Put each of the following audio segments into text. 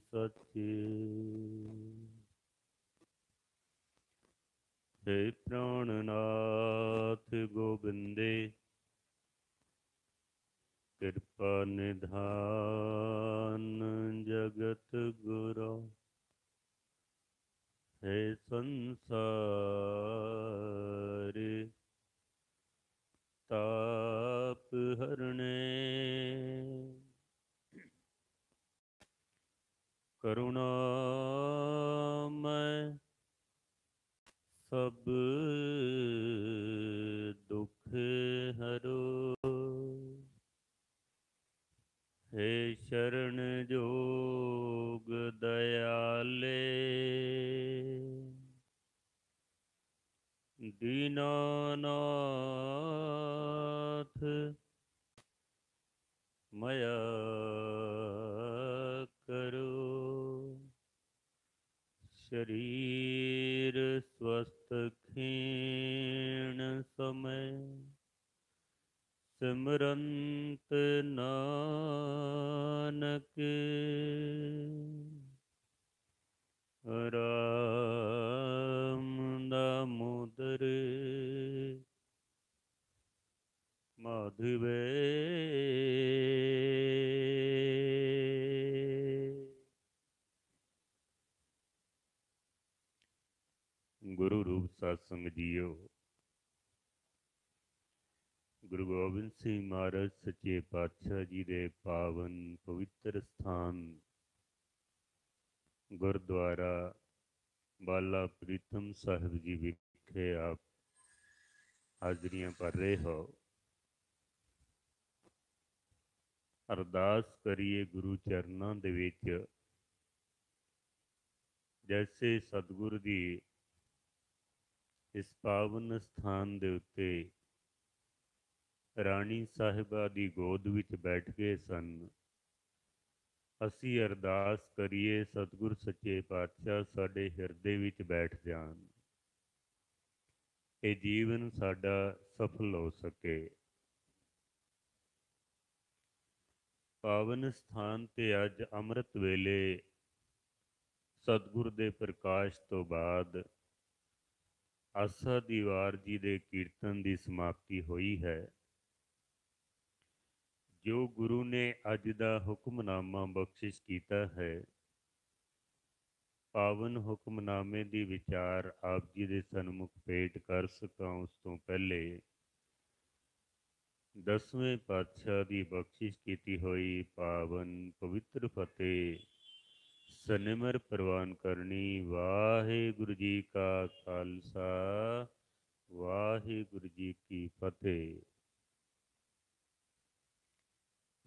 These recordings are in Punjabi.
सच। हे प्राणनाथ गोबिंदे कृपा निधान जगत गुरो। हे संसार ताप हरणे करुणामय सब दुख हरो। हे शरण जोग दयाले दीनानाथ मया करो। शरीर स्वस्थ क्षीण समय सिमरंत नानक राम दामोदर माधवे। गुरु रूप सत्संग जियो। गुरु गोबिंद सिंह महाराज सच्चे पातशाह जी दे पावन पवित्र स्थान गुरुद्वारा बाला प्रीतम साहिब जी विखे आप हाजरियां भर रहे हो। अरदास करिए गुरु चरनां दे विच जैसे सतगुरु दी इस पावन स्थान दे उत्ते राणी साहिबा दी गोद विच बैठ गए सन। असी अरदास करिए सतगुर सच्चे पातशाह साडे हिरदे विच बैठ जान, ये जीवन साडा सफल हो सके। पावन स्थान ते अज अमृत वेले सतगुर दे प्रकाश तो बाद आसा दी वार जी दे कीर्तन दी समाप्ति हुई है। जो गुरु ने अज दा हुक्मनामा बख्शिश किया है, पावन हुक्मनामे दी विचार आप जी दे सन्मुख पेट कर सकां, उस तो पहले 10वें पातशाह दी बख्शिश की हुई पावन पवित्र फतेह सनिमर प्रवान करनी। वाहिगुरु जी का खालसा, वाहिगुरु जी की फतेह।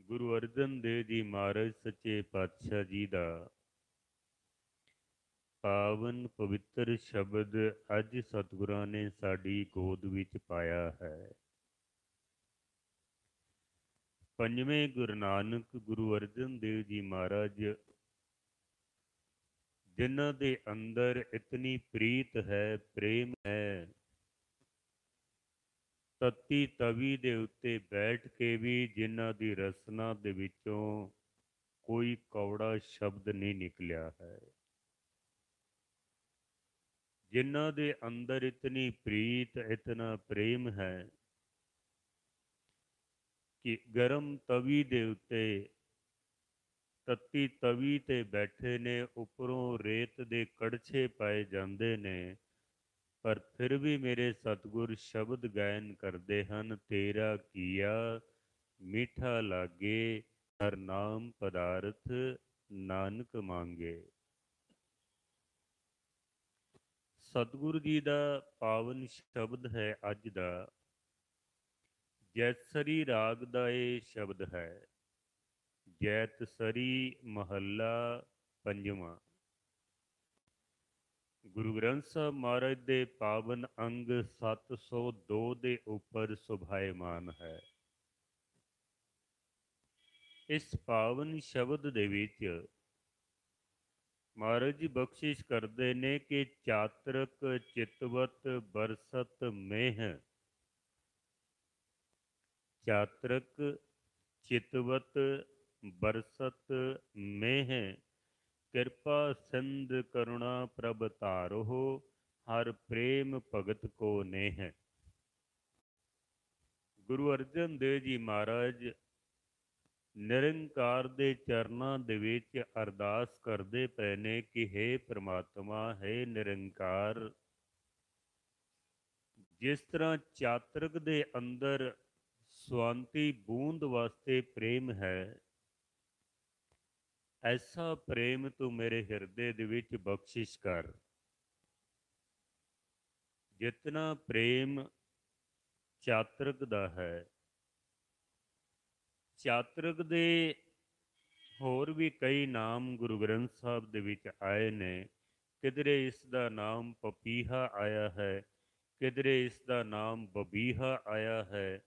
गुरु अर्जन देव जी महाराज सच्चे पातशाह जी का पावन पवित्र शब्द अज सतगुरां ने साड़ी गोद विच पाया है। पंजवें गुरु नानक गुरु अर्जन देव जी महाराज जिन्हां दे अंदर इतनी प्रीत है, प्रेम है, तत्ती तवी दे उत्ते बैठ के भी जिन्हां दी रसना दे विचों कोई कौड़ा शब्द नहीं निकलिया है। जिन्हां दे अंदर इतनी प्रीत, इतना प्रेम है कि गर्म तवी दे उत्ते तत्ती तवी ते बैठे ने, उपरों रेत दे कड़छे पाए जांदे ने, पर फिर भी मेरे सतगुर शब्द गायन करते हैं। तेरा किया मीठा लागे हर नाम पदार्थ नानक मांगे। सतगुरु जी का पावन शब्द है अज का, जैतसरी राग का ये शब्द है। जैतसरी महला पंजवां। गुरु ग्रंथ साहब महाराज दे पावन अंग 702 दे उपर सुभायमान है। इस पावन शब्द दे विच महाराज जी बख्शिश करते ने कि चातरक चितवत बरसत मेह। चातरक चितवत बरसत मेह कृपा सिंध करुणा प्रभ तारो हर प्रेम भगत को नेह। गुरु अर्जन देव जी महाराज ਨਿਰੰਕਾਰ ਦੇ ਚਰਨਾਂ ਦੇ ਵਿੱਚ ਅਰਦਾਸ ਕਰਦੇ ਪਏ ਨੇ ਕਿ ਹੇ ਪ੍ਰਮਾਤਮਾ, ਹੇ ਨਿਰੰਕਾਰ, ਜਿਸ ਤਰ੍ਹਾਂ ਚਾਤਰਕ ਦੇ ਅੰਦਰ ਸਵਾਂਤੀ ਬੂੰਦ ਵਾਸਤੇ ਪ੍ਰੇਮ ਹੈ, ਐਸਾ ਪ੍ਰੇਮ ਤੂੰ ਮੇਰੇ ਹਿਰਦੇ ਦੇ ਵਿੱਚ ਬਖਸ਼ਿਸ਼ ਕਰ। ਜਿਤਨਾ ਪ੍ਰੇਮ ਚਾਤਰਕ ਦਾ ਹੈ, ਚਾਤਰਕ ਦੇ ਹੋਰ ਵੀ ਕਈ ਨਾਮ ਗੁਰੂ ਗ੍ਰੰਥ ਸਾਹਿਬ ਦੇ ਵਿੱਚ ਆਏ ਨੇ। ਕਿਧਰੇ ਇਸ ਦਾ ਨਾਮ ਪਪੀਹਾ ਆਇਆ ਹੈ, ਕਿਧਰੇ ਇਸ ਦਾ ਨਾਮ ਬਬੀਹਾ ਆਇਆ ਹੈ,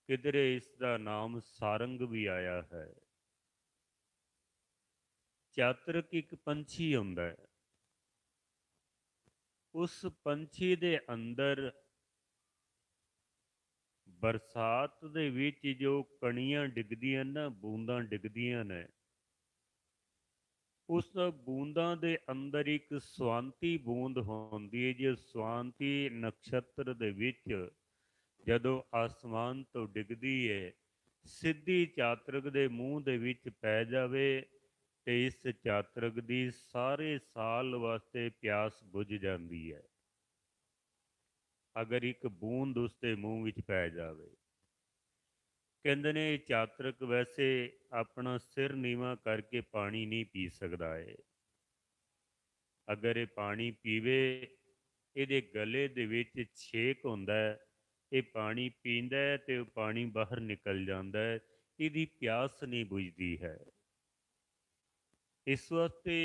ਕਿਧਰੇ ਇਸ ਦਾ ਨਾਮ ਸਾਰੰਗ ਵੀ ਆਇਆ ਹੈ। ਚਾਤਰਕ ਇੱਕ ਪੰਛੀ ਹੁੰਦਾ ਹੈ। ਉਸ ਪੰਛੀ ਦੇ ਅੰਦਰ ਬਰਸਾਤ ਦੇ ਵਿੱਚ ਜੋ ਕਣੀਆਂ ਡਿੱਗਦੀਆਂ ਨਾ, ਬੂੰਦਾਂ ਡਿੱਗਦੀਆਂ ਨੇ, ਉਸ ਬੂੰਦਾਂ ਦੇ ਅੰਦਰ ਇੱਕ ਸਵਾਂਤੀ ਬੂੰਦ ਹੁੰਦੀ ਹੈ। ਜੇ ਸਵਾਂਤੀ ਨਕਸ਼ਤਰ ਦੇ ਵਿੱਚ ਜਦੋਂ ਆਸਮਾਨ ਤੋਂ ਡਿੱਗਦੀ ਹੈ, ਸਿੱਧੀ ਚਾਤਰਕ ਦੇ ਮੂੰਹ ਦੇ ਵਿੱਚ ਪੈ ਜਾਵੇ ਤੇ ਇਸ ਚਾਤਰਕ ਦੀ ਸਾਰੇ ਸਾਲ ਵਾਸਤੇ ਪਿਆਸ ਬੁਝ ਜਾਂਦੀ ਹੈ, ਅਗਰ ਇੱਕ ਬੂੰਦ ਉਸਦੇ ਮੂੰਹ ਵਿੱਚ ਪੈ ਜਾਵੇ। ਕਹਿੰਦੇ ਨੇ ਚਾਤਰਕ ਵੈਸੇ ਆਪਣਾ ਸਿਰ ਨੀਵਾਂ ਕਰਕੇ ਪਾਣੀ ਨਹੀਂ ਪੀ ਸਕਦਾ ਹੈ। ਅਗਰ ਇਹ ਪਾਣੀ ਪੀਵੇ, ਇਹਦੇ ਗਲੇ ਦੇ ਵਿੱਚ ਛੇਕ ਹੁੰਦਾ ਹੈ, ਇਹ ਪਾਣੀ ਪੀਂਦਾ ਹੈ ਤੇ ਉਹ ਪਾਣੀ ਬਾਹਰ ਨਿਕਲ ਜਾਂਦਾ ਹੈ, ਇਹਦੀ ਪਿਆਸ ਨਹੀਂ ਬੁਝਦੀ ਹੈ। ਇਸ ਵਾਸਤੇ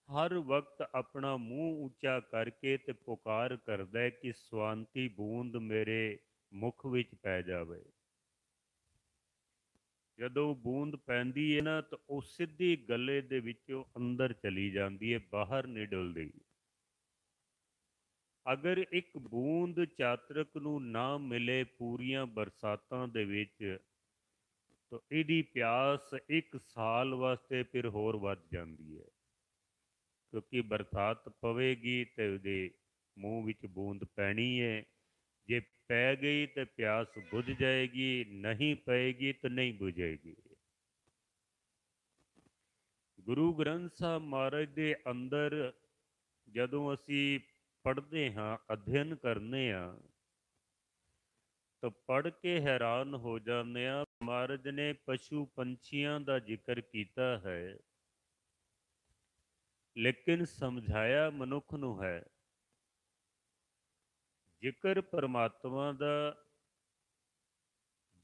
ਹਰ ਵਕਤ ਆਪਣਾ ਮੂੰਹ ਉੱਚਾ ਕਰਕੇ ਤੇ ਪੁਕਾਰ ਕਰਦਾ ਹੈ ਕਿ ਸਵਾਂਤੀ ਬੂੰਦ ਮੇਰੇ ਮੁਖ ਵਿੱਚ ਪੈ ਜਾਵੇ। ਜਦੋਂ ਬੂੰਦ ਪੈਂਦੀ ਹੈ ਨਾ, ਤਾਂ ਉਹ ਸਿੱਧੀ ਗਲੇ ਦੇ ਵਿੱਚੋਂ ਅੰਦਰ ਚਲੀ ਜਾਂਦੀ ਹੈ, ਬਾਹਰ ਨਹੀਂ ਡੁੱਲਦੀ। ਅਗਰ ਇੱਕ ਬੂੰਦ ਚਾਤਰਕ ਨੂੰ ਨਾ ਮਿਲੇ ਪੂਰੀਆਂ ਬਰਸਾਤਾਂ ਦੇ ਵਿੱਚ, ਤਾਂ ਇਹਦੀ ਪਿਆਸ 1 ਸਾਲ ਵਾਸਤੇ ਫਿਰ ਹੋਰ ਵੱਧ ਜਾਂਦੀ ਹੈ, ਕਿਉਂਕਿ ਬਰਸਾਤ ਪਵੇਗੀ ਤੇ ਉਹਦੇ ਮੂੰਹ ਵਿੱਚ ਬੂੰਦ ਪੈਣੀ ਹੈ। ਜੇ ਪੈ ਗਈ ਤਾਂ ਪਿਆਸ ਬੁਝ ਜਾਏਗੀ, ਨਹੀਂ ਪਏਗੀ ਤਾਂ ਨਹੀਂ ਬੁਝੇਗੀ। ਗੁਰੂ ਗ੍ਰੰਥ ਸਾਹਿਬ ਮਹਾਰਾਜ ਦੇ ਅੰਦਰ ਜਦੋਂ ਅਸੀਂ ਪੜ੍ਹਦੇ ਹਾਂ, ਅਧਿਐਨ ਕਰਨੇ ਹਾਂ, ਤਾਂ ਪੜ੍ਹ ਕੇ ਹੈਰਾਨ ਹੋ ਜਾਂਦੇ ਹਾਂ। ਮਹਾਰਾਜ ਨੇ ਪਸ਼ੂ ਪੰਛੀਆਂ ਦਾ ਜ਼ਿਕਰ ਕੀਤਾ ਹੈ, ਲੇਕਿਨ ਸਮਝਾਇਆ ਮਨੁੱਖ ਨੂੰ ਹੈ। ਜ਼ਿਕਰ ਪਰਮਾਤਮਾ ਦਾ,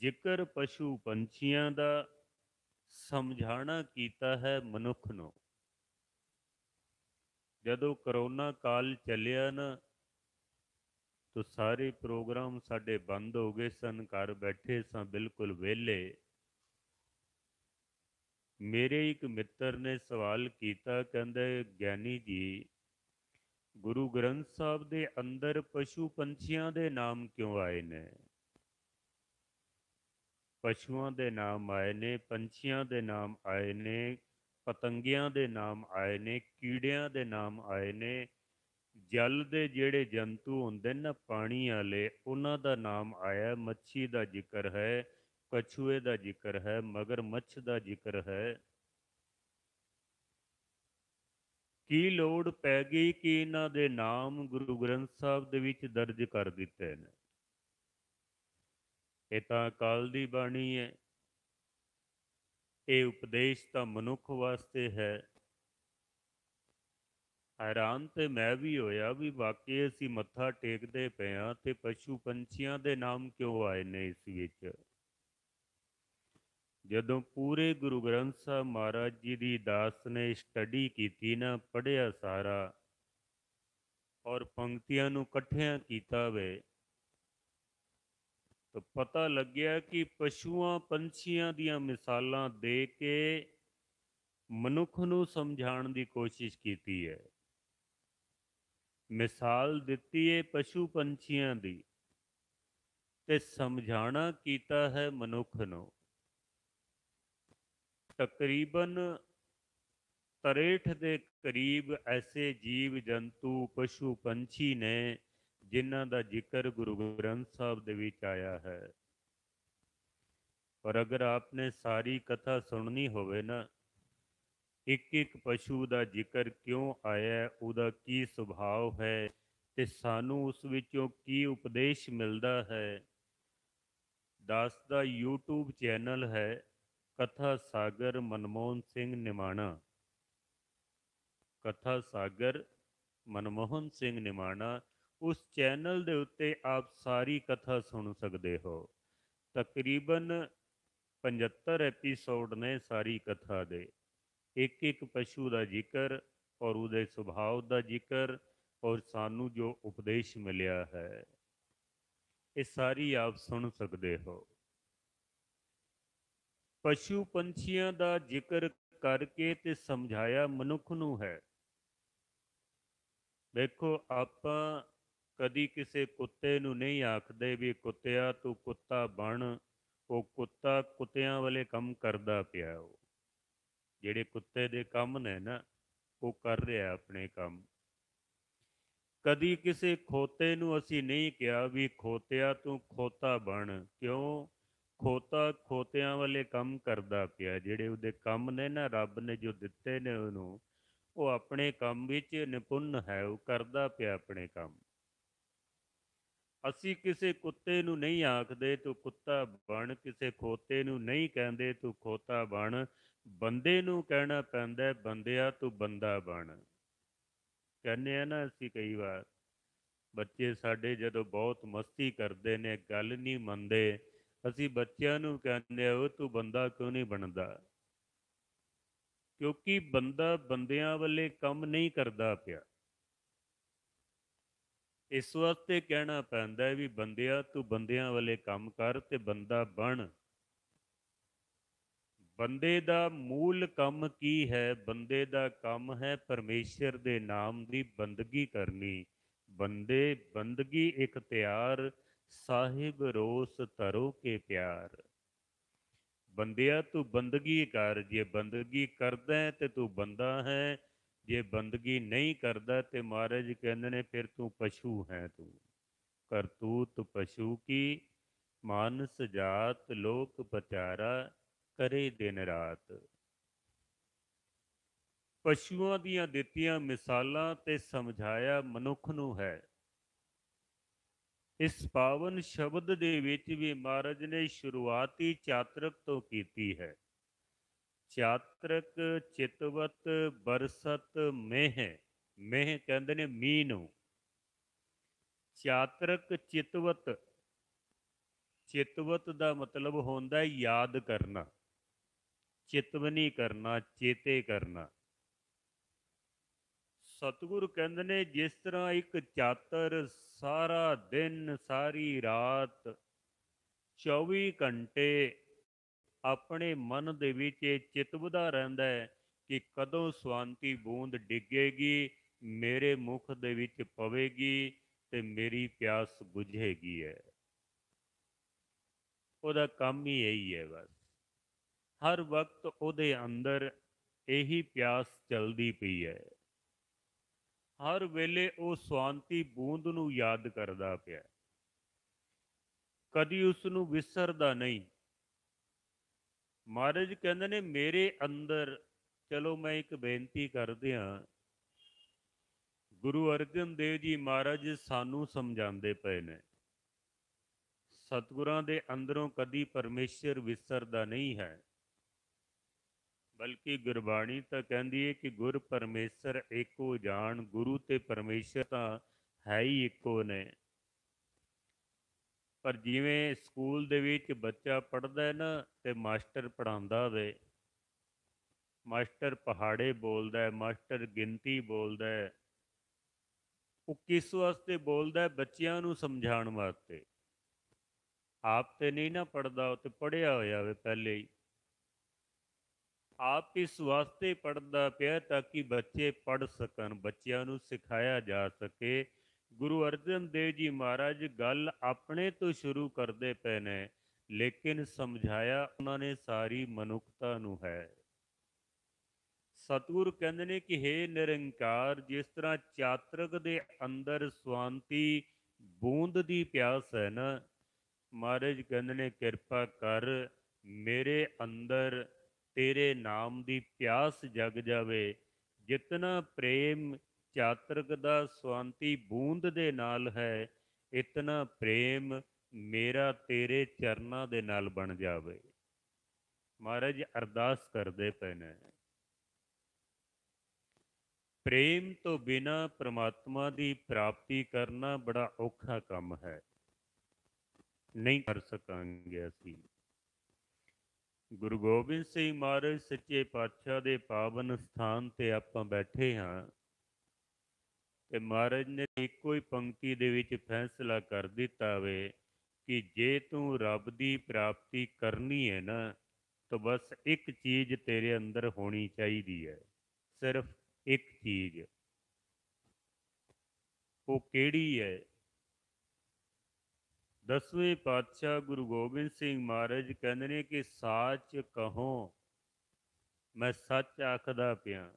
ਜ਼ਿਕਰ ਪਸ਼ੂ ਪੰਛੀਆਂ ਦਾ, ਸਮਝਾਣਾ ਕੀਤਾ ਹੈ ਮਨੁੱਖ ਨੂੰ। ਜਦੋਂ ਕਰੋਨਾ ਕਾਲ ਚੱਲਿਆ ਨਾ, ਤਾਂ ਸਾਰੇ ਪ੍ਰੋਗਰਾਮ ਸਾਡੇ ਬੰਦ ਹੋ ਗਏ ਸਨ, ਘਰ ਬੈਠੇ ਸਾਂ ਬਿਲਕੁਲ ਵਿਹਲੇ। ਮੇਰੇ ਇੱਕ ਮਿੱਤਰ ਨੇ ਸਵਾਲ ਕੀਤਾ, ਕਹਿੰਦੇ ਗਿਆਨੀ ਜੀ, ਗੁਰੂ ਗ੍ਰੰਥ ਸਾਹਿਬ ਦੇ ਅੰਦਰ ਪਸ਼ੂ ਪੰਛੀਆਂ ਦੇ ਨਾਮ ਕਿਉਂ ਆਏ ਨੇ? ਪਸ਼ੂਆਂ ਦੇ ਨਾਮ ਆਏ ਨੇ, ਪੰਛੀਆਂ ਦੇ ਨਾਮ ਆਏ ਨੇ, ਪਤੰਗਿਆਂ ਦੇ ਨਾਮ ਆਏ ਨੇ, ਕੀੜਿਆਂ ਦੇ ਨਾਮ ਆਏ ਨੇ, ਜਲ ਦੇ ਜਿਹੜੇ ਜੰਤੂ ਹੁੰਦੇ ਨਾ ਪਾਣੀ ਵਾਲੇ, ਉਹਨਾਂ ਦਾ ਨਾਮ ਆਇਆ। ਮੱਛੀ ਦਾ ਜ਼ਿਕਰ ਹੈ, ਕਛੂਏ ਦਾ ਜ਼ਿਕਰ ਹੈ, ਮਗਰਮੱਛ ਦਾ ਜ਼ਿਕਰ ਹੈ। ਕੀ ਲੋੜ ਪੈ ਗਈ ਕਿ ਇਹਨਾਂ ਦੇ ਨਾਮ ਗੁਰੂ ਗ੍ਰੰਥ ਸਾਹਿਬ ਦੇ ਵਿੱਚ ਦਰਜ ਕਰ ਦਿੱਤੇ ਨੇ? ਇਹ ਤਾਂ ਅਕਾਲ ਦੀ ਬਾਣੀ ਹੈ, ਇਹ ਉਪਦੇਸ਼ ਤਾਂ ਮਨੁੱਖ ਵਾਸਤੇ ਹੈ। ਹੈਰਾਨ ਤੇ ਮੈਂ ਵੀ ਹੋਇਆ ਵੀ ਵਾਕਈ ਅਸੀਂ ਮੱਥਾ ਟੇਕਦੇ ਪਏ ਹਾਂ ਤੇ ਪਸ਼ੂ ਪੰਛੀਆਂ ਦੇ ਨਾਮ ਕਿਉਂ ਆਏ ਨੇ ਇਸ ਵਿੱਚ? ਜਦੋਂ ਪੂਰੇ ਗੁਰੂ ਗ੍ਰੰਥ ਸਾਹਿਬ ਮਹਾਰਾਜ ਜੀ ਦੀ ਦਾਸ ਨੇ ਸਟੱਡੀ ਕੀਤੀ ਨਾ, ਪੜ੍ਹਿਆ ਸਾਰਾ, ਔਰ ਪੰਕਤੀਆਂ ਨੂੰ ਇਕੱਠਿਆਂ ਕੀਤਾ ਵੇ, ਤਾਂ ਪਤਾ ਲੱਗਿਆ ਕਿ ਪਸ਼ੂਆਂ ਪੰਛੀਆਂ ਦੀਆਂ ਮਿਸਾਲਾਂ ਦੇ ਕੇ ਮਨੁੱਖ ਨੂੰ ਸਮਝਾਉਣ ਦੀ ਕੋਸ਼ਿਸ਼ ਕੀਤੀ ਹੈ। ਮਿਸਾਲ ਦਿੱਤੀ ਹੈ ਪਸ਼ੂ ਪੰਛੀਆਂ ਦੀ, ਤੇ ਸਮਝਾਉਣਾ ਕੀਤਾ ਹੈ ਮਨੁੱਖ ਨੂੰ। ਤਕਰੀਬਨ 63 ਦੇ ਕਰੀਬ ਐਸੇ ਜੀਵ ਜੰਤੂ ਪਸ਼ੂ ਪੰਛੀ ਨੇ ਜਿਨ੍ਹਾਂ ਦਾ ਜ਼ਿਕਰ ਗੁਰੂ ਗ੍ਰੰਥ ਸਾਹਿਬ ਦੇ ਵਿੱਚ ਆਇਆ ਹੈ। ਪਰ ਅਗਰ ਆਪਨੇ ਸਾਰੀ ਕਥਾ ਸੁਣਨੀ ਹੋਵੇ ਨਾ, ਇੱਕ ਇੱਕ ਪਸ਼ੂ ਦਾ ਜ਼ਿਕਰ ਕਿਉਂ ਆਇਆ, ਉਹਦਾ ਕੀ ਸੁਭਾਅ ਹੈ ਤੇ ਸਾਨੂੰ ਉਸ ਵਿੱਚੋਂ ਕੀ ਉਪਦੇਸ਼ ਮਿਲਦਾ ਹੈ। ਦਾਸ ਦਾ YouTube ਚੈਨਲ ਹੈ ਕਥਾ ਸਾਗਰ ਮਨਮੋਹਨ ਸਿੰਘ ਨਿਮਾਣਾ। ਕਥਾ ਸਾਗਰ ਮਨਮੋਹਨ ਸਿੰਘ ਨਿਮਾਣਾ, ਉਸ ਚੈਨਲ ਦੇ ਉੱਤੇ ਆਪ ਸਾਰੀ ਕਥਾ ਸੁਣ ਸਕਦੇ ਹੋ। ਤਕਰੀਬਨ 75 ਐਪੀਸੋਡ ਨੇ ਸਾਰੀ ਕਥਾ ਦੇ। ਇੱਕ ਇੱਕ ਪਸ਼ੂ ਦਾ ਜ਼ਿਕਰ ਔਰ ਉਹਦੇ ਸੁਭਾਅ ਦਾ ਜ਼ਿਕਰ ਔਰ ਸਾਨੂੰ ਜੋ ਉਪਦੇਸ਼ ਮਿਲਿਆ ਹੈ, ਇਹ ਸਾਰੀ ਆਪ ਸੁਣ ਸਕਦੇ ਹੋ। ਪਸ਼ੂ ਪੰਛੀਆਂ ਦਾ ਜ਼ਿਕਰ ਕਰਕੇ ਤੇ ਸਮਝਾਇਆ ਮਨੁੱਖ ਨੂੰ ਹੈ। ਵੇਖੋ, ਆਪਾਂ ਕਦੀ ਕਿਸੇ ਕੁੱਤੇ ਨੂੰ ਨਹੀਂ ਆਖਦੇ ਵੀ ਕੁੱਤਿਆ ਤੂੰ ਕੁੱਤਾ ਬਣ, ਉਹ ਕੁੱਤਾ ਕੁੱਤਿਆਂ ਵਾਲੇ ਕੰਮ ਕਰਦਾ ਪਿਆ। ਉਹ ਜਿਹੜੇ ਕੁੱਤੇ ਦੇ ਕੰਮ ਨੇ ਨਾ, ਉਹ ਕਰ ਰਿਹਾ ਆਪਣੇ ਕੰਮ। ਕਦੀ ਕਿਸੇ ਖੋਤੇ ਨੂੰ ਅਸੀਂ ਨਹੀਂ ਕਿਹਾ ਵੀ ਖੋਤਿਆ ਤੂੰ ਖੋਤਾ ਬਣ, ਕਿਉਂ? ਖੋਤਾ ਖੋਤਿਆਂ ਵਾਲੇ ਕੰਮ ਕਰਦਾ ਪਿਆ। ਜਿਹੜੇ ਉਹਦੇ ਕੰਮ ਨੇ ਨਾ, ਰੱਬ ਨੇ ਜੋ ਦਿੱਤੇ ਨੇ ਉਹਨੂੰ, ਉਹ ਆਪਣੇ ਕੰਮ ਵਿੱਚ ਨਿਪੁੰਨ ਹੈ, ਉਹ ਕਰਦਾ ਪਿਆ ਆਪਣੇ ਕੰਮ। ਅਸੀਂ ਕਿਸੇ ਕੁੱਤੇ ਨੂੰ ਨਹੀਂ ਆਖਦੇ ਤੂੰ ਕੁੱਤਾ ਬਣ, ਕਿਸੇ ਖੋਤੇ ਨੂੰ ਨਹੀਂ ਕਹਿੰਦੇ ਤੂੰ ਖੋਤਾ ਬਣ। ਬੰਦੇ ਨੂੰ ਕਹਿਣਾ ਪੈਂਦਾ ਬੰਦਿਆ ਤੂੰ ਬੰਦਾ ਬਣ। ਕਹਿੰਦੇ ਆ ਨਾ ਅਸੀਂ ਕਈ ਵਾਰ, ਬੱਚੇ ਸਾਡੇ ਜਦੋਂ ਬਹੁਤ ਮਸਤੀ ਕਰਦੇ ਨੇ, ਗੱਲ ਨਹੀਂ ਮੰਨਦੇ, ਅਸੀਂ ਬੱਚਿਆਂ ਨੂੰ ਕਹਿੰਦੇ ਆ ਉਹ ਤੂੰ ਬੰਦਾ ਕਿਉਂ ਨਹੀਂ ਬਣਦਾ? ਕਿਉਂਕਿ ਬੰਦਾ ਬੰਦਿਆਂ ਵਾਲੇ ਕੰਮ ਨਹੀਂ ਕਰਦਾ ਪਿਆ। ਇਸ ਵਾਸਤੇ ਕਹਿਣਾ ਪੈਂਦਾ ਵੀ ਬੰਦਿਆ ਤੂੰ ਬੰਦਿਆਂ ਵਾਲੇ ਕੰਮ ਕਰ ਤੇ ਬੰਦਾ ਬਣ। ਬੰਦੇ ਦਾ ਮੂਲ ਕੰਮ ਕੀ ਹੈ? ਬੰਦੇ ਦਾ ਕੰਮ ਹੈ ਪਰਮੇਸ਼ਰ ਦੇ ਨਾਮ ਦੀ ਬੰਦਗੀ ਕਰਨੀ। ਬੰਦਗੀ ਇਖਤਿਆਰ ਸਾਹਿਬ ਰੋਸ ਧਰੋ ਕੇ ਪਿਆਰ। ਬੰਦਿਆ ਤੂੰ ਬੰਦਗੀ ਕਰ, ਜੇ ਬੰਦਗੀ ਕਰਦਾ ਹੈ ਤੇ ਤੂੰ ਬੰਦਾ ਹੈ, ਜੇ ਬੰਦਗੀ ਨਹੀਂ ਕਰਦਾ ਤੇ ਮਹਾਰਾਜ ਕਹਿੰਦੇ ਨੇ ਫਿਰ ਤੂੰ ਪਸ਼ੂ ਹੈ। ਤੂੰ ਕਰਤੂਤ ਪਸ਼ੂ ਕੀ, ਮਾਨਸ ਜਾਤ ਲੋਕ ਪਚਾਰਾ ਕਰੇ ਦਿਨ ਰਾਤ। ਪਸ਼ੂਆਂ ਦੀਆਂ ਦਿੱਤੀਆਂ ਮਿਸਾਲਾਂ ਤੇ ਸਮਝਾਇਆ ਮਨੁੱਖ ਨੂੰ ਹੈ। ਇਸ ਪਾਵਨ ਸ਼ਬਦ ਦੇ ਵਿੱਚ ਵੀ ਮਹਾਰਾਜ ਨੇ ਸ਼ੁਰੂਆਤੀ ਚਾਤਰਕ ਤੋਂ ਕੀਤੀ ਹੈ। ਚਾਤਰਕ ਚਿਤਵਤ ਬਰਸਤ ਮੇਹ, ਮੇਹ ਕਹਿੰਦੇ ਨੇ ਮੀਂਹ ਨੂੰ। ਚਾਤਰਕ ਚਿਤਵਤ, ਚਿਤਵਤ ਦਾ ਮਤਲਬ ਹੁੰਦਾ ਹੈ ਯਾਦ ਕਰਨਾ, ਚਿਤਵਨੀ ਕਰਨਾ, ਚੇਤੇ ਕਰਨਾ। ਸਤਿਗੁਰੂ ਕਹਿੰਦੇ ਨੇ ਜਿਸ ਤਰ੍ਹਾਂ ਇੱਕ ਚਾਤਰ ਸਾਰਾ ਦਿਨ ਸਾਰੀ ਰਾਤ 24 ਘੰਟੇ ਆਪਣੇ ਮਨ ਦੇ ਵਿੱਚ ਇਹ ਚਿਤਵਦਾ ਰਹਿੰਦਾ ਹੈ ਕਿ ਕਦੋਂ ਸਵਾਂਤੀ ਬੂੰਦ ਡਿੱਗੇਗੀ, ਮੇਰੇ ਮੁਖ ਦੇ ਵਿੱਚ ਪਵੇਗੀ ਤੇ ਮੇਰੀ ਪਿਆਸ ਬੁਝੇਗੀ ਹੈ। ਉਹਦਾ ਕੰਮ ਹੀ ਇਹੀ ਹੈ। ਬਸ ਹਰ ਵਕਤ ਉਹਦੇ ਅੰਦਰ ਇਹੀ ਪਿਆਸ ਚੱਲਦੀ ਪਈ ਹੈ। ਹਰ ਵੇਲੇ ਉਹ ਸਵਾਂਤੀ ਬੂੰਦ ਨੂੰ ਯਾਦ ਕਰਦਾ ਪਿਆ, ਕਦੀ ਉਸ ਨੂੰ ਵਿਸਰਦਾ ਨਹੀਂ। ਮਹਾਰਾਜ ਕਹਿੰਦੇ ਨੇ ਮੇਰੇ ਅੰਦਰ, ਚਲੋ ਮੈਂ ਇੱਕ ਬੇਨਤੀ ਕਰਦੇ ਹਾਂ, ਗੁਰੂ ਅਰਜਨ ਦੇਵ ਜੀ ਮਹਾਰਾਜ ਸਾਨੂੰ ਸਮਝਾਉਂਦੇ ਪਏ ਨੇ, ਸਤਿਗੁਰਾਂ ਦੇ ਅੰਦਰੋਂ ਕਦੀ ਪਰਮੇਸ਼ਰ ਵਿਸਰਦਾ ਨਹੀਂ ਹੈ। ਬਲਕਿ ਗੁਰਬਾਣੀ ਤਾਂ ਕਹਿੰਦੀ ਹੈ ਕਿ ਗੁਰ ਪਰਮੇਸ਼ਰ ਏਕੋ ਜਾਣ। ਗੁਰੂ ਤੇ ਪਰਮੇਸ਼ਰ ਤਾਂ ਹੈ ਹੀ ਇੱਕੋ ਨੇ। ਪਰ ਜਿਵੇਂ ਸਕੂਲ ਦੇ ਵਿੱਚ ਬੱਚਾ ਪੜ੍ਹਦਾ ਹੈ ਨਾ ਤੇ ਮਾਸਟਰ ਪੜ੍ਹਾਉਂਦਾ ਹੋਵੇ, ਮਾਸਟਰ ਪਹਾੜੇ ਬੋਲਦਾ ਹੈ, ਮਾਸਟਰ ਗਿਣਤੀ ਬੋਲਦਾ ਹੈ, ਉਹ ਕਿਸ ਵਾਸਤੇ ਬੋਲਦਾ ਹੈ? ਬੱਚਿਆਂ ਨੂੰ ਸਮਝਾਉਣ ਵਾਸਤੇ। ਆਪ ਤੇ ਨਹੀਂ ਨਾ ਪੜ੍ਹਦਾ, ਉਹ ਤੇ ਪੜ੍ਹਿਆ ਹੋਇਆ ਵੇ ਪਹਿਲੇ ਹੀ। ਆਪ ਇਸ ਵਾਸਤੇ ਪੜ੍ਹਦਾ ਪਿਆ ਤਾਂ ਕਿ ਬੱਚੇ ਪੜ੍ਹ ਸਕਣ, ਬੱਚਿਆਂ ਨੂੰ ਸਿਖਾਇਆ ਜਾ ਸਕੇ। ਗੁਰੂ ਅਰਜਨ ਦੇਵ ਜੀ ਮਹਾਰਾਜ ਗੱਲ ਆਪਣੇ ਤੋਂ ਸ਼ੁਰੂ ਕਰਦੇ ਪਏ ਨੇ, ਲੇਕਿਨ ਸਮਝਾਇਆ ਉਹਨਾਂ ਨੇ ਸਾਰੀ ਮਨੁੱਖਤਾ ਨੂੰ ਹੈ। ਸਤਿਗੁਰ ਕਹਿੰਦੇ ਨੇ ਕਿ ਹੇ ਨਿਰੰਕਾਰ, ਜਿਸ ਤਰ੍ਹਾਂ ਚਾਤਰਕ ਦੇ ਅੰਦਰ ਸਵਾਂਤੀ ਬੂੰਦ ਦੀ ਪਿਆਸ ਹੈ ਨਾ, ਮਹਾਰਾਜ ਕਹਿੰਦੇ ਨੇ ਕਿਰਪਾ ਕਰ ਮੇਰੇ ਅੰਦਰ ਤੇਰੇ ਨਾਮ ਦੀ ਪਿਆਸ ਜਗ ਜਾਵੇ। ਜਿਤਨਾ ਪ੍ਰੇਮ ਚਾਤਰਕ ਦਾ ਸਵਾਂਤੀ ਬੂੰਦ ਦੇ ਨਾਲ ਹੈ, ਇਤਨਾ ਪ੍ਰੇਮ ਮੇਰਾ ਤੇਰੇ ਚਰਨਾਂ ਦੇ ਨਾਲ ਬਣ ਜਾਵੇ। ਮਹਾਰਾਜ ਅਰਦਾਸ ਕਰਦੇ ਪਏ ਨੇ। ਪ੍ਰੇਮ ਤੋਂ ਬਿਨਾਂ ਪ੍ਰਮਾਤਮਾ ਦੀ ਪ੍ਰਾਪਤੀ ਕਰਨਾ ਬੜਾ ਔਖਾ ਕੰਮ ਹੈ, ਨਹੀਂ ਕਰ ਸਕਾਂਗੇ ਅਸੀਂ। ਗੁਰੂ ਗੋਬਿੰਦ ਸਿੰਘ ਮਹਾਰਾਜ ਸੱਚੇ ਪਾਤਸ਼ਾਹ ਦੇ ਪਾਵਨ ਸਥਾਨ ਤੇ ਆਪਾਂ ਬੈਠੇ ਹਾਂ ਤੇ ਮਹਾਰਾਜ ਨੇ ਇੱਕੋ ਹੀ ਪੰਕਤੀ ਦੇ ਵਿੱਚ ਫੈਸਲਾ ਕਰ ਦਿੱਤਾ ਵੇ ਕਿ ਜੇ ਤੂੰ ਰੱਬ ਦੀ ਪ੍ਰਾਪਤੀ ਕਰਨੀ ਹੈ ਨਾ, ਤਾਂ ਬਸ ਇੱਕ ਚੀਜ਼ ਤੇਰੇ ਅੰਦਰ ਹੋਣੀ ਚਾਹੀਦੀ ਹੈ, ਸਿਰਫ ਇੱਕ ਚੀਜ਼। ਉਹ ਕਿਹੜੀ ਹੈ? ਦਸਵੇਂ ਪਾਤਸ਼ਾਹ ਗੁਰੂ ਗੋਬਿੰਦ ਸਿੰਘ ਮਹਾਰਾਜ ਕਹਿੰਦੇ ਨੇ ਕਿ ਸਾਚ ਕਹੋ ਮੈਂ ਸੱਚ ਆਖਦਾ ਪਿਆ,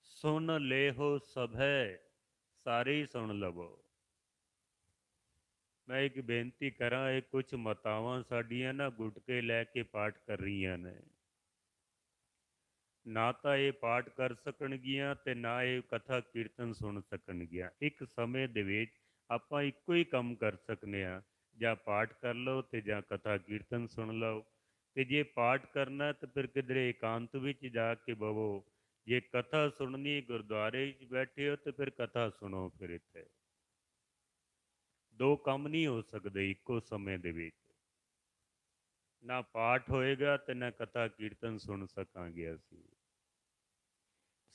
ਸੁਣ ਲੇਹੋ ਸਭੈ ਸਾਰੇ ਹੀ ਸੁਣ ਲਵੋ। ਮੈਂ ਇੱਕ ਬੇਨਤੀ ਕਰਾਂ, ਇਹ ਕੁਝ ਮਾਤਾਵਾਂ ਸਾਡੀਆਂ ਨਾ ਗੁਟਕੇ ਲੈ ਕੇ ਪਾਠ ਕਰ ਰਹੀਆਂ ਨੇ, ਨਾ ਤਾਂ ਇਹ ਪਾਠ ਕਰ ਸਕਣਗੀਆਂ ਤੇ ਨਾ ਇਹ ਕਥਾ ਕੀਰਤਨ ਸੁਣ ਸਕਣਗੀਆਂ। ਇੱਕ ਸਮੇਂ ਦੇ ਵਿੱਚ ਆਪਾਂ ਇੱਕੋ ਹੀ ਕੰਮ ਕਰ ਸਕਦੇ ਹਾਂ, ਜਾਂ ਪਾਠ ਕਰ ਲਓ ਤੇ ਜਾਂ ਕਥਾ ਕੀਰਤਨ ਸੁਣ ਲਓ। ਤੇ ਜੇ ਪਾਠ ਕਰਨਾ ਤਾਂ ਫਿਰ ਕਿਧਰੇ ਇਕਾਂਤ ਵਿੱਚ ਜਾ ਕੇ ਬਵੋ, ਜੇ ਕਥਾ ਸੁਣਨੀ ਗੁਰਦੁਆਰੇ ਵਿੱਚ ਬੈਠੇ ਹੋ ਤੇ ਫਿਰ ਕਥਾ ਸੁਣੋ। ਫਿਰ ਇੱਥੇ ਦੋ ਕੰਮ ਨਹੀਂ ਹੋ ਸਕਦੇ ਇੱਕੋ ਸਮੇਂ ਦੇ ਵਿੱਚ, ਨਾ ਪਾਠ ਹੋਏਗਾ ਤੇ ਨਾ ਕਥਾ ਕੀਰਤਨ ਸੁਣ ਸਕਾਂਗੇ ਅਸੀਂ।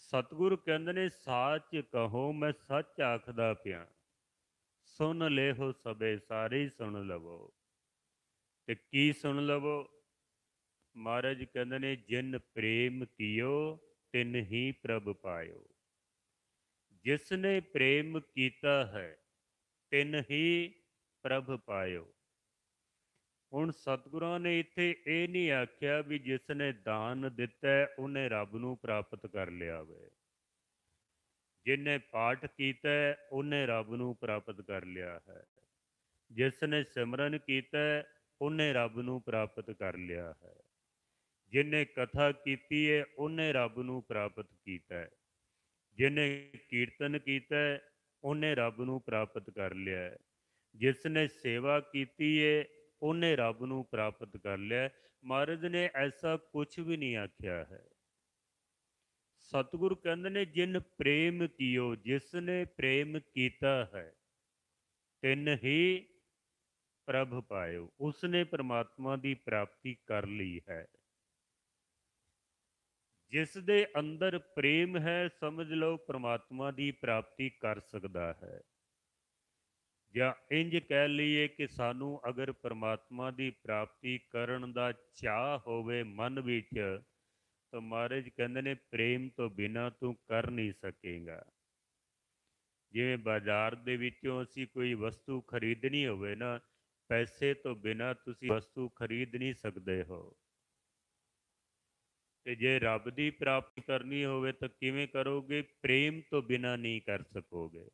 ਸਤਿਗੁਰੂ ਕਹਿੰਦੇ ਨੇ ਸਾਚ ਕਹੋ ਮੈਂ ਸੱਚ ਆਖਦਾ ਪਿਆ, ਸੁਣ ਲੇਹੋ ਸਭੇ ਸਾਰੇ ਹੀ ਸੁਣ ਲਵੋ। ਤੇ ਕੀ ਸੁਣ ਲਵੋ? ਮਹਾਰਾਜ ਕਹਿੰਦੇ ਨੇ ਜਿਨ ਪ੍ਰੇਮ ਕੀਓ ਤਿਨ ਹੀ ਪ੍ਰਭ ਪਾਇਓ। ਜਿਸ ਨੇ ਪ੍ਰੇਮ ਕੀਤਾ ਹੈ ਤਿਨ ਹੀ ਪ੍ਰਭ ਪਾਇਓ। ਹੁਣ ਸਤਿਗੁਰਾਂ ਨੇ ਇੱਥੇ ਇਹ ਨਹੀਂ ਆਖਿਆ ਵੀ ਜਿਸ ਨੇ ਦਾਨ ਦਿੱਤਾ ਉਹਨੇ ਰੱਬ ਨੂੰ ਪ੍ਰਾਪਤ ਕਰ ਲਿਆ ਵੇ, ਜਿਹਨੇ ਪਾਠ ਕੀਤਾ ਉਹਨੇ ਰੱਬ ਨੂੰ ਪ੍ਰਾਪਤ ਕਰ ਲਿਆ ਹੈ, ਜਿਸ ਨੇ ਸਿਮਰਨ ਕੀਤਾ ਉਹਨੇ ਰੱਬ ਨੂੰ ਪ੍ਰਾਪਤ ਕਰ ਲਿਆ ਹੈ, ਜਿਹਨੇ ਕਥਾ ਕੀਤੀ ਹੈ ਉਹਨੇ ਰੱਬ ਨੂੰ ਪ੍ਰਾਪਤ ਕੀਤਾ ਹੈ, ਜਿਹਨੇ ਕੀਰਤਨ ਕੀਤਾ ਉਹਨੇ ਰੱਬ ਨੂੰ ਪ੍ਰਾਪਤ ਕਰ ਲਿਆ ਹੈ, ਜਿਸ ਨੇ ਸੇਵਾ ਕੀਤੀ ਹੈ ਉਹਨੇ ਰੱਬ ਨੂੰ ਪ੍ਰਾਪਤ ਕਰ ਲਿਆ। ਮਹਾਰਾਜ ਨੇ ਐਸਾ ਕੁਝ ਵੀ ਨਹੀਂ ਆਖਿਆ ਹੈ। ਸਤਿਗੁਰੂ ਕਹਿੰਦੇ ਨੇ ਜਿਨ ਪ੍ਰੇਮ ਕੀਓ, ਜਿਸ ਨੇ ਪ੍ਰੇਮ ਕੀਤਾ ਹੈ ਤਿਨ ਹੀ ਪ੍ਰਭ ਪਾਇਓ, ਉਸਨੇ ਪ੍ਰਮਾਤਮਾ ਦੀ ਪ੍ਰਾਪਤੀ ਕਰ ਲਈ ਹੈ। ਜਿਸ ਦੇ ਅੰਦਰ ਪ੍ਰੇਮ ਹੈ ਸਮਝ ਲਓ ਪ੍ਰਮਾਤਮਾ ਦੀ ਪ੍ਰਾਪਤੀ ਕਰ ਸਕਦਾ ਹੈ। ਜਾਂ ਇੰਜ ਕਹਿ ਲਈਏ ਕਿ ਸਾਨੂੰ ਅਗਰ ਪ੍ਰਮਾਤਮਾ ਦੀ ਪ੍ਰਾਪਤੀ ਕਰਨ ਦਾ ਚਾਅ ਹੋਵੇ ਮਨ ਵਿੱਚ, ਤਾਂ ਮਹਾਰਾਜ ਕਹਿੰਦੇ ਨੇ ਪ੍ਰੇਮ ਤੋਂ ਬਿਨਾਂ ਤੂੰ ਕਰ ਨਹੀਂ ਸਕੇਗਾ। ਜਿਵੇਂ ਬਾਜ਼ਾਰ ਦੇ ਵਿੱਚੋਂ ਅਸੀਂ ਕੋਈ ਵਸਤੂ ਖਰੀਦਣੀ ਹੋਵੇ ਨਾ, ਪੈਸੇ ਤੋਂ ਬਿਨਾਂ ਤੁਸੀਂ ਵਸਤੂ ਖਰੀਦ ਨਹੀਂ ਸਕਦੇ ਹੋ। ਤੇ ਜੇ ਰੱਬ ਦੀ ਪ੍ਰਾਪਤੀ ਕਰਨੀ ਹੋਵੇ ਤਾਂ ਕਿਵੇਂ ਕਰੋਗੇ? ਪ੍ਰੇਮ ਤੋਂ ਬਿਨਾਂ ਨਹੀਂ ਕਰ ਸਕੋਗੇ।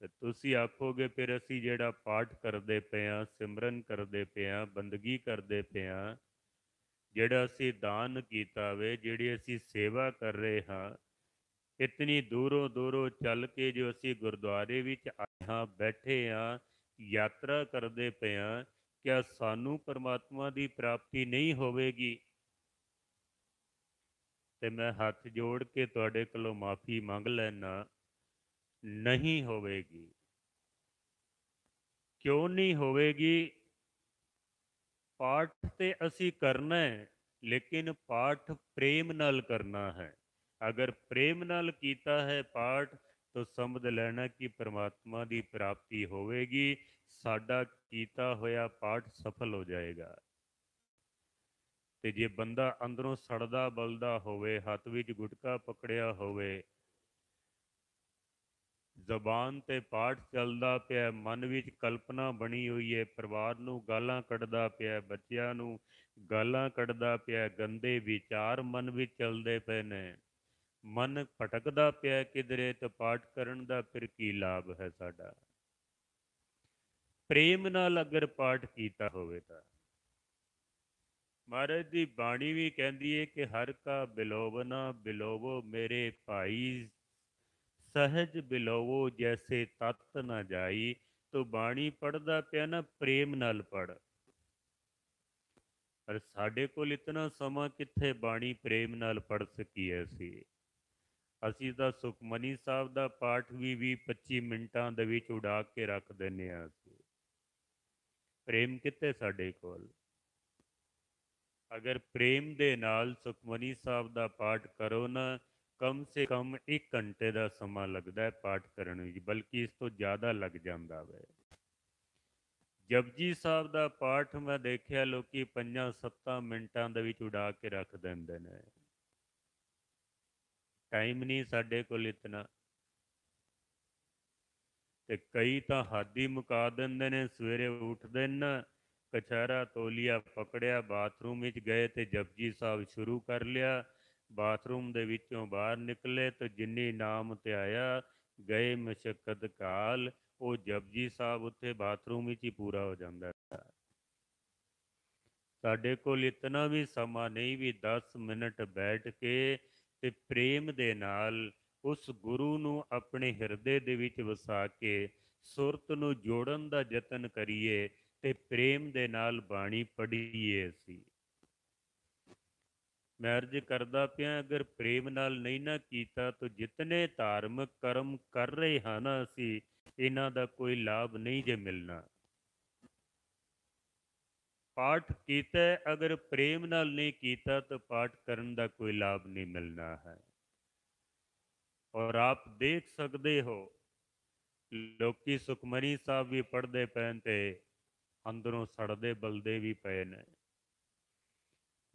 ਤੇ ਤੁਸੀਂ ਆਖੋਗੇ ਫਿਰ ਅਸੀਂ ਜਿਹੜਾ ਪਾਠ ਕਰਦੇ ਪਏ ਹਾਂ, ਸਿਮਰਨ ਕਰਦੇ ਪਏ ਹਾਂ, ਬੰਦਗੀ ਕਰਦੇ ਪਏ ਹਾਂ, ਜਿਹੜਾ ਅਸੀਂ ਦਾਨ ਕੀਤਾ ਵੇ, ਜਿਹੜੀ ਅਸੀਂ ਸੇਵਾ ਕਰ ਰਹੇ ਹਾਂ, ਇਤਨੀ ਦੂਰੋਂ ਦੂਰੋਂ ਚੱਲ ਕੇ ਜੋ ਅਸੀਂ ਗੁਰਦੁਆਰੇ ਵਿੱਚ ਆਏ ਹਾਂ, ਬੈਠੇ ਹਾਂ, ਯਾਤਰਾ ਕਰਦੇ ਪਏ ਹਾਂ, ਕਿਆ ਸਾਨੂੰ ਪਰਮਾਤਮਾ ਦੀ ਪ੍ਰਾਪਤੀ ਨਹੀਂ ਹੋਵੇਗੀ? ਤੇ ਮੈਂ ਹੱਥ ਜੋੜ ਕੇ ਤੁਹਾਡੇ ਕੋਲੋਂ ਮਾਫੀ ਮੰਗ ਲੈਣਾ, ਨਹੀਂ ਹੋਵੇਗੀ। ਕਿਉਂ ਨਹੀਂ ਹੋਵੇਗੀ? ਪਾਠ ਤੇ ਅਸੀਂ ਕਰਨਾ ਹੈ, ਲੇਕਿਨ ਪਾਠ ਪ੍ਰੇਮ ਨਾਲ ਕਰਨਾ ਹੈ। ਅਗਰ ਪ੍ਰੇਮ ਨਾਲ ਕੀਤਾ ਹੈ ਪਾਠ, ਤਾਂ ਸਮਝ ਲੈਣਾ ਕਿ ਪ੍ਰਮਾਤਮਾ ਦੀ ਪ੍ਰਾਪਤੀ ਹੋਵੇਗੀ, ਸਾਡਾ ਕੀਤਾ ਹੋਇਆ ਪਾਠ ਸਫਲ ਹੋ ਜਾਏਗਾ। ਤੇ ਜੇ ਬੰਦਾ ਅੰਦਰੋਂ ਸੜਦਾ ਬਲਦਾ ਹੋਵੇ, ਹੱਥ ਵਿੱਚ ਗੁਟਕਾ ਪਕੜਿਆ ਹੋਵੇ, ਜ਼ਬਾਨ ਤੇ ਪਾਠ ਚੱਲਦਾ ਪਿਆ, ਮਨ ਵਿੱਚ ਕਲਪਨਾ ਬਣੀ ਹੋਈ ਹੈ, ਪਰਿਵਾਰ ਨੂੰ ਗਾਲਾਂ ਕੱਢਦਾ ਪਿਆ, ਬੱਚਿਆਂ ਨੂੰ ਗਾਲਾਂ ਕੱਢਦਾ ਪਿਆ, ਗੰਦੇ ਵਿਚਾਰ ਮਨ ਵਿੱਚ ਚੱਲਦੇ ਪਏ ਨੇ, ਮਨ ਭਟਕਦਾ ਪਿਆ ਕਿਧਰੇ, ਤਾਂ ਪਾਠ ਕਰਨ ਦਾ ਫਿਰ ਕੀ ਲਾਭ ਹੈ ਸਾਡਾ? ਪ੍ਰੇਮ ਨਾਲ ਅਗਰ ਪਾਠ ਕੀਤਾ ਹੋਵੇ ਤਾਂ ਮਹਾਰਾਜ ਦੀ ਬਾਣੀ ਵੀ ਕਹਿੰਦੀ ਹੈ ਕਿ ਹਰ ਕਾ ਬਿਲੋਵਨਾ ਬਿਲੋਵੋ ਮੇਰੇ ਭਾਈ, ਸਹਿਜ ਬਿਲੋਵੋ ਜੈਸੇ ਤਤ ਨਾ ਜਾਈ। ਤੋ ਬਾਣੀ ਪੜ੍ਹਦਾ ਪਿਆ ਨਾ, ਪ੍ਰੇਮ ਨਾਲ ਪੜ੍ਹ। ਪਰ ਸਾਡੇ ਕੋਲ ਇਤਨਾ ਸਮਾਂ ਕਿੱਥੇ ਬਾਣੀ ਪ੍ਰੇਮ ਨਾਲ ਪੜ੍ਹ ਸਕੀਏ ਅਸੀਂ ਤਾਂ ਸੁਖਮਨੀ ਸਾਹਿਬ ਦਾ ਪਾਠ ਵੀ 20-25 ਮਿੰਟਾਂ ਦੇ ਵਿੱਚ ਉਡਾ ਕੇ ਰੱਖ ਦਿੰਦੇ ਹਾਂ ਪ੍ਰੇਮ ਕਿੱਥੇ ਸਾਡੇ ਕੋਲ? ਅਗਰ ਪ੍ਰੇਮ ਦੇ ਨਾਲ ਸੁਖਮਨੀ ਸਾਹਿਬ ਦਾ ਪਾਠ ਕਰੋ ਨਾ, ਕਮ ਸੇ ਕਮ 1 ਘੰਟੇ ਦਾ ਸਮਾਂ ਲੱਗਦਾ ਹੈ ਪਾਠ ਕਰਨ ਵਿੱਚ, ਬਲਕਿ ਇਸ ਤੋਂ ਜ਼ਿਆਦਾ ਲੱਗ ਜਾਂਦਾ ਹੈ। ਜਪਜੀ ਸਾਹਿਬ ਦਾ ਪਾਠ ਮੈਂ ਦੇਖਿਆ ਲੋਕੀ 5-7 ਮਿੰਟਾਂ ਦੇ ਵਿੱਚ ਉਡਾ ਕੇ ਰੱਖ ਦਿੰਦੇ ਨੇ। ਟਾਈਮ ਨਹੀਂ ਸਾਡੇ ਕੋਲ ਇਤਨਾ, ਤੇ ਕਈ ਤਾਂ ਹੱਦ ਹੀ ਮੁਕਾ ਦਿੰਦੇ ਨੇ। ਸਵੇਰੇ ਉੱਠਦੇ ਨੇ, ਕਛਹਿਰਾ ਤੋਲੀਆ ਪਕੜਿਆ, ਬਾਥਰੂਮ ਵਿੱਚ ਗਏ ਤੇ ਜਪਜੀ ਸਾਹਿਬ ਸ਼ੁਰੂ ਕਰ ਲਿਆ, ਬਾਥਰੂਮ ਦੇ ਵਿੱਚੋਂ ਬਾਹਰ ਨਿਕਲੇ ਤੇ ਜਿੰਨੀ ਨਾਮ ਤੇ ਆਇਆ, ਗਏ ਮਸ਼ੱਕਤ ਕਾਲ, ਉਹ ਜਪਜੀ ਸਾਹਿਬ ਉੱਥੇ ਬਾਥਰੂਮ ਵਿੱਚ ਹੀ ਪੂਰਾ ਹੋ ਜਾਂਦਾ ਹੈ। ਸਾਡੇ ਕੋਲ ਇਤਨਾ ਵੀ ਸਮਾਂ ਨਹੀਂ ਵੀ 10 ਮਿੰਟ ਬੈਠ ਕੇ ਤੇ ਪ੍ਰੇਮ ਦੇ ਨਾਲ ਉਸ ਗੁਰੂ ਨੂੰ ਆਪਣੇ ਹਿਰਦੇ ਦੇ ਵਿੱਚ ਵਸਾ ਕੇ ਸੁਰਤ ਨੂੰ ਜੋੜਨ ਦਾ ਯਤਨ ਕਰੀਏ ਤੇ ਪ੍ਰੇਮ ਦੇ ਨਾਲ ਬਾਣੀ ਪੜ੍ਹੀਏ। ਮੈਂ ਅਰਜ਼ ਕਰਦਾ ਪਿਆ, ਅਗਰ ਪ੍ਰੇਮ ਨਾਲ ਨਹੀਂ ਨਾ ਕੀਤਾ ਤਾਂ ਜਿਤਨੇ ਧਾਰਮਿਕ ਕਰਮ ਕਰ ਰਹੇ ਹਨ ਅਸੀਂ, ਇਹਨਾਂ ਦਾ ਕੋਈ ਲਾਭ ਨਹੀਂ ਜੇ ਮਿਲਣਾ। ਪਾਠ ਕੀਤਾ ਅਗਰ ਪ੍ਰੇਮ ਨਾਲ ਨਹੀਂ ਕੀਤਾ ਤਾਂ ਪਾਠ ਕਰਨ ਦਾ ਕੋਈ ਲਾਭ ਨਹੀਂ ਮਿਲਣਾ ਹੈ। ਔਰ ਆਪ ਦੇਖ ਸਕਦੇ ਹੋ, ਲੋਕੀ ਸੁਖਮਨੀ ਸਾਹਿਬ ਵੀ ਪੜ੍ਹਦੇ ਪਏ ਤੇ ਅੰਦਰੋਂ ਸੜਦੇ ਬਲਦੇ ਵੀ ਪਏ ਨੇ।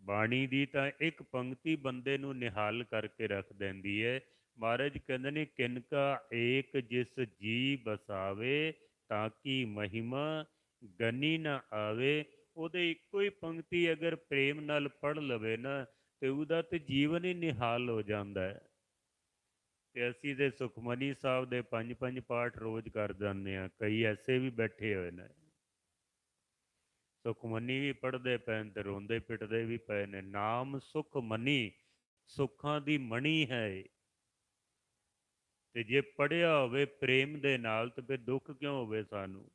ਬਾਣੀ ਦੀ ਤਾਂ ਇੱਕ ਪੰਕਤੀ ਬੰਦੇ ਨੂੰ ਨਿਹਾਲ ਕਰਕੇ ਰੱਖ ਦਿੰਦੀ ਹੈ। ਮਹਾਰਾਜ ਕਹਿੰਦੇ ਨੇ, ਕਿਨਕਾ ਏਕ ਜਿਸ ਜੀ ਬਸਾਵੇ, ਤਾਂ ਕੀ ਮਹਿਮਾ ਗਨੀ ਨਾ ਆਵੇ। ਉਹਦੇ ਇੱਕੋ ਹੀ ਪੰਕਤੀ ਅਗਰ ਪ੍ਰੇਮ ਨਾਲ ਪੜ੍ਹ ਲਵੇ ਨਾ, ਤੇ ਉਹਦਾ ਤੇ ਜੀਵਨ ਹੀ ਨਿਹਾਲ ਹੋ ਜਾਂਦਾ ਹੈ। ਤੇ ਅਸੀਂ ਤੇ ਸੁਖਮਨੀ ਸਾਹਿਬ ਦੇ 5-5 ਪਾਠ ਰੋਜ਼ ਕਰ ਜਾਂਦੇ ਹਾਂ। ਕਈ ਐਸੇ ਵੀ ਬੈਠੇ ਹੋਏ ਨੇ, ਸੁਖਮਨੀ ਵੀ ਪੜ੍ਹਦੇ ਪਏ ਤੇ ਰੋਂਦੇ ਪਿੱਟਦੇ ਵੀ ਪਏ ਨੇ। ਨਾਮ ਸੁਖ ਮਨੀ, ਸੁੱਖਾਂ ਦੀ ਮਣੀ ਹੈ। ਤੇ ਜੇ ਪੜ੍ਹਿਆ ਹੋਵੇ ਪ੍ਰੇਮ ਦੇ ਨਾਲ ਤਾਂ ਫਿਰ ਦੁੱਖ ਕਿਉਂ ਹੋਵੇ ਸਾਨੂੰ?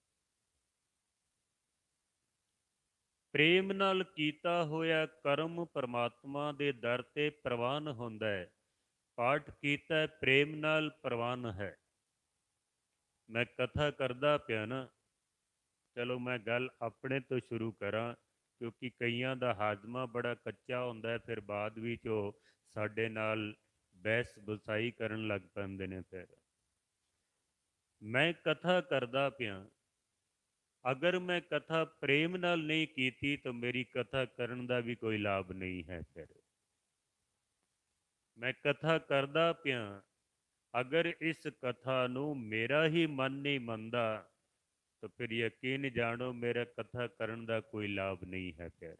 ਪ੍ਰੇਮ ਨਾਲ ਕੀਤਾ ਹੋਇਆ ਕਰਮ ਪਰਮਾਤਮਾ ਦੇ ਦਰ ਤੇ ਪ੍ਰਵਾਨ ਹੁੰਦਾ ਹੈ। ਪਾਠ ਕੀਤਾ ਪ੍ਰੇਮ ਨਾਲ ਪ੍ਰਵਾਨ ਹੈ। ਮੈਂ ਕਥਾ ਕਰਦਾ ਪਿਆ ਨਾ, ਚਲੋ ਮੈਂ ਗੱਲ ਆਪਣੇ ਤੋਂ ਸ਼ੁਰੂ ਕਰਾਂ, ਕਿਉਂਕਿ ਕਈਆਂ ਦਾ ਹਾਜ਼ਮਾ ਬੜਾ ਕੱਚਾ ਹੁੰਦਾ ਹੈ, ਫਿਰ ਬਾਅਦ ਵਿੱਚ ਉਹ ਸਾਡੇ ਨਾਲ ਬਹਿਸ ਬਸਾਈ ਕਰਨ ਲੱਗ ਪੈਂਦੇ ਨੇ। ਫਿਰ ਮੈਂ ਕਥਾ ਕਰਦਾ ਪਿਆ, ਅਗਰ ਮੈਂ ਕਥਾ ਪ੍ਰੇਮ ਨਾਲ ਨਹੀਂ ਕੀਤੀ ਤਾਂ ਮੇਰੀ ਕਥਾ ਕਰਨ ਦਾ ਵੀ ਕੋਈ ਲਾਭ ਨਹੀਂ ਹੈ। ਫਿਰ ਮੈਂ ਕਥਾ ਕਰਦਾ ਪਿਆ, ਅਗਰ ਇਸ ਕਥਾ ਨੂੰ ਮੇਰਾ ਹੀ ਮਨ ਨਹੀਂ ਮੰਨਦਾ ਤਾਂ ਫਿਰ ਯਕੀਨ ਜਾਣੋ ਮੇਰਾ ਕਥਾ ਕਰਨ ਦਾ ਕੋਈ ਲਾਭ ਨਹੀਂ ਹੈ। ਫਿਰ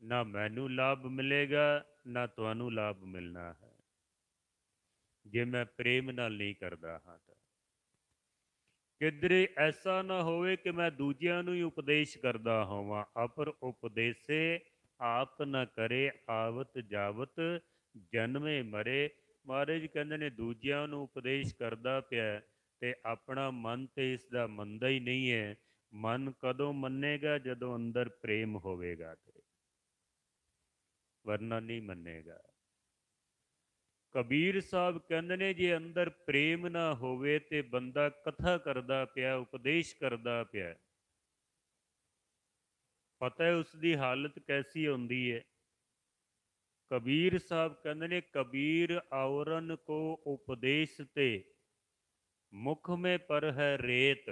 ਨਾ ਮੈਨੂੰ ਲਾਭ ਮਿਲੇਗਾ, ਨਾ ਤੁਹਾਨੂੰ ਲਾਭ ਮਿਲਣਾ ਹੈ, ਜੇ ਮੈਂ ਪ੍ਰੇਮ ਨਾਲ ਨਹੀਂ ਕਰਦਾ ਹਾਂ ਤਾਂ। ਕਿਧਰੇ ਐਸਾ ਨਾ ਹੋਵੇ ਕਿ ਮੈਂ ਦੂਜਿਆਂ ਨੂੰ ਹੀ ਉਪਦੇਸ਼ ਕਰਦਾ ਹੋਵਾਂ। ਅਪਰ ਉਪਦੇਸੇ ਆਪ ਨਾ ਕਰੇ, ਆਵਤ ਜਾਵਤ ਜਨਮੇ ਮਰੇ। ਮਹਾਰਾਜ ਕਹਿੰਦੇ ਨੇ, ਦੂਜਿਆਂ ਨੂੰ ਉਪਦੇਸ਼ ਕਰਦਾ ਪਿਆ ਤੇ ਆਪਣਾ ਮਨ ਤੇ ਇਸ ਦਾ ਮੰਨਦਾ ਹੀ ਨਹੀਂ ਹੈ। ਮਨ ਕਦੋਂ ਮੰਨੇਗਾ? ਜਦੋਂ ਅੰਦਰ ਪ੍ਰੇਮ ਹੋਵੇਗਾ, ਤੇ ਵਰਨਾ ਨਹੀਂ ਮੰਨੇਗਾ। ਕਬੀਰ ਸਾਹਿਬ ਕਹਿੰਦੇ ਨੇ, ਜੇ ਅੰਦਰ ਪ੍ਰੇਮ ਨਾ ਹੋਵੇ ਤੇ ਬੰਦਾ ਕਥਾ ਕਰਦਾ ਪਿਆ, ਉਪਦੇਸ਼ ਕਰਦਾ ਪਿਆ, ਪਤਾ ਹੈ ਉਸ ਦੀ ਹਾਲਤ ਕੈਸੀ ਹੁੰਦੀ ਹੈ। ਕਬੀਰ ਸਾਹਿਬ ਕਹਿੰਦੇ ਨੇ, ਕਬੀਰ ਔਰਨ ਕੋ ਉਪਦੇਸ਼ ਤੇ ਮੁਖ ਮੇ ਪਰ ਹੈ ਰੇਤ,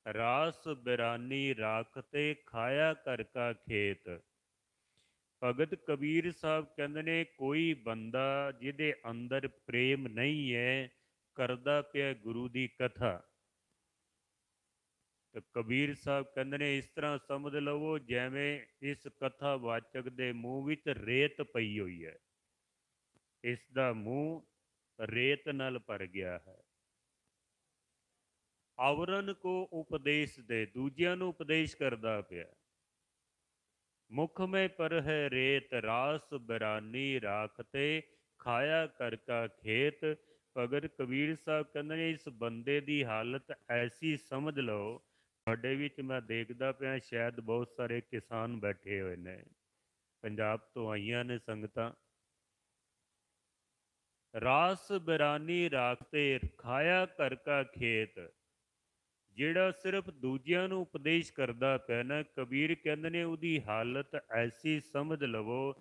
ਰਾਸ ਬਿਰਾਨੀ ਰਾਖਤੇ ਖਾਇਆ ਘਰ ਕਾ ਖੇਤ। ਭਗਤ ਕਬੀਰ ਸਾਹਿਬ ਕਹਿੰਦੇ ਨੇ, ਕੋਈ ਬੰਦਾ ਜਿਹਦੇ ਅੰਦਰ ਪ੍ਰੇਮ ਨਹੀਂ ਹੈ, ਕਰਦਾ ਪਿਆ ਗੁਰੂ ਦੀ ਕਥਾ। ਤੇ ਕਬੀਰ ਸਾਹਿਬ ਕਹਿੰਦੇ ਨੇ ਇਸ ਤਰ੍ਹਾਂ ਸਮਝ ਲਵੋ ਜਿਵੇਂ ਇਸ ਕਥਾ ਵਾਚਕ ਦੇ ਮੂੰਹ ਵਿੱਚ ਰੇਤ ਪਈ ਹੋਈ ਹੈ, ਇਸ ਦਾ ਮੂੰਹ ਰੇਤ ਨਾਲ ਭਰ ਗਿਆ ਹੈ। ਆਵਰਨ ਕੋ ਉਪਦੇਸ਼ ਦੇ, ਦੂਜਿਆਂ ਨੂੰ ਉਪਦੇਸ਼ ਕਰਦਾ ਪਿਆ। ਮੁਖ ਮੈਂ ਪਰ ਹੈ ਰੇਤ, ਰਾਸ ਬਿਰਾਨੀ ਰਾਖਤੇ, ਖਾਇਆ ਕਰ ਕਾ ਖੇਤ। ਭਗਤ ਕਬੀਰ ਸਾਹਿਬ ਕਹਿੰਦੇ ਨੇ ਇਸ ਬੰਦੇ ਦੀ ਹਾਲਤ ਐਸੀ ਸਮਝ ਲਓ। ਤੁਹਾਡੇ ਵਿੱਚ ਮੈਂ ਦੇਖਦਾ ਪਿਆ ਸ਼ਾਇਦ ਬਹੁਤ ਸਾਰੇ ਕਿਸਾਨ ਬੈਠੇ ਹੋਏ ਨੇ, ਪੰਜਾਬ ਤੋਂ ਆਈਆਂ ਨੇ ਸੰਗਤਾਂ। ਰਾਸ ਬਿਰਾਨੀ ਰਾਖਤੇ, ਖਾਇਆ ਘਰ ਕਾ ਖੇਤ। ਜਿਹੜਾ ਸਿਰਫ ਦੂਜਿਆਂ ਨੂੰ ਉਪਦੇਸ਼ ਕਰਦਾ ਪਿਆ ਨਾ, ਕਬੀਰ ਕਹਿੰਦੇ ਨੇ ਉਹਦੀ ਹਾਲਤ ਐਸੀ ਸਮਝ ਲਵੋ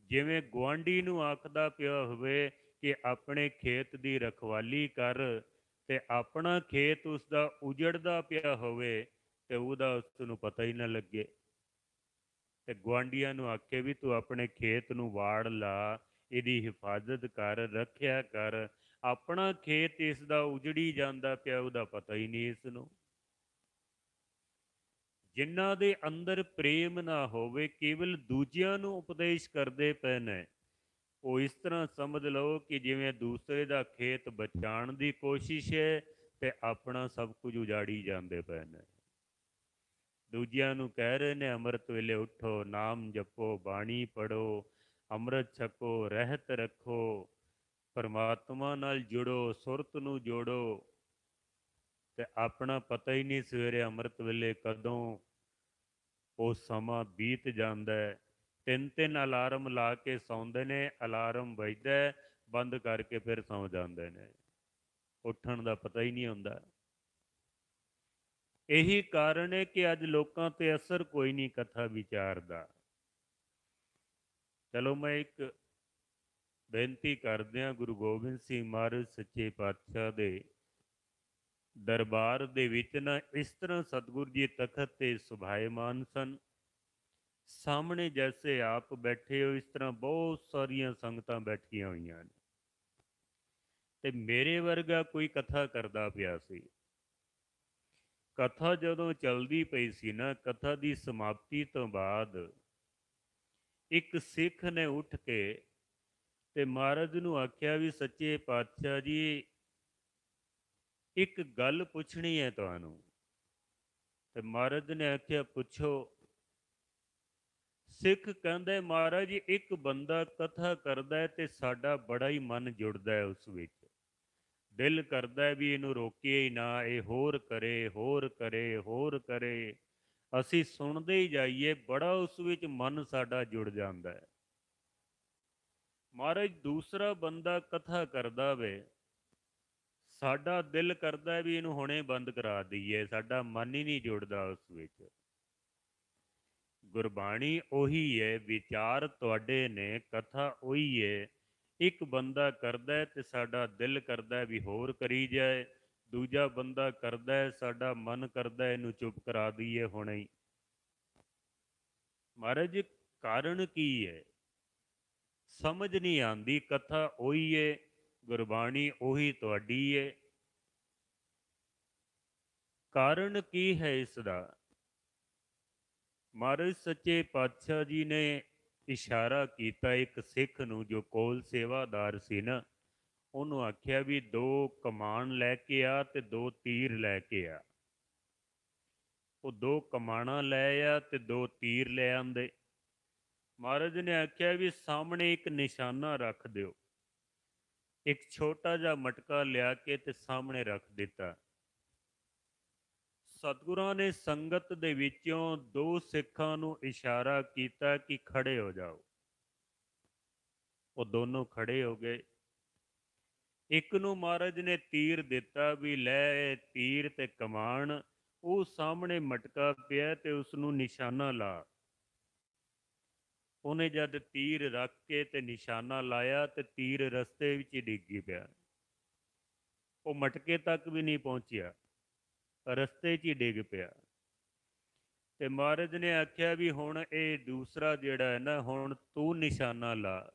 ਜਿਵੇਂ ਗੁਆਂਢੀ ਨੂੰ ਆਖਦਾ ਪਿਆ ਹੋਵੇ ਕਿ ਆਪਣੇ ਖੇਤ ਦੀ ਰਖਵਾਲੀ ਕਰ, ਤੇ ਆਪਣਾ ਖੇਤ ਉਸਦਾ ਉਜੜਦਾ ਪਿਆ ਹੋਵੇ ਤੇ ਉਹਦਾ ਉਸਨੂੰ ਪਤਾ ਹੀ ਨਾ ਲੱਗੇ। ਤੇ ਗੁਆਂਢੀਆਂ ਨੂੰ ਆਖੇ ਵੀ ਤੂੰ ਆਪਣੇ ਖੇਤ ਨੂੰ ਵਾੜ ਲਾ, ਇਹਦੀ ਹਿਫਾਜ਼ਤ ਕਰ, ਰੱਖਿਆ ਕਰ। ਆਪਣਾ ਖੇਤ ਇਸ ਦਾ ਉਜੜੀ ਜਾਂਦਾ ਪਿਆ, ਉਹਦਾ ਪਤਾ ਹੀ ਨਹੀਂ ਇਸ ਨੂੰ। ਜਿਨ੍ਹਾਂ ਦੇ ਅੰਦਰ ਪ੍ਰੇਮ ਨਾ ਹੋਵੇ, ਕੇਵਲ ਦੂਜਿਆਂ ਨੂੰ ਉਪਦੇਸ਼ ਕਰਦੇ ਪਏ ਨੇ, ਉਹ ਇਸ ਤਰ੍ਹਾਂ ਸਮਝ ਲਓ ਕਿ ਜਿਵੇਂ ਦੂਸਰੇ ਦਾ ਖੇਤ ਬਚਾਉਣ ਦੀ ਕੋਸ਼ਿਸ਼ ਹੈ ਤੇ ਆਪਣਾ ਸਭ ਕੁਝ ਉਜਾੜੀ ਜਾਂਦੇ ਪਏ ਨੇ। ਦੂਜਿਆਂ ਨੂੰ ਕਹਿ ਰਹੇ ਨੇ ਅੰਮ੍ਰਿਤ ਵੇਲੇ ਉੱਠੋ, ਨਾਮ ਜਪੋ, ਬਾਣੀ ਪੜੋ, ਅੰਮ੍ਰਿਤ ਛਕੋ, ਰਹਿਤ ਰੱਖੋ, ਪਰਮਾਤਮਾ ਨਾਲ ਜੁੜੋ, ਸੁਰਤ ਨੂੰ ਜੋੜੋ, ਤੇ ਆਪਣਾ ਪਤਾ ਹੀ ਨਹੀਂ ਸਵੇਰੇ ਅੰਮ੍ਰਿਤ ਵੇਲੇ ਕਦੋਂ ਉਹ ਸਮਾਂ ਬੀਤ ਜਾਂਦਾ ਹੈ। 3-3 ਅਲਾਰਮ ਲਾ ਕੇ ਸੌਂਦੇ ਨੇ, ਅਲਾਰਮ ਵੱਜਦਾ ਬੰਦ ਕਰਕੇ ਫਿਰ ਸੌਂ ਜਾਂਦੇ ਨੇ, ਉੱਠਣ ਦਾ ਪਤਾ ਹੀ ਨਹੀਂ ਹੁੰਦਾ। ਇਹੀ ਕਾਰਨ ਹੈ ਕਿ ਅੱਜ ਲੋਕਾਂ ਤੇ ਅਸਰ ਕੋਈ ਨਹੀਂ ਕਥਾ ਵਿਚਾਰ ਦਾ। ਚਲੋ ਮੈਂ ਇੱਕ ਬੇਨਤੀ ਕਰਦਿਆਂ ਗੁਰੂ ਗੋਬਿੰਦ ਸਿੰਘ ਮਹਾਰਾਜ ਸੱਚੇ ਪਾਤਸ਼ਾਹ ਦੇ ਦਰਬਾਰ ਦੇ ਵਿੱਚ ਨਾ ਇਸ ਤਰ੍ਹਾਂ ਸਤਿਗੁਰ ਜੀ ਤਖਤ ਤੇ ਸੁਭਾਏਮਾਨ ਸਨ। ਸਾਹਮਣੇ ਜੈਸੇ ਆਪ ਬੈਠੇ ਹੋ ਇਸ ਤਰ੍ਹਾਂ ਬਹੁਤ ਸਾਰੀਆਂ ਸੰਗਤਾਂ ਬੈਠੀਆਂ ਹੋਈਆਂ ਨੇ, ਤੇ ਮੇਰੇ ਵਰਗਾ ਕੋਈ ਕਥਾ ਕਰਦਾ ਪਿਆ ਸੀ। ਕਥਾ ਜਦੋਂ ਚੱਲਦੀ ਪਈ ਸੀ ਨਾ, ਕਥਾ ਦੀ ਸਮਾਪਤੀ ਤੋਂ ਬਾਅਦ ਇੱਕ ਸਿੱਖ ਨੇ ਉੱਠ ਕੇ ਤੇ ਮਹਾਰਾਜ ਨੂੰ ਆਖਿਆ ਵੀ ਸੱਚੇ ਪਾਤਸ਼ਾਹ ਜੀ ਇੱਕ ਗੱਲ ਪੁੱਛਣੀ ਹੈ ਤੁਹਾਨੂੰ। ਤੇ ਮਹਾਰਾਜ ਨੇ ਆਖਿਆ ਪੁੱਛੋ। ਸਿੱਖ ਕਹਿੰਦੇ ਮਹਾਰਾਜ ਜੀ ਇੱਕ ਬੰਦਾ ਕਥਾ ਕਰਦਾ ਹੈ ਤੇ ਸਾਡਾ ਬੜਾ ਹੀ ਮਨ ਜੁੜਦਾ ਹੈ ਉਸ ਵਿੱਚ, ਦਿਲ ਕਰਦਾ ਹੈ ਵੀ ਇਹਨੂੰ ਰੋਕੀਏ ਹੀ ਨਾ, ਇਹ ਹੋਰ ਕਰੇ ਹੋਰ ਕਰੇ ਹੋਰ ਕਰੇ, ਅਸੀਂ ਸੁਣਦੇ ਹੀ ਜਾਈਏ, ਬੜਾ ਉਸ ਵਿੱਚ ਮਨ ਸਾਡਾ ਜੁੜ ਜਾਂਦਾ ਹੈ। ਮਹਾਰਾਜ ਦੂਸਰਾ ਬੰਦਾ ਕਥਾ ਕਰਦਾ ਵੇ, ਸਾਡਾ ਦਿਲ ਕਰਦਾ ਹੈ ਵੀ ਇਹਨੂੰ ਹੁਣੇ ਬੰਦ ਕਰਾ ਦਈਏ, ਸਾਡਾ ਮਨ ਹੀ ਨਹੀਂ ਜੁੜਦਾ ਉਸ ਵਿੱਚ। ਗੁਰਬਾਣੀ ਉਹੀ ਹੈ, ਵਿਚਾਰ ਤੁਹਾਡੇ ਨੇ, ਕਥਾ ਉਹੀ ਹੈ। ਇੱਕ ਬੰਦਾ ਕਰਦਾ ਹੈ ਤੇ ਸਾਡਾ ਦਿਲ ਕਰਦਾ ਹੈ ਵੀ ਹੋਰ ਕਰੀ ਜਾਏ, ਦੂਜਾ ਬੰਦਾ ਕਰਦਾ ਹੈ ਸਾਡਾ ਮਨ ਕਰਦਾ ਹੈ ਇਹਨੂੰ ਚੁੱਪ ਕਰਾ ਦਈਏ ਹੁਣੇ ਹੀ। ਮਹਾਰਾਜ ਕਾਰਨ ਕੀ ਹੈ? ਸਮਝ ਨਹੀਂ ਆਉਂਦੀ। ਕਥਾ ਉਹੀ ਹੈ, ਗੁਰਬਾਣੀ ਉਹੀ ਤੁਹਾਡੀ ਹੈ, ਕਾਰਨ ਕੀ ਹੈ ਇਸ ਦਾ? ਮਹਾਰਾਜ ਸੱਚੇ ਪਾਤਸ਼ਾਹ ਜੀ ਨੇ ਇਸ਼ਾਰਾ ਕੀਤਾ ਇੱਕ ਸਿੱਖ ਨੂੰ ਜੋ ਕੋਲ ਸੇਵਾਦਾਰ ਸੀ ਨਾ, ਉਹਨੂੰ ਆਖਿਆ ਵੀ 2 ਕਮਾਨ ਲੈ ਕੇ ਆ ਤੇ 2 ਤੀਰ ਲੈ ਕੇ ਆ। ਉਹ 2 ਕਮਾਣਾ ਲੈ ਆ ਤੇ 2 ਤੀਰ ਲੈ ਆਂਦੇ। ਮਹਾਰਾਜ ਨੇ ਆਖਿਆ ਵੀ ਸਾਹਮਣੇ ਇੱਕ ਨਿਸ਼ਾਨਾ ਰੱਖ ਦਿਓ। ਇੱਕ ਛੋਟਾ ਜਿਹਾ ਮਟਕਾ ਲਿਆ ਕੇ ਤੇ ਸਾਹਮਣੇ ਰੱਖ ਦਿੱਤਾ। ਸਤਿਗੁਰਾਂ ਨੇ ਸੰਗਤ ਦੇ ਵਿੱਚੋਂ 2 ਸਿੱਖਾਂ ਨੂੰ ਇਸ਼ਾਰਾ ਕੀਤਾ ਕਿ ਖੜੇ ਹੋ ਜਾਓ। ਉਹ ਦੋਨੋਂ ਖੜੇ ਹੋ ਗਏ। ਇੱਕ ਨੂੰ ਮਹਾਰਾਜ ਨੇ ਤੀਰ ਦਿੱਤਾ ਵੀ ਲੈ ਤੀਰ ਤੇ ਕਮਾਨ, ਉਹ ਸਾਹਮਣੇ ਮਟਕਾ ਪਿਆ ਤੇ ਉਸ ਨੂੰ ਨਿਸ਼ਾਨਾ ਲਾ। ਉਹਨੇ ਜਦ ਤੀਰ ਰੱਖ ਕੇ ਤੇ ਨਿਸ਼ਾਨਾ ਲਾਇਆ ਤੇ ਤੀਰ ਰਸਤੇ ਵਿੱਚ ਹੀ ਡਿੱਗ ਪਿਆ। ਉਹ ਮਟਕੇ ਤੱਕ ਵੀ ਨਹੀਂ ਪਹੁੰਚਿਆ, ਰਸਤੇ 'ਚ ਹੀ ਡਿੱਗ ਪਿਆ। ਤੇ ਮਹਾਰਾਜ ਨੇ ਆਖਿਆ ਵੀ ਹੁਣ ਇਹ ਦੂਸਰਾ ਜਿਹੜਾ ਹੈ ਨਾ, ਹੁਣ ਤੂੰ ਨਿਸ਼ਾਨਾ ਲਾ।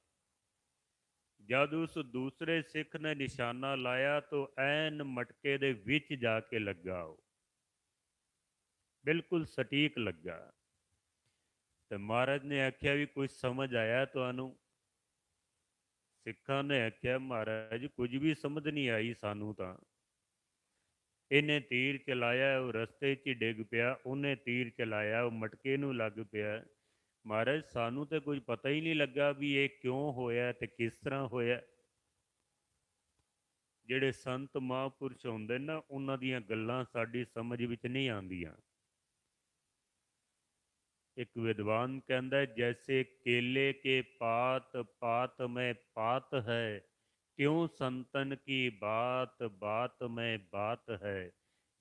ਜਦ ਉਸ ਦੂਸਰੇ ਸਿੱਖ ਨੇ ਨਿਸ਼ਾਨਾ ਲਾਇਆ ਤਾਂ ਐਨ ਮਟਕੇ ਦੇ ਵਿੱਚ ਜਾ ਕੇ ਲੱਗਾ ਉਹ, ਬਿਲਕੁਲ ਸਟੀਕ ਲੱਗਾ। ਤੇ ਮਹਾਰਾਜ ਨੇ ਆਖਿਆ ਵੀ ਕੁਝ ਸਮਝ ਆਇਆ ਤੁਹਾਨੂੰ? ਸਿੱਖਾਂ ਨੇ ਆਖਿਆ ਮਹਾਰਾਜ ਕੁਝ ਵੀ ਸਮਝ ਨਹੀਂ ਆਈ ਸਾਨੂੰ ਤਾਂ। ਇਹਨੇ ਤੀਰ ਚਲਾਇਆ, ਉਹ ਰਸਤੇ 'ਚ ਹੀ ਡਿੱਗ ਪਿਆ, ਉਹਨੇ ਤੀਰ ਚਲਾਇਆ, ਉਹ ਮਟਕੇ ਨੂੰ ਲੱਗ ਪਿਆ। ਮਹਾਰਾਜ ਸਾਨੂੰ ਤਾਂ ਕੁਝ ਪਤਾ ਹੀ ਨਹੀਂ ਲੱਗਾ ਵੀ ਇਹ ਕਿਉਂ ਹੋਇਆ ਤੇ ਕਿਸ ਤਰ੍ਹਾਂ ਹੋਇਆ। ਜਿਹੜੇ ਸੰਤ ਮਹਾਂਪੁਰਸ਼ ਹੁੰਦੇ ਨਾ, ਉਹਨਾਂ ਦੀਆਂ ਗੱਲਾਂ ਸਾਡੀ ਸਮਝ ਵਿੱਚ ਨਹੀਂ ਆਉਂਦੀਆਂ। ਇੱਕ ਵਿਦਵਾਨ ਕਹਿੰਦਾ ਜੈਸੇ ਕੇਲੇ ਕੇ ਪਾਤ ਪਾਤ ਮੈਂ ਪਾਤ ਹੈ, ਤਿਉਂ ਸੰਤਨ ਕੀ ਬਾਤ ਬਾਤ ਮੈਂ ਬਾਤ ਹੈ।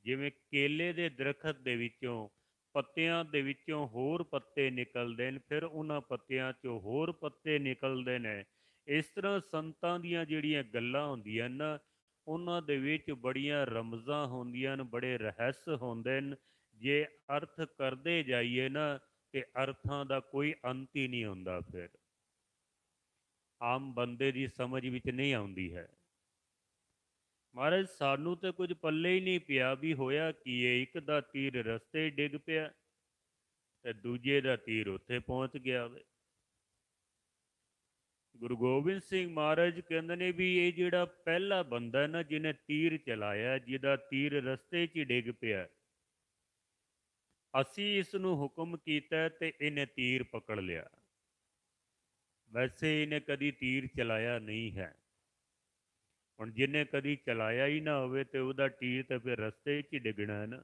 ਜਿਵੇਂ ਕੇਲੇ ਦੇ ਦਰਖਤ ਦੇ ਵਿੱਚੋਂ, ਪੱਤਿਆਂ ਦੇ ਵਿੱਚੋਂ ਹੋਰ ਪੱਤੇ ਨਿਕਲਦੇ ਨੇ, ਫਿਰ ਉਹਨਾਂ ਪੱਤਿਆਂ 'ਚੋਂ ਹੋਰ ਪੱਤੇ ਨਿਕਲਦੇ ਨੇ। ਇਸ ਤਰ੍ਹਾਂ ਸੰਤਾਂ ਦੀਆਂ ਜਿਹੜੀਆਂ ਗੱਲਾਂ ਹੁੰਦੀਆਂ ਨਾ, ਉਹਨਾਂ ਦੇ ਵਿੱਚ ਬੜੀਆਂ ਰਮਜ਼ਾਂ ਹੁੰਦੀਆਂ ਨੇ, ਬੜੇ ਰਹੱਸ ਹੁੰਦੇ ਨੇ। ਜੇ ਅਰਥ ਕਰਦੇ ਜਾਈਏ ਨਾ, ਤੇ ਅਰਥਾਂ ਦਾ ਕੋਈ ਅੰਤ ਹੀ ਨਹੀਂ ਹੁੰਦਾ। ਫਿਰ ਆਮ ਬੰਦੇ ਦੀ ਸਮਝ ਵਿੱਚ ਨਹੀਂ ਆਉਂਦੀ ਹੈ। ਮਹਾਰਾਜ ਸਾਨੂੰ ਤਾਂ ਕੁਝ ਪੱਲੇ ਹੀ ਨਹੀਂ ਪਿਆ ਵੀ ਹੋਇਆ ਕੀ ਹੈ। ਇੱਕ ਦਾ ਤੀਰ ਰਸਤੇ ਡਿੱਗ ਪਿਆ ਤੇ ਦੂਜੇ ਦਾ ਤੀਰ ਉੱਥੇ ਪਹੁੰਚ ਗਿਆ ਵੇ। ਗੁਰੂ ਗੋਬਿੰਦ ਸਿੰਘ ਮਹਾਰਾਜ ਕਹਿੰਦੇ ਨੇ ਵੀ ਇਹ ਜਿਹੜਾ ਪਹਿਲਾ ਬੰਦਾ ਨਾ ਜਿਹਨੇ ਤੀਰ ਚਲਾਇਆ, ਜਿਹਦਾ ਤੀਰ ਰਸਤੇ 'ਚ ਹੀ ਡਿੱਗ ਪਿਆ, ਅਸੀਂ ਇਸ ਨੂੰ ਹੁਕਮ ਕੀਤਾ ਤੇ ਇਹਨੇ ਤੀਰ ਪਕੜ ਲਿਆ। ਵੈਸੇ ਇਹਨੇ ਕਦੀ ਤੀਰ ਚਲਾਇਆ ਨਹੀਂ ਹੈ। ਹੁਣ ਜਿਹਨੇ ਕਦੀ ਚਲਾਇਆ ਹੀ ਨਾ ਹੋਵੇ ਤੇ ਉਹਦਾ ਤੀਰ ਤਾਂ ਫਿਰ ਰਸਤੇ 'ਚ ਹੀ ਡਿੱਗਣਾ ਹੈ ਨਾ।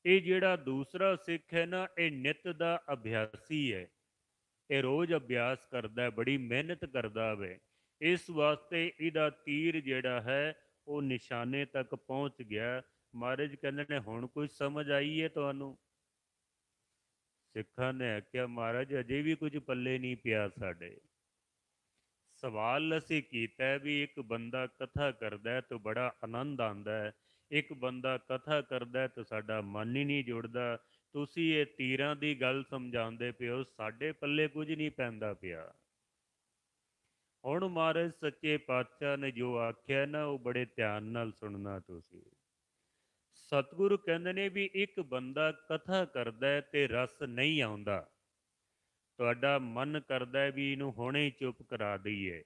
ਇਹ ਜਿਹੜਾ ਦੂਸਰਾ ਸਿੱਖ ਹੈ ਨਾ, ਇਹ ਨਿੱਤ ਦਾ ਅਭਿਆਸੀ ਹੈ। ਇਹ ਰੋਜ਼ ਅਭਿਆਸ ਕਰਦਾ, ਬੜੀ ਮਿਹਨਤ ਕਰਦਾ ਵੇ। ਇਸ ਵਾਸਤੇ ਇਹਦਾ ਤੀਰ ਜਿਹੜਾ ਹੈ ਉਹ ਨਿਸ਼ਾਨੇ ਤੱਕ ਪਹੁੰਚ ਗਿਆ। ਮਹਾਰਾਜ ਕਹਿੰਦੇ ਨੇ ਹੁਣ ਕੁਝ ਸਮਝ ਆਈ ਹੈ ਤੁਹਾਨੂੰ? ਸਿੱਖਾਂ ਨੇ ਆਖਿਆ ਮਹਾਰਾਜ ਅਜੇ ਵੀ ਕੁਝ ਪੱਲੇ ਨਹੀਂ ਪਿਆ ਸਾਡੇ। ਸਵਾਲ ਅਸੀਂ ਕੀਤਾ ਵੀ ਇੱਕ ਬੰਦਾ ਕਥਾ ਕਰਦਾ ਤਾਂ ਬੜਾ ਆਨੰਦ ਆਉਂਦਾ ਹੈ, ਇੱਕ ਬੰਦਾ ਕਥਾ ਕਰਦਾ ਤਾਂ ਸਾਡਾ ਮਨ ਹੀ ਨਹੀਂ ਜੁੜਦਾ। ਤੁਸੀਂ ਇਹ ਤੀਰਾਂ ਦੀ ਗੱਲ ਸਮਝਾਉਂਦੇ ਪਏ ਹੋ, ਸਾਡੇ ਪੱਲੇ ਕੁਝ ਨਹੀਂ ਪੈਂਦਾ ਪਿਆ। ਹੁਣ ਮਹਾਰਾਜ ਸੱਚੇ ਪਾਤਸ਼ਾਹ ਨੇ ਜੋ ਆਖਿਆ ਨਾ, ਉਹ ਬੜੇ ਧਿਆਨ ਨਾਲ ਸੁਣਨਾ ਤੁਸੀਂ। ਸਤਿਗੁਰੂ ਕਹਿੰਦੇ ਨੇ ਵੀ ਇੱਕ ਬੰਦਾ ਕਥਾ ਕਰਦਾ ਹੈ ਤੇ ਰਸ ਨਹੀਂ ਆਉਂਦਾ, ਤੁਹਾਡਾ ਮਨ ਕਰਦਾ ਵੀ ਇਹਨੂੰ ਹੁਣੇ ਹੀ ਚੁੱਪ ਕਰਾ ਦਈਏ।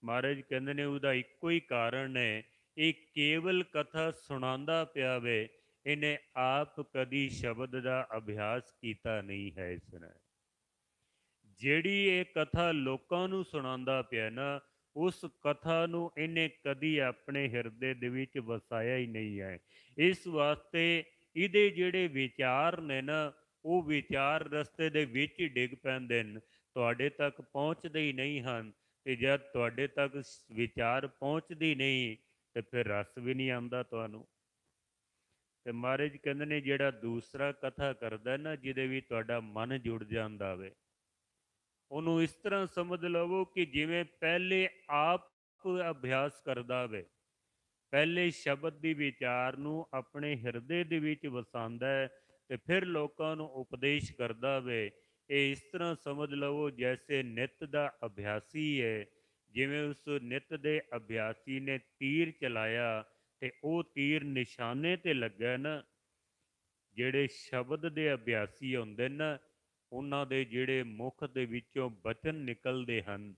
ਮਹਾਰਾਜ ਕਹਿੰਦੇ ਨੇ ਉਹਦਾ ਇੱਕੋ ਹੀ ਕਾਰਨ ਹੈ, ਇਹ ਕੇਵਲ ਕਥਾ ਸੁਣਾਉਂਦਾ ਪਿਆ ਵੇ, ਇਹਨੇ ਆਪ ਕਦੀ ਸ਼ਬਦ ਦਾ ਅਭਿਆਸ ਕੀਤਾ ਨਹੀਂ ਹੈ। ਇਸ ਨੇ ਜਿਹੜੀ ਇਹ ਕਥਾ ਲੋਕਾਂ ਨੂੰ ਸੁਣਾਉਂਦਾ ਪਿਆ ਨਾ, ਉਸ ਕਥਾ ਨੂੰ ਇਹਨੇ ਕਦੀ ਆਪਣੇ ਹਿਰਦੇ ਦੇ ਵਿੱਚ ਵਸਾਇਆ ਹੀ ਨਹੀਂ ਹੈ। ਇਸ ਵਾਸਤੇ ਇਹਦੇ ਜਿਹੜੇ ਵਿਚਾਰ ਨੇ ਨਾ, ਉਹ ਵਿਚਾਰ ਰਸਤੇ ਦੇ ਵਿੱਚ ਹੀ ਡਿੱਗ ਪੈਂਦੇ ਨੇ, ਤੁਹਾਡੇ ਤੱਕ ਪਹੁੰਚਦੇ ਹੀ ਨਹੀਂ ਹਨ। ਤੇ ਜਦ ਤੁਹਾਡੇ ਤੱਕ ਵਿਚਾਰ ਪਹੁੰਚਦੀ ਨਹੀਂ ਤੇ ਫਿਰ ਰਸ ਵੀ ਨਹੀਂ ਆਉਂਦਾ ਤੁਹਾਨੂੰ। ਤੇ ਮਹਾਰਾਜ ਕਹਿੰਦੇ ਨੇ ਜਿਹੜਾ ਦੂਸਰਾ ਕਥਾ ਕਰਦਾ ਨਾ, ਜਿਹਦੇ ਵੀ ਤੁਹਾਡਾ ਮਨ ਜੁੜ ਜਾਂਦਾ ਵੇ, ਉਹਨੂੰ ਇਸ ਤਰ੍ਹਾਂ ਸਮਝ ਲਵੋ ਕਿ ਜਿਵੇਂ ਪਹਿਲੇ ਆਪ ਅਭਿਆਸ ਕਰਦਾ ਵੇ, ਪਹਿਲੇ ਸ਼ਬਦ ਦੀ ਵਿਚਾਰ ਨੂੰ ਆਪਣੇ ਹਿਰਦੇ ਦੇ ਵਿੱਚ ਵਸਾਉਂਦਾ ਹੈ ਤੇ ਫਿਰ ਲੋਕਾਂ ਨੂੰ ਉਪਦੇਸ਼ ਕਰਦਾ ਵੇ। ਇਹ ਇਸ ਤਰ੍ਹਾਂ ਸਮਝ ਲਵੋ ਜੈਸੇ ਨਿੱਤ ਦਾ ਅਭਿਆਸੀ ਹੈ, ਜਿਵੇਂ ਉਸ ਨਿੱਤ ਦੇ ਅਭਿਆਸੀ ਨੇ ਤੀਰ ਚਲਾਇਆ ਤੇ ਉਹ ਤੀਰ ਨਿਸ਼ਾਨੇ ਤੇ ਲੱਗਾ ਨਾ। ਜਿਹੜੇ ਸ਼ਬਦ ਦੇ ਅਭਿਆਸੀ ਹੁੰਦੇ ਨਾ, ਉਹਨਾਂ ਦੇ ਜਿਹੜੇ ਮੁਖ ਦੇ ਵਿੱਚੋਂ ਬਚਨ ਨਿਕਲਦੇ ਹਨ,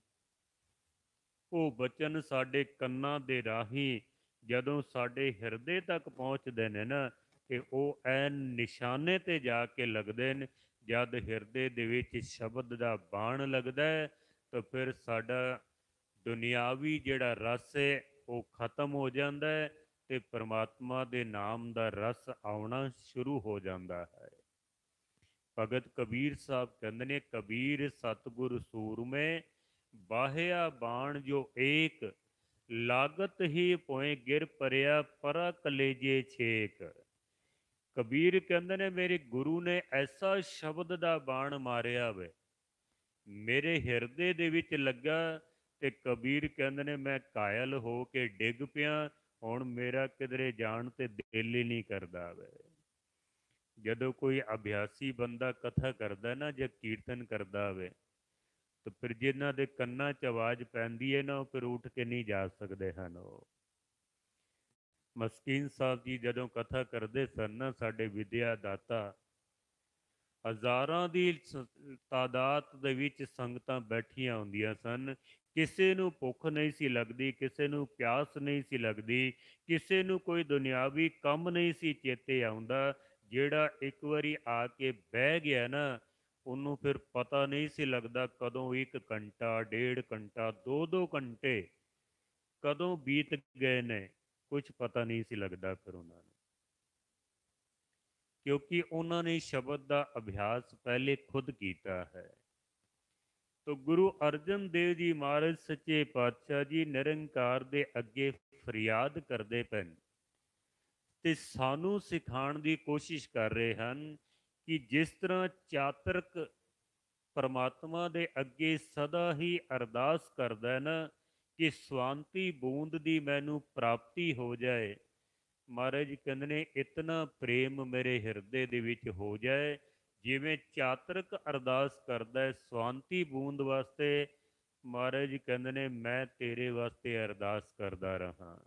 ਉਹ ਬਚਨ ਸਾਡੇ ਕੰਨਾਂ ਦੇ ਰਾਹੀਂ ਜਦੋਂ ਸਾਡੇ ਹਿਰਦੇ ਤੱਕ ਪਹੁੰਚਦੇ ਨੇ ਨਾ, ਤੇ ਉਹ ਐਨ ਨਿਸ਼ਾਨੇ ਤੇ ਜਾ ਕੇ ਲੱਗਦੇ ਨੇ। ਜਦ ਹਿਰਦੇ ਦੇ ਵਿੱਚ ਸ਼ਬਦ ਦਾ ਬਾਣ ਲੱਗਦਾ ਹੈ ਤਾਂ ਫਿਰ ਸਾਡਾ ਦੁਨਿਆਵੀ ਜਿਹੜਾ ਰਸ ਹੈ ਉਹ ਖਤਮ ਹੋ ਜਾਂਦਾ ਹੈ ਤੇ ਪਰਮਾਤਮਾ ਦੇ ਨਾਮ ਦਾ ਰਸ ਆਉਣਾ ਸ਼ੁਰੂ ਹੋ ਜਾਂਦਾ ਹੈ। ਭਗਤ ਕਬੀਰ ਸਾਹਿਬ ਕਹਿੰਦੇ ਨੇ, ਕਬੀਰ ਸਤਿਗੁਰ ਸੂਰਮੇ ਬਾਹਿਆ ਬਾਣ ਜੋ ਏਕ, ਲਾਗਤ ਹੀ ਪੋਏ ਗਿਰ ਪਰਿਆ ਪਰਾ ਕਲੇਜੇ ਛੇਕ। ਕਬੀਰ ਕਹਿੰਦੇ ਨੇ ਮੇਰੇ ਗੁਰੂ ਨੇ ਐਸਾ ਸ਼ਬਦ ਦਾ ਬਾਣ ਮਾਰਿਆ ਵੇ, ਮੇਰੇ ਹਿਰਦੇ ਦੇ ਵਿੱਚ ਲੱਗਾ ਤੇ ਕਬੀਰ ਕਹਿੰਦੇ ਨੇ ਮੈਂ ਕਾਇਲ ਹੋ ਕੇ ਡਿੱਗ ਪਿਆ। ਹੁਣ ਮੇਰਾ ਕਿਧਰੇ ਜਾਣ ਤੇ ਦਿਲ ਹੀ ਨਹੀਂ ਕਰਦਾ ਵੇ। ਜਦੋਂ ਕੋਈ ਅਭਿਆਸੀ ਬੰਦਾ ਕਥਾ ਕਰਦਾ ਨਾ ਜਾਂ ਕੀਰਤਨ ਕਰਦਾ ਵੇ, ਤੇ ਫਿਰ ਜਿਨ੍ਹਾਂ ਦੇ ਕੰਨਾਂ 'ਚ ਆਵਾਜ਼ ਪੈਂਦੀ ਹੈ ਨਾ, ਉਹ ਫਿਰ ਉੱਠ ਕੇ ਨਹੀਂ ਜਾ ਸਕਦੇ ਹਨ। ਉਹ ਮਸਕੀਨ ਸਾਹਿਬ ਜੀ ਜਦੋਂ ਕਥਾ ਕਰਦੇ ਸਨ ਨਾ, ਸਾਡੇ ਵਿਦਿਆ ਦਾਤਾ, ਹਜ਼ਾਰਾਂ ਦੀ ਤਾਦਾਦ ਦੇ ਵਿੱਚ ਸੰਗਤਾਂ ਬੈਠੀਆਂ ਹੁੰਦੀਆਂ ਸਨ। ਕਿਸੇ ਨੂੰ ਭੁੱਖ ਨਹੀਂ ਸੀ ਲੱਗਦੀ, ਕਿਸੇ ਨੂੰ ਪਿਆਸ ਨਹੀਂ ਸੀ ਲੱਗਦੀ, ਕਿਸੇ ਨੂੰ ਕੋਈ ਦੁਨਿਆਵੀ ਕੰਮ ਨਹੀਂ ਸੀ ਚੇਤੇ ਆਉਂਦਾ। ਜਿਹੜਾ ਇੱਕ ਵਾਰੀ ਆ ਕੇ ਬਹਿ ਗਿਆ ਨਾ, ਉਹਨੂੰ ਫਿਰ ਪਤਾ ਨਹੀਂ ਸੀ ਲੱਗਦਾ ਕਦੋਂ 1 ਘੰਟਾ, 1.5 ਘੰਟਾ, 2-2 ਘੰਟੇ ਕਦੋਂ ਬੀਤ ਗਏ ਨੇ, ਕੁਝ ਪਤਾ ਨਹੀਂ ਸੀ ਲੱਗਦਾ ਫਿਰ ਉਹਨਾਂ ਨੂੰ, ਕਿਉਂਕਿ ਉਹਨਾਂ ਨੇ ਸ਼ਬਦ ਦਾ ਅਭਿਆਸ ਪਹਿਲੇ ਖੁਦ ਕੀਤਾ ਹੈ। ਤੋ ਗੁਰੂ ਅਰਜਨ ਦੇਵ ਜੀ ਮਹਾਰਾਜ ਸੱਚੇ ਪਾਤਸ਼ਾਹ ਜੀ ਨਿਰੰਕਾਰ ਦੇ ਅੱਗੇ ਫਰਿਆਦ ਕਰਦੇ ਪਏ ਤੇ ਸਾਨੂੰ ਸਿਖਾਉਣ ਦੀ ਕੋਸ਼ਿਸ਼ ਕਰ ਰਹੇ ਹਨ ਕਿ ਜਿਸ ਤਰ੍ਹਾਂ ਚਾਤਰਕ ਪਰਮਾਤਮਾ ਦੇ ਅੱਗੇ ਸਦਾ ਹੀ ਅਰਦਾਸ ਕਰਦਾ ਹੈ ਨਾ ਕਿ ਸਵਾਂਤੀ ਬੂੰਦ ਦੀ ਮੈਨੂੰ ਪ੍ਰਾਪਤੀ ਹੋ ਜਾਏ, ਮਹਾਰਾਜ ਕਹਿੰਦੇ ਨੇ ਇਤਨਾ ਪ੍ਰੇਮ ਮੇਰੇ ਹਿਰਦੇ ਦੇ ਵਿੱਚ ਹੋ ਜਾਏ, ਜਿਵੇਂ ਚਾਤਰਕ ਅਰਦਾਸ ਕਰਦਾ ਹੈ ਸਵਾਂਤੀ ਬੂੰਦ ਵਾਸਤੇ, ਮਹਾਰਾਜ ਕਹਿੰਦੇ ਨੇ ਮੈਂ ਤੇਰੇ ਵਾਸਤੇ ਅਰਦਾਸ ਕਰਦਾ ਰਹਾ।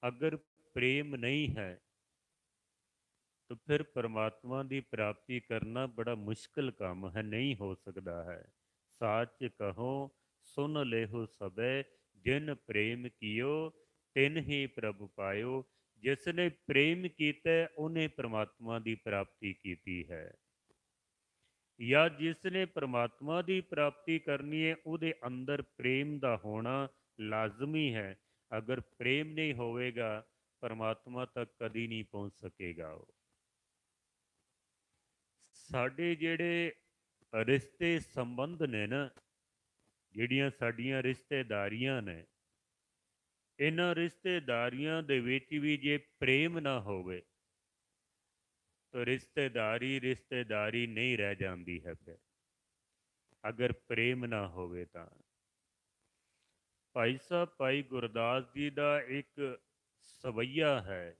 ਅਗਰ ਪ੍ਰੇਮ ਨਹੀਂ ਹੈ तो फिर परमात्मा की प्राप्ति करना बड़ा मुश्किल काम है, नहीं हो सकता है। साच कहो सुन लेहो सबे, जिन प्रेम कियो तिन ही प्रभु पायो। जिसने प्रेम किया उन्हें परमात्मा की प्राप्ति की है, या जिसने परमात्मा की प्राप्ति करनी है उहदे अंदर प्रेम का होना लाजमी है। अगर प्रेम नहीं होवेगा परमात्मा तक कभी नहीं पहुँच सकेगा। वो ਸਾਡੇ ਜਿਹੜੇ ਰਿਸ਼ਤੇ ਸੰਬੰਧ ਨੇ ਨਾ, ਜਿਹੜੀਆਂ ਸਾਡੀਆਂ ਰਿਸ਼ਤੇਦਾਰੀਆਂ ਨੇ, ਇਹਨਾਂ ਰਿਸ਼ਤੇਦਾਰੀਆਂ ਦੇ ਵਿੱਚ ਵੀ ਜੇ ਪ੍ਰੇਮ ਨਾ ਹੋਵੇ ਤਾਂ ਰਿਸ਼ਤੇਦਾਰੀ ਨਹੀਂ ਰਹਿ ਜਾਂਦੀ ਹੈ। ਫਿਰ ਅਗਰ ਪ੍ਰੇਮ ਨਾ ਹੋਵੇ ਤਾਂ ਭਾਈ ਸਾਹਿਬ ਭਾਈ ਗੁਰਦਾਸ ਜੀ ਦਾ ਇੱਕ ਸਵਈਆ ਹੈ।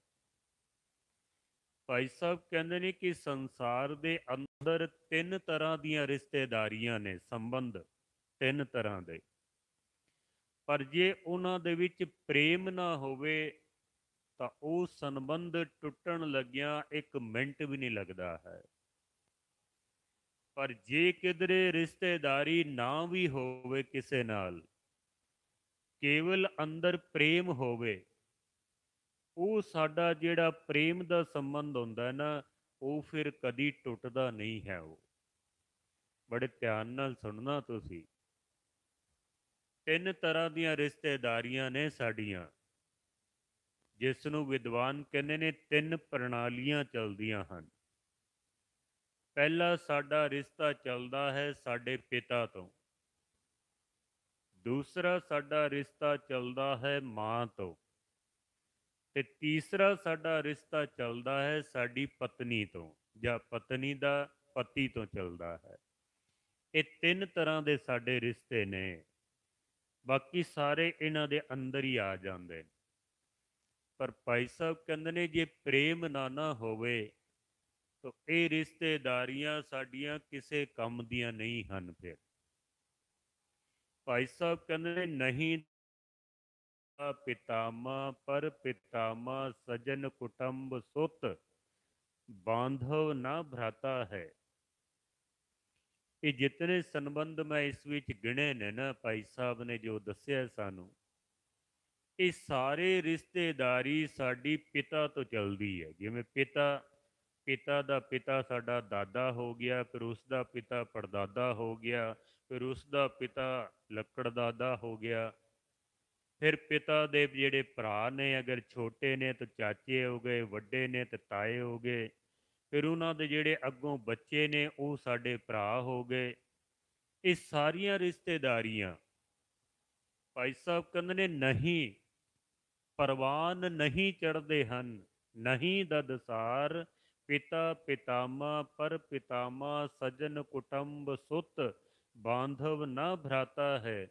ਭਾਈ ਸਾਹਿਬ ਕਹਿੰਦੇ ਨੇ ਕਿ ਸੰਸਾਰ ਦੇ ਅੰਦਰ 3 ਤਰ੍ਹਾਂ ਦੀਆਂ ਰਿਸ਼ਤੇਦਾਰੀਆਂ ਨੇ, ਸੰਬੰਧ 3 ਤਰ੍ਹਾਂ ਦੇ, ਪਰ ਜੇ ਉਹਨਾਂ ਦੇ ਵਿੱਚ ਪ੍ਰੇਮ ਨਾ ਹੋਵੇ ਤਾਂ ਉਹ ਸੰਬੰਧ ਟੁੱਟਣ ਲੱਗਿਆਂ 1 ਮਿੰਟ ਵੀ ਨਹੀਂ ਲੱਗਦਾ ਹੈ। ਪਰ ਜੇ ਕਿਧਰੇ ਰਿਸ਼ਤੇਦਾਰੀ ਨਾ ਵੀ ਹੋਵੇ ਕਿਸੇ ਨਾਲ, ਕੇਵਲ ਅੰਦਰ ਪ੍ਰੇਮ ਹੋਵੇ, ਉਹ ਸਾਡਾ ਜਿਹੜਾ ਪ੍ਰੇਮ ਦਾ ਸੰਬੰਧ ਹੁੰਦਾ ਨਾ, ਉਹ ਫਿਰ ਕਦੀ ਟੁੱਟਦਾ ਨਹੀਂ ਹੈ। ਉਹ ਬੜੇ ਧਿਆਨ ਨਾਲ ਸੁਣਨਾ ਤੁਸੀਂ। 3 ਤਰ੍ਹਾਂ ਦੀਆਂ ਰਿਸ਼ਤੇਦਾਰੀਆਂ ਨੇ ਸਾਡੀਆਂ, ਜਿਸ ਨੂੰ ਵਿਦਵਾਨ ਕਹਿੰਦੇ ਨੇ 3 ਪ੍ਰਣਾਲੀਆਂ ਚੱਲਦੀਆਂ ਹਨ। ਪਹਿਲਾ ਸਾਡਾ ਰਿਸ਼ਤਾ ਚੱਲਦਾ ਹੈ ਸਾਡੇ ਪਿਤਾ ਤੋਂ, ਦੂਸਰਾ ਸਾਡਾ ਰਿਸ਼ਤਾ ਚੱਲਦਾ ਹੈ ਮਾਂ ਤੋਂ, ਤੇ ਤੀਸਰਾ ਸਾਡਾ ਰਿਸ਼ਤਾ ਚੱਲਦਾ ਹੈ ਸਾਡੀ ਪਤਨੀ ਤੋਂ, ਜਾਂ ਪਤਨੀ ਦਾ ਪਤੀ ਤੋਂ ਚੱਲਦਾ ਹੈ। ਇਹ 3 ਤਰ੍ਹਾਂ ਦੇ ਸਾਡੇ ਰਿਸ਼ਤੇ ਨੇ, ਬਾਕੀ ਸਾਰੇ ਇਹਨਾਂ ਦੇ ਅੰਦਰ ਹੀ ਆ ਜਾਂਦੇ ਨੇ। ਪਰ ਭਾਈ ਸਾਹਿਬ ਕਹਿੰਦੇ ਨੇ ਜੇ ਪ੍ਰੇਮ ਨਾ ਹੋਵੇ ਤਾਂ ਇਹ ਰਿਸ਼ਤੇਦਾਰੀਆਂ ਸਾਡੀਆਂ ਕਿਸੇ ਕੰਮ ਦੀਆਂ ਨਹੀਂ ਹਨ। ਫਿਰ ਭਾਈ ਸਾਹਿਬ ਕਹਿੰਦੇ ਨੇ ਨਹੀਂ पितामा पर पितामा सजन कुटुंब सुत, बांधव ना भ्राता है। ਇਹ ਜਿਤਨੇ ਸੰਬੰਧ ਮੈਂ ਇਸ ਵਿੱਚ ਗਿਣੇ ਨੇ ਨਾ, ਭਾਈ ਸਾਹਿਬ ਨੇ ਜੋ ਦੱਸਿਆ ਸਾਨੂੰ, ਇਹ ਸਾਰੇ ਰਿਸ਼ਤੇਦਾਰੀ ਸਾਡੀ ਪਿਤਾ ਤੋਂ ਚੱਲਦੀ ਹੈ। ਜਿਵੇਂ ਪਿਤਾ ਦਾ ਪਿਤਾ ਸਾਡਾ ਦਾਦਾ ਹੋ ਗਿਆ, ਫਿਰ ਉਸ ਦਾ ਪਿਤਾ ਪੜਦਾਦਾ ਹੋ ਗਿਆ, ਫਿਰ ਉਸ ਦਾ ਪਿਤਾ ਲੱਕੜਦਾਦਾ ਹੋ ਗਿਆ, ਫਿਰ ਪਿਤਾ ਦੇ ਜਿਹੜੇ ਭਰਾ ਨੇ ਅਗਰ ਛੋਟੇ ਨੇ ਤਾਂ ਚਾਚੇ ਹੋ ਗਏ, ਵੱਡੇ ਨੇ ਤਾਂ ਤਾਏ ਹੋ ਗਏ, ਫਿਰ ਉਹਨਾਂ ਦੇ ਜਿਹੜੇ ਅੱਗੋਂ ਬੱਚੇ ਨੇ ਉਹ ਸਾਡੇ ਭਰਾ ਹੋ ਗਏ। ਇਹ ਸਾਰੀਆਂ ਰਿਸ਼ਤੇਦਾਰੀਆਂ ਭਾਈ ਸਾਹਿਬ ਕਹਿੰਦੇ ਨੇ ਨਹੀਂ, ਪ੍ਰਵਾਨ ਨਹੀਂ ਚੜ੍ਹਦੇ ਹਨ। ਨਹੀਂ ਦਦਸਾਰ ਪਿਤਾ ਪਿਤਾਮਾ ਪਰ ਪਿਤਾਮਾ ਸਜਨ ਕੁਟੁੰਬ ਸੁਤ, ਬਾਂਧਵ ਨਾ ਭਰਾਤਾ ਹੈ।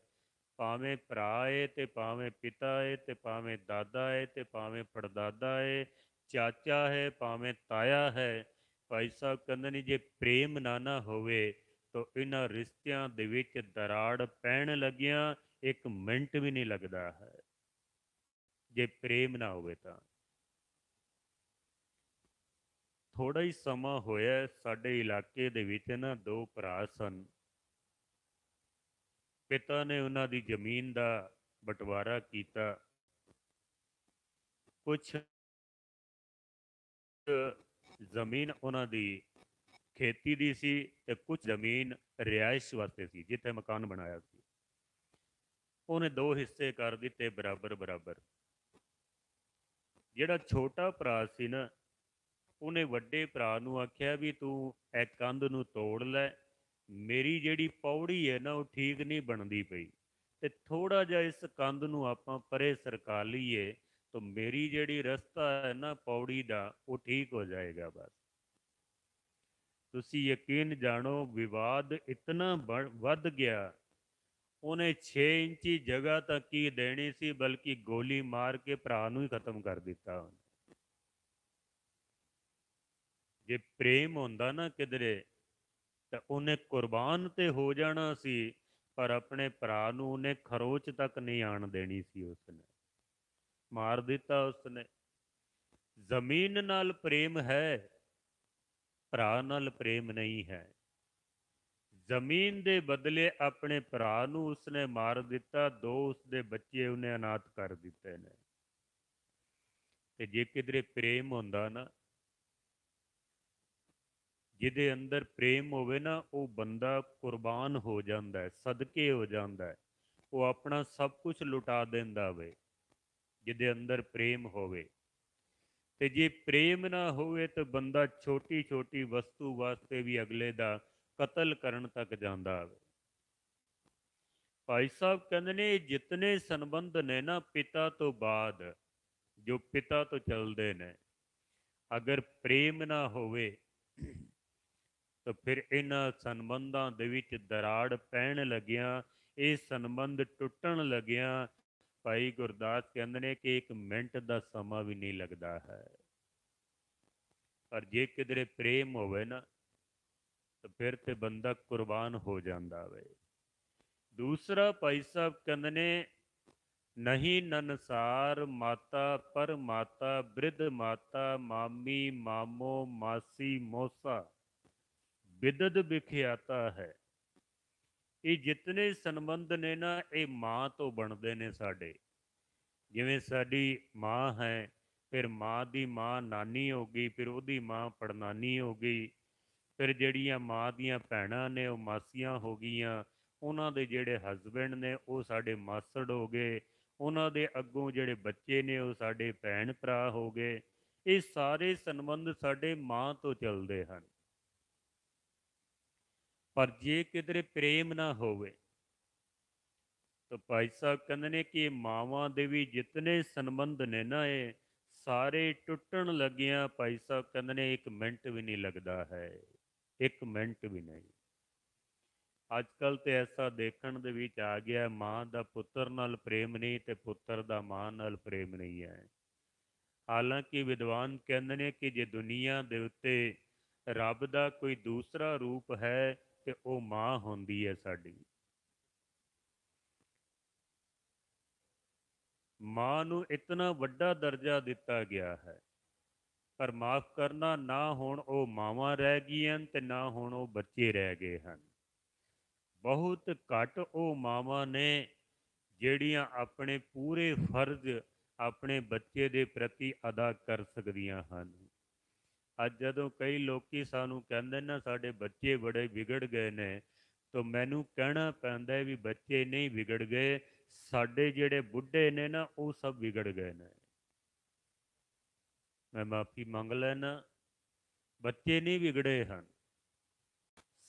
ਭਾਵੇਂ ਭਰਾ ਏ ਤੇ ਭਾਵੇਂ ਪਿਤਾ ਏ ਤੇ ਭਾਵੇਂ ਦਾਦਾ ਏ ਤੇ ਭਾਵੇਂ ਪੜਦਾਦਾ ਏ, ਚਾਚਾ ਹੈ ਭਾਵੇਂ ਤਾਇਆ ਹੈ। ਭਾਈ ਸਾਹਿਬ ਕਹਿੰਦੇ ਨੇ ਜੇ ਪ੍ਰੇਮ ਨਾ ਹੋਵੇ ਤਾਂ ਇਹਨਾਂ ਰਿਸ਼ਤਿਆਂ ਦੇ ਵਿੱਚ ਦਰਾੜ ਪੈਣ ਲੱਗਿਆਂ 1 ਮਿੰਟ ਵੀ ਨਹੀਂ ਲੱਗਦਾ ਹੈ, ਜੇ ਪ੍ਰੇਮ ਨਾ ਹੋਵੇ ਤਾਂ। ਥੋੜ੍ਹਾ ਹੀ ਸਮਾਂ ਹੋਇਆ, ਸਾਡੇ ਇਲਾਕੇ ਦੇ ਵਿੱਚ ਨਾ 2 ਭਰਾ ਸਨ। ਪਿਤਾ ਨੇ ਉਹਨਾਂ ਦੀ ਜ਼ਮੀਨ ਦਾ ਬਟਵਾਰਾ ਕੀਤਾ। ਕੁਛ ਜ਼ਮੀਨ ਉਹਨਾਂ ਦੀ ਖੇਤੀ ਦੀ ਸੀ ਤੇ ਕੁਝ ਜ਼ਮੀਨ ਰਿਹਾਇਸ਼ ਵਾਸਤੇ ਸੀ, ਜਿੱਥੇ ਮਕਾਨ ਬਣਾਇਆ ਸੀ। ਉਹਨੇ 2 ਹਿੱਸੇ ਕਰ ਦਿੱਤੇ ਬਰਾਬਰ ਬਰਾਬਰ। ਜਿਹੜਾ ਛੋਟਾ ਭਰਾ ਸੀ ਨਾ, ਉਹਨੇ ਵੱਡੇ ਭਰਾ ਨੂੰ ਆਖਿਆ ਵੀ ਤੂੰ ਇਹ ਕੰਧ ਨੂੰ ਤੋੜ ਲੈ, ਮੇਰੀ ਜਿਹੜੀ ਪੌੜੀ ਹੈ ਨਾ ਉਹ ਠੀਕ ਨਹੀਂ ਬਣਦੀ ਪਈ, ਤੇ ਥੋੜ੍ਹਾ ਜਿਹਾ ਇਸ ਕੰਧ ਨੂੰ ਆਪਾਂ ਪਰੇ ਸਰਕਾ ਲਈਏ ਤਾਂ ਮੇਰੀ ਜਿਹੜੀ ਰਸਤਾ ਹੈ ਨਾ ਪੌੜੀ ਦਾ ਉਹ ਠੀਕ ਹੋ ਜਾਏਗਾ। ਬਸ ਤੁਸੀਂ ਯਕੀਨ ਜਾਣੋ, ਵਿਵਾਦ ਇਤਨਾ ਵੱਧ ਗਿਆ, ਉਹਨੇ 6 ਇੰਚੀ ਜਗ੍ਹਾ ਤਾਂ ਕੀ ਦੇਣੀ ਸੀ, ਬਲਕਿ ਗੋਲੀ ਮਾਰ ਕੇ ਭਰਾ ਨੂੰ ਹੀ ਖਤਮ ਕਰ ਦਿੱਤਾ ਉਹਨੇ। ਜੇ ਪ੍ਰੇਮ ਹੁੰਦਾ ਨਾ ਕਿਧਰੇ ਤਾਂ ਉਹਨੇ ਕੁਰਬਾਨ ਤੇ ਹੋ ਜਾਣਾ ਸੀ, ਪਰ ਆਪਣੇ ਭਰਾ ਨੂੰ ਉਹਨੇ ਖਰੋਚ ਤੱਕ ਨਹੀਂ ਆਣ ਦੇਣੀ ਸੀ, ਉਸਨੇ ਮਾਰ ਦਿੱਤਾ ਉਸਨੇ। ਜ਼ਮੀਨ ਨਾਲ ਪ੍ਰੇਮ ਹੈ, ਭਰਾ ਨਾਲ ਪ੍ਰੇਮ ਨਹੀਂ ਹੈ। ਜ਼ਮੀਨ ਦੇ ਬਦਲੇ ਆਪਣੇ ਭਰਾ ਨੂੰ ਉਸਨੇ ਮਾਰ ਦਿੱਤਾ, 2 ਉਸਦੇ ਬੱਚੇ ਉਹਨੇ ਅਨਾਥ ਕਰ ਦਿੱਤੇ ਨੇ। ਤੇ ਜੇ ਕਿਧਰੇ ਪ੍ਰੇਮ ਹੁੰਦਾ ਨਾ, ਜਿਹਦੇ ਅੰਦਰ ਪ੍ਰੇਮ ਹੋਵੇ ਨਾ, ਉਹ ਬੰਦਾ ਕੁਰਬਾਨ ਹੋ ਜਾਂਦਾ ਹੈ, ਸਦਕੇ ਹੋ ਜਾਂਦਾ ਹੈ, ਉਹ ਆਪਣਾ ਸਭ ਕੁਝ ਲੁਟਾ ਦਿੰਦਾ ਵੇ, ਜਿਹਦੇ ਅੰਦਰ ਪ੍ਰੇਮ ਹੋਵੇ। ਤੇ ਜੇ ਪ੍ਰੇਮ ਨਾ ਹੋਵੇ ਤਾਂ ਬੰਦਾ ਛੋਟੀ ਛੋਟੀ ਵਸਤੂ ਵਾਸਤੇ ਵੀ ਅਗਲੇ ਦਾ ਕਤਲ ਕਰਨ ਤੱਕ ਜਾਂਦਾ ਵੇ। ਭਾਈ ਸਾਹਿਬ ਕਹਿੰਦੇ ਨੇ, ਜਿਤਨੇ ਸੰਬੰਧ ਨੇ ਨਾ ਪਿਤਾ ਤੋਂ ਬਾਅਦ, ਜੋ ਪਿਤਾ ਤੋਂ ਚੱਲਦੇ ਨੇ, ਅਗਰ ਪ੍ਰੇਮ ਨਾ ਹੋਵੇ ਤਾਂ ਫਿਰ ਇਹਨਾਂ ਸੰਬੰਧਾਂ ਦੇ ਵਿੱਚ ਦਰਾੜ ਪੈਣ ਲੱਗਿਆਂ, ਇਹ ਸੰਬੰਧ ਟੁੱਟਣ ਲੱਗਿਆਂ ਭਾਈ ਗੁਰਦਾਸ ਕਹਿੰਦੇ ਨੇ ਕਿ 1 ਮਿੰਟ ਦਾ ਸਮਾਂ ਵੀ ਨਹੀਂ ਲੱਗਦਾ ਹੈ। ਪਰ ਜੇ ਕਿਧਰੇ ਪ੍ਰੇਮ ਹੋਵੇ ਨਾ ਤਾਂ ਫਿਰ ਤੇ ਬੰਦਾ ਕੁਰਬਾਨ ਹੋ ਜਾਂਦਾ ਵੇ। ਦੂਸਰਾ ਭਾਈ ਸਾਹਿਬ ਕਹਿੰਦੇ ਨੇ, ਨਹੀਂ ਨਨਸਾਰ ਮਾਤਾ ਪਰ ਮਾਤਾ, ਬ੍ਰਿਧ ਮਾਤਾ ਮਾਮੀ ਮਾਮੋ ਮਾਸੀ ਮੋਸਾ, ਬਿਦਦ ਵਿਖਿਆਤਾ ਹੈ। ਇਹ ਜਿਤਨੇ ਸੰਬੰਧ ਨੇ ਨਾ, ਇਹ ਮਾਂ ਤੋਂ ਬਣਦੇ ਨੇ ਸਾਡੇ। ਜਿਵੇਂ ਸਾਡੀ ਮਾਂ ਹੈ, ਫਿਰ ਮਾਂ ਦੀ ਮਾਂ ਨਾਨੀ ਹੋ ਗਈ, ਫਿਰ ਉਹਦੀ ਮਾਂ ਪੜਨਾਨੀ ਹੋ ਗਈ, ਫਿਰ ਜਿਹੜੀਆਂ ਮਾਂ ਦੀਆਂ ਭੈਣਾਂ ਨੇ ਉਹ ਮਾਸੀਆਂ ਹੋ ਗਈਆਂ, ਉਹਨਾਂ ਦੇ ਜਿਹੜੇ ਹਸਬੈਂਡ ਨੇ ਉਹ ਸਾਡੇ ਮਾਸੜ ਹੋ ਗਏ, ਉਹਨਾਂ ਦੇ ਅੱਗੋਂ ਜਿਹੜੇ ਬੱਚੇ ਨੇ ਉਹ ਸਾਡੇ ਭੈਣ ਭਰਾ ਹੋ ਗਏ। ਇਹ ਸਾਰੇ ਸੰਬੰਧ ਸਾਡੇ ਮਾਂ ਤੋਂ ਚੱਲਦੇ ਹਨ। ਪਰ ਜੇ ਕਿਧਰੇ ਪ੍ਰੇਮ ਨਾ ਹੋਵੇ ਤਾਂ ਭਾਈ ਸਾਹਿਬ ਕਹਿੰਦੇ ਨੇ ਕਿ ਮਾਵਾਂ ਦੇ ਵੀ ਜਿਤਨੇ ਸੰਬੰਧ ਨੇ ਨਾ, ਇਹ ਸਾਰੇ ਟੁੱਟਣ ਲੱਗਿਆਂ ਭਾਈ ਸਾਹਿਬ ਕਹਿੰਦੇ ਨੇ 1 ਮਿੰਟ ਵੀ ਨਹੀਂ ਲੱਗਦਾ ਹੈ, 1 ਮਿੰਟ ਵੀ ਨਹੀਂ। ਅੱਜ ਕੱਲ੍ਹ ਤੇ ਐਸਾ ਦੇਖਣ ਦੇ ਵਿੱਚ ਆ ਗਿਆ, ਮਾਂ ਦਾ ਪੁੱਤਰ ਨਾਲ ਪ੍ਰੇਮ ਨਹੀਂ ਤੇ ਪੁੱਤਰ ਦਾ ਮਾਂ ਨਾਲ ਪ੍ਰੇਮ ਨਹੀਂ ਹੈ। ਹਾਲਾਂਕਿ ਵਿਦਵਾਨ ਕਹਿੰਦੇ ਨੇ ਕਿ ਜੇ ਦੁਨੀਆ ਦੇ ਉੱਤੇ ਰੱਬ ਦਾ ਕੋਈ ਦੂਸਰਾ ਰੂਪ ਹੈ ਤੇ ਉਹ ਮਾਂ ਹੁੰਦੀ ਹੈ ਸਾਡੀ। ਮਾਂ ਨੂੰ ਇਤਨਾ ਵੱਡਾ ਦਰਜਾ ਦਿੱਤਾ ਗਿਆ ਹੈ, ਪਰ ਮਾਫ਼ ਕਰਨਾ, ਨਾ ਹੁਣ ਉਹ ਮਾਵਾਂ ਰਹਿ ਗਈਆਂ ਤੇ ਨਾ ਹੁਣ ਉਹ ਬੱਚੇ ਰਹਿ ਗਏ ਹਨ। ਬਹੁਤ ਘੱਟ ਉਹ ਮਾਵਾਂ ਨੇ ਜਿਹੜੀਆਂ ਆਪਣੇ ਪੂਰੇ ਫਰਜ਼ ਆਪਣੇ ਬੱਚੇ ਦੇ ਪ੍ਰਤੀ ਅਦਾ ਕਰ ਸਕਦੀਆਂ ਹਨ। ਅੱਜ ਜਦੋਂ ਕਈ ਲੋਕੀ ਸਾਨੂੰ ਕਹਿੰਦੇ ਨਾ ਸਾਡੇ ਬੱਚੇ ਬੜੇ ਵਿਗੜ ਗਏ ਨੇ, ਤਾਂ ਮੈਨੂੰ ਕਹਿਣਾ ਪੈਂਦਾ ਵੀ ਬੱਚੇ ਨਹੀਂ ਵਿਗੜ ਗਏ, ਸਾਡੇ ਜਿਹੜੇ ਬੁੱਢੇ ਨੇ ਨਾ ਉਹ ਸਭ ਵਿਗੜ ਗਏ ਨੇ। ਮੈਂ ਮਾਫੀ ਮੰਗ ਲੈਣਾ, ਬੱਚੇ ਨਹੀਂ ਵਿਗੜੇ ਹਨ,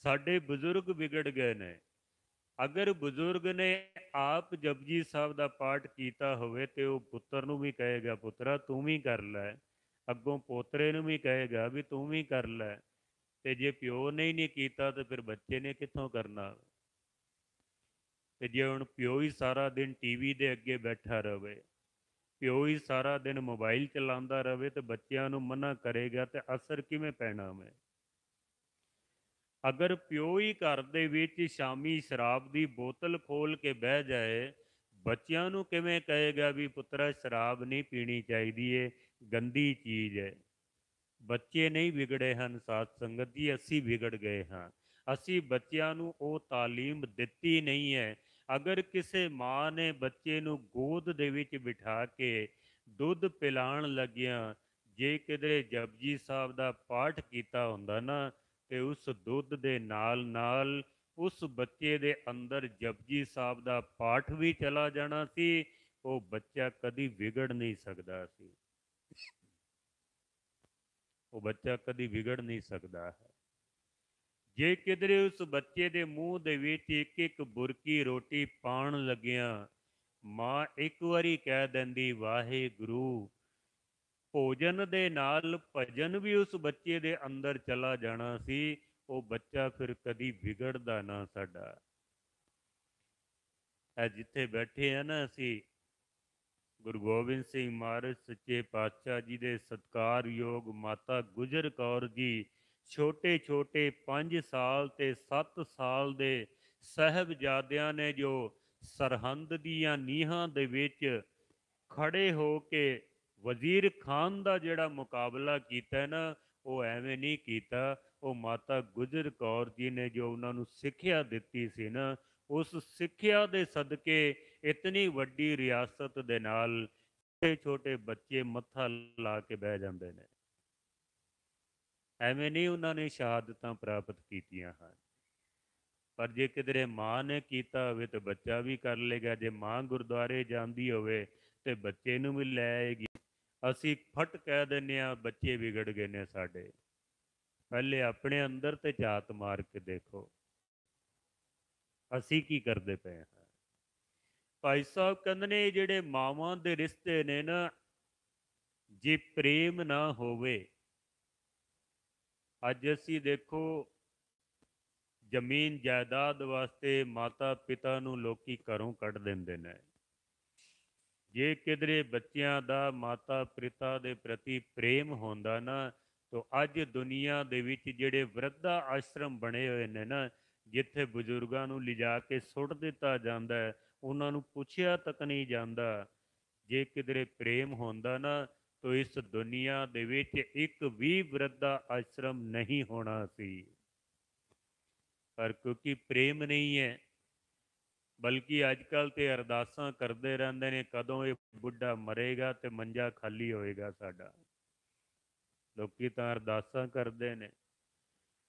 ਸਾਡੇ ਬਜ਼ੁਰਗ ਵਿਗੜ ਗਏ ਨੇ। ਅਗਰ ਬਜ਼ੁਰਗ ਨੇ ਆਪ ਜਪਜੀ ਸਾਹਿਬ ਦਾ ਪਾਠ ਕੀਤਾ ਹੋਵੇ ਤੇ ਉਹ ਪੁੱਤਰ ਨੂੰ ਵੀ ਕਹੇਗਾ ਪੁੱਤਰਾ ਤੂੰ ਵੀ ਕਰ ਲੈ, ਅੱਗੋਂ ਪੋਤਰੇ ਨੂੰ ਵੀ ਕਹੇਗਾ ਵੀ ਤੂੰ ਵੀ ਕਰ ਲੈ। ਤੇ ਜੇ ਪਿਓ ਨੇ ਹੀ ਨਹੀਂ ਕੀਤਾ ਤਾਂ ਫਿਰ ਬੱਚੇ ਨੇ ਕਿੱਥੋਂ ਕਰਨਾ। ਤੇ ਜੇ ਹੁਣ ਪਿਓ ਹੀ ਸਾਰਾ ਦਿਨ ਟੀਵੀ ਦੇ ਅੱਗੇ ਬੈਠਾ ਰਵੇ, ਪਿਓ ਹੀ ਸਾਰਾ ਦਿਨ ਮੋਬਾਈਲ ਚਲਾਉਂਦਾ ਰਵੇ ਤੇ ਬੱਚਿਆਂ ਨੂੰ ਮਨਾ ਕਰੇਗਾ ਤੇ ਅਸਰ ਕਿਵੇਂ ਪੈਣਾ ਮੈਂ। ਅਗਰ ਪਿਓ ਹੀ ਘਰ ਦੇ ਵਿੱਚ ਸ਼ਾਮੀ ਸ਼ਰਾਬ ਦੀ ਬੋਤਲ ਖੋਲ ਕੇ ਬਹਿ ਜਾਏ, ਬੱਚਿਆਂ ਨੂੰ ਕਿਵੇਂ ਕਹੇਗਾ ਵੀ ਪੁੱਤਰਾ ਸ਼ਰਾਬ ਨਹੀਂ ਪੀਣੀ ਚਾਹੀਦੀ ਏ, ਗੰਦੀ ਚੀਜ਼ ਹੈ। ਬੱਚੇ ਨਹੀਂ ਵਿਗੜੇ ਹਨ ਸਾਧ ਸੰਗਤ ਜੀ, ਅਸੀਂ ਵਿਗੜ ਗਏ ਹਾਂ। ਅਸੀਂ ਬੱਚਿਆਂ ਨੂੰ ਉਹ ਤਾਲੀਮ ਦਿੱਤੀ ਨਹੀਂ ਹੈ। ਅਗਰ ਕਿਸੇ ਮਾਂ ਨੇ ਬੱਚੇ ਨੂੰ ਗੋਦ ਦੇ ਵਿੱਚ ਬਿਠਾ ਕੇ ਦੁੱਧ ਪਿਲਾਉਣ ਲੱਗਿਆਂ ਜੇ ਕਿਧਰੇ ਜਪਜੀ ਸਾਹਿਬ ਦਾ ਪਾਠ ਕੀਤਾ ਹੁੰਦਾ ਨਾ, ਤੇ ਉਸ ਦੁੱਧ ਦੇ ਨਾਲ ਨਾਲ ਉਸ ਬੱਚੇ ਦੇ ਅੰਦਰ ਜਪਜੀ ਸਾਹਿਬ ਦਾ ਪਾਠ ਵੀ ਚਲਾ ਜਾਣਾ ਸੀ। ਉਹ ਬੱਚਾ ਕਦੀ ਵਿਗੜ ਨਹੀਂ ਸਕਦਾ ਸੀ। ਉਹ ਬੱਚਾ ਕਦੀ ਵਿਗੜ ਨਹੀਂ ਸਕਦਾ ਹੈ। ਜੇ ਕਿਧਰੇ ਉਸ ਬੱਚੇ ਦੇ ਮੂੰਹ ਦੇ ਵਿੱਚ ਇੱਕ ਇੱਕ ਬੁਰਕੀ ਰੋਟੀ ਪਾਉਣ ਲੱਗਿਆਂ ਮਾਂ ਇੱਕ ਵਾਰੀ ਕਹਿ ਦਿੰਦੀ ਵਾਹਿਗੁਰੂ, ਭੋਜਨ ਦੇ ਨਾਲ ਭਜਨ ਵੀ ਉਸ ਬੱਚੇ ਦੇ ਅੰਦਰ ਚਲਾ ਜਾਣਾ ਸੀ। ਉਹ ਬੱਚਾ ਫਿਰ ਕਦੀ ਵਿਗੜਦਾ ਨਾ ਸਾਡਾ। ਇਹ ਜਿੱਥੇ ਬੈਠੇ ਆ ਨਾ ਅਸੀਂ, ਗੁਰੂ ਗੋਬਿੰਦ ਸਿੰਘ ਮਹਾਰਾਜ ਸੱਚੇ ਪਾਤਸ਼ਾਹ ਜੀ ਦੇ ਸਤਿਕਾਰਯੋਗ ਮਾਤਾ ਗੁਜਰ ਕੌਰ ਜੀ ਛੋਟੇ ਛੋਟੇ 5 ਸਾਲ ਤੇ 7 ਸਾਲ ਦੇ ਸਾਹਿਬਜ਼ਾਦਿਆਂ ਨੇ ਜੋ ਸਰਹੰਦ ਦੀਆਂ ਨੀਹਾਂ ਦੇ ਵਿੱਚ ਖੜੇ ਹੋ ਕੇ ਵਜ਼ੀਰ ਖਾਨ ਦਾ ਜਿਹੜਾ ਮੁਕਾਬਲਾ ਕੀਤਾ ਨਾ, ਉਹ ਐਵੇਂ ਨਹੀਂ ਕੀਤਾ। ਉਹ ਮਾਤਾ ਗੁਜਰ ਕੌਰ ਜੀ ਨੇ ਜੋ ਉਹਨਾਂ ਨੂੰ ਸਿੱਖਿਆ ਦਿੱਤੀ ਸੀ ਨਾ, ਉਸ ਸਿੱਖਿਆ ਦੇ ਸਦਕੇ ਇਤਨੀ ਵੱਡੀ ਰਿਆਸਤ ਦੇ ਨਾਲ ਛੋਟੇ ਛੋਟੇ ਬੱਚੇ ਮੱਥਾ ਲਾ ਕੇ ਬਹਿ ਜਾਂਦੇ ਨੇ। ਐਵੇਂ ਨਹੀਂ ਉਹਨਾਂ ਨੇ ਸ਼ਹਾਦਤਾਂ ਪ੍ਰਾਪਤ ਕੀਤੀਆਂ ਹਨ। ਪਰ ਜੇ ਕਿਧਰੇ ਮਾਂ ਨੇ ਕੀਤਾ ਹੋਵੇ ਤਾਂ ਬੱਚਾ ਵੀ ਕਰ ਲੇਗਾ। ਜੇ ਮਾਂ ਗੁਰਦੁਆਰੇ ਜਾਂਦੀ ਹੋਵੇ ਤੇ ਬੱਚੇ ਨੂੰ ਵੀ ਲੈ ਆਏਗੀ। ਅਸੀਂ ਫਟ ਕਹਿ ਦਿੰਦੇ ਹਾਂ ਬੱਚੇ ਵਿਗੜ ਗਏ ਨੇ ਸਾਡੇ। ਪਹਿਲੇ ਆਪਣੇ ਅੰਦਰ ਤੇ ਝਾਤ ਮਾਰ ਕੇ ਦੇਖੋ ਅਸੀਂ ਕੀ ਕਰਦੇ ਪਏ ਹਾਂ। ਭਾਈ ਸਾਹਿਬ ਕਹਿੰਦੇ ਨੇ ਜਿਹੜੇ ਮਾਵਾਂ ਦੇ ਰਿਸ਼ਤੇ ਨੇ ਨਾ, ਜੇ ਪ੍ਰੇਮ ਨਾ ਹੋਵੇ, ਅੱਜ ਅਸੀਂ ਦੇਖੋ ਜ਼ਮੀਨ ਜਾਇਦਾਦ ਵਾਸਤੇ ਮਾਤਾ ਪਿਤਾ ਨੂੰ ਲੋਕੀ ਘਰੋਂ ਕੱਢ ਦਿੰਦੇ ਨੇ। ਜੇ ਕਿਧਰੇ ਬੱਚਿਆਂ ਦਾ ਮਾਤਾ ਪਿਤਾ ਦੇ ਪ੍ਰਤੀ ਪ੍ਰੇਮ ਹੁੰਦਾ ਨਾ, ਤਾਂ ਅੱਜ ਦੁਨੀਆ ਦੇ ਵਿੱਚ ਜਿਹੜੇ ਵਰਧਾ ਆਸ਼ਰਮ ਬਣੇ ਹੋਏ ਨੇ ਨਾ, ਜਿੱਥੇ ਬਜ਼ੁਰਗਾਂ ਨੂੰ ਲਿਜਾ ਕੇ ਸੁੱਟ ਦਿੱਤਾ ਜਾਂਦਾ ਹੈ, ਉਹਨਾਂ ਨੂੰ ਪੁੱਛਿਆ ਤੱਕ ਨਹੀਂ ਜਾਂਦਾ। ਜੇ ਕਿਧਰੇ ਪ੍ਰੇਮ ਹੁੰਦਾ ਨਾ, ਤਾਂ ਇਸ ਦੁਨੀਆ ਦੇ ਵਿੱਚ ਇੱਕ ਵੀ ਵਰਧਾ ਆਸ਼ਰਮ ਨਹੀਂ ਹੋਣਾ ਸੀ। ਪਰ ਕਿਉਂਕਿ ਪ੍ਰੇਮ ਨਹੀਂ ਹੈ, ਬਲਕਿ ਅੱਜ ਕੱਲ੍ਹ ਤੇ ਅਰਦਾਸਾਂ ਕਰਦੇ ਰਹਿੰਦੇ ਨੇ ਕਦੋਂ ਇਹ ਬੁੱਢਾ ਮਰੇਗਾ ਤੇ ਮੰਜਾ ਖਾਲੀ ਹੋਏਗਾ ਸਾਡਾ। ਲੋਕੀ ਤਾਂ ਅਰਦਾਸਾਂ ਕਰਦੇ ਨੇ।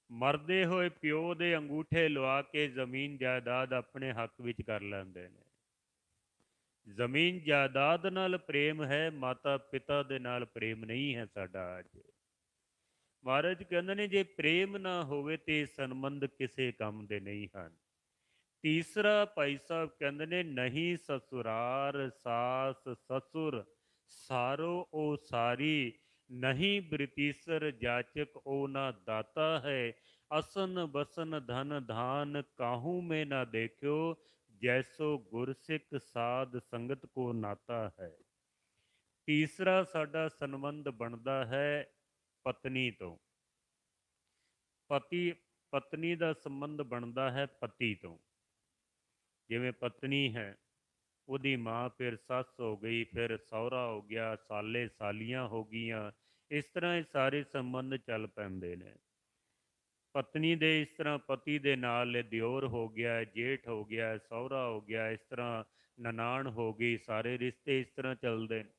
ਮਰਦੇ ਹੋਏ ਪਿਓ ਦੇ ਅੰਗੂਠੇ ਲਵਾ ਕੇ ਜ਼ਮੀਨ ਜਾਇਦਾਦ ਆਪਣੇ ਹੱਕ ਵਿੱਚ ਕਰ ਲੈਂਦੇ ਨੇ। ਜ਼ਮੀਨ ਜਾਇਦਾਦ ਨਾਲ ਪ੍ਰੇਮ ਹੈ, ਮਾਤਾ ਪਿਤਾ ਦੇ ਨਾਲ ਪ੍ਰੇਮ ਨਹੀਂ ਹੈ ਸਾਡਾ। ਅੱਜ ਮਹਾਰਾਜ ਕਹਿੰਦੇ ਨੇ ਜੇ ਪ੍ਰੇਮ ਨਾ ਹੋਵੇ ਤੇ ਸੰਬੰਧ ਕਿਸੇ ਕੰਮ ਦੇ ਨਹੀਂ ਹਨ। ਤੀਸਰਾ ਭਾਈ ਸਾਹਿਬ ਕਹਿੰਦੇ ਨੇ ਨਹੀਂ ਸਸੁਰਾਰ ਸਾਸ ਸਸੁਰ ਸਾਰੋ ਓ ਸਾਰੀ, ਨਹੀਂ ਬ੍ਰਿਤੀਸਰ ਜਾਚਕ ਓ ਨਾ ਦਾਤਾ ਹੈ, ਅਸਨ ਬਸਨ ਧਨ ਧਾਨ ਕਾਹੂ ਮੈਂ ਨਾ ਦੇਖਿਓ, ਜੈਸੋ ਗੁਰਸਿੱਖ ਸਾਧ ਸੰਗਤ ਕੋ ਨਾਤਾ ਹੈ। ਤੀਸਰਾ ਸਾਡਾ ਸੰਬੰਧ ਬਣਦਾ ਹੈ ਪਤਨੀ ਤੋਂ। ਪਤਨੀ ਦਾ ਸੰਬੰਧ ਬਣਦਾ ਹੈ ਪਤੀ ਤੋਂ। ਜਿਵੇਂ ਪਤਨੀ ਹੈ, ਉਹਦੀ ਮਾਂ ਫਿਰ ਸੱਸ ਹੋ ਗਈ, ਫਿਰ ਸਹੁਰਾ ਹੋ ਗਿਆ, ਸਾਲੇ ਸਾਲੀਆਂ ਹੋ ਗਈਆਂ, ਇਸ ਤਰ੍ਹਾਂ ਇਹ ਸਾਰੇ ਸੰਬੰਧ ਚੱਲ ਪੈਂਦੇ ਨੇ। ਪਤਨੀ ਦੇ ਇਸ ਤਰ੍ਹਾਂ ਪਤੀ ਦੇ ਨਾਲ ਦਿਓਰ ਹੋ ਗਿਆ, ਜੇਠ ਹੋ ਗਿਆ, ਸਹੁਰਾ ਹੋ ਗਿਆ, ਇਸ ਤਰ੍ਹਾਂ ਨਨਾਣ ਹੋ ਗਈ, ਸਾਰੇ ਰਿਸ਼ਤੇ ਇਸ ਤਰ੍ਹਾਂ ਚੱਲਦੇ ਨੇ।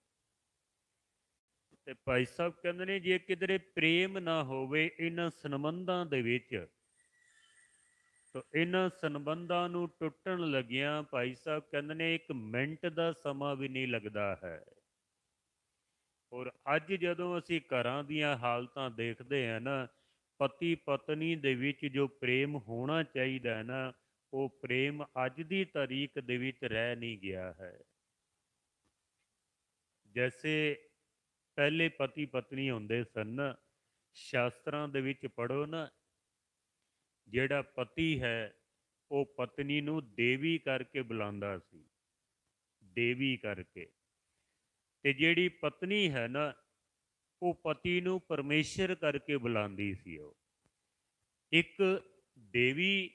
ਤੇ ਭਾਈ ਸਾਹਿਬ ਕਹਿੰਦੇ ਨੇ ਜੇ ਕਿਧਰੇ ਪ੍ਰੇਮ ਨਾ ਹੋਵੇ ਇਹਨਾਂ ਸੰਬੰਧਾਂ ਦੇ ਵਿੱਚ, ਤਾਂ ਇਹਨਾਂ ਸੰਬੰਧਾਂ ਨੂੰ ਟੁੱਟਣ ਲੱਗਿਆਂ ਭਾਈ ਸਾਹਿਬ ਕਹਿੰਦੇ ਨੇ 1 ਮਿੰਟ ਦਾ ਸਮਾਂ ਵੀ ਨਹੀਂ ਲੱਗਦਾ ਹੈ। ਔਰ ਅੱਜ ਜਦੋਂ ਅਸੀਂ ਘਰਾਂ ਦੀਆਂ ਹਾਲਤਾਂ ਦੇਖਦੇ ਹਾਂ ਨਾ, ਪਤੀ ਪਤਨੀ ਦੇ ਵਿੱਚ ਜੋ ਪ੍ਰੇਮ ਹੋਣਾ ਚਾਹੀਦਾ ਹੈ ਨਾ, ਉਹ ਪ੍ਰੇਮ ਅੱਜ ਦੀ ਤਾਰੀਖ ਦੇ ਵਿੱਚ ਰਹਿ ਨਹੀਂ ਗਿਆ ਹੈ। ਜੈਸੇ ਪਹਿਲੇ ਪਤੀ ਪਤਨੀ ਹੁੰਦੇ ਸਨ, ਸ਼ਾਸਤਰਾਂ ਦੇ ਵਿੱਚ ਪੜ੍ਹੋ ਨਾ, ਜਿਹੜਾ ਪਤੀ ਹੈ ਉਹ ਪਤਨੀ ਨੂੰ ਦੇਵੀ ਕਰਕੇ ਬੁਲਾਉਂਦਾ ਸੀ, ਦੇਵੀ ਕਰਕੇ। ਤੇ ਜਿਹੜੀ ਪਤਨੀ ਹੈ ਨਾ, ਉਹ ਪਤੀ ਨੂੰ ਪਰਮੇਸ਼ਰ ਕਰਕੇ ਬੁਲਾਉਂਦੀ ਸੀ। ਉਹ ਇੱਕ ਦੇਵੀ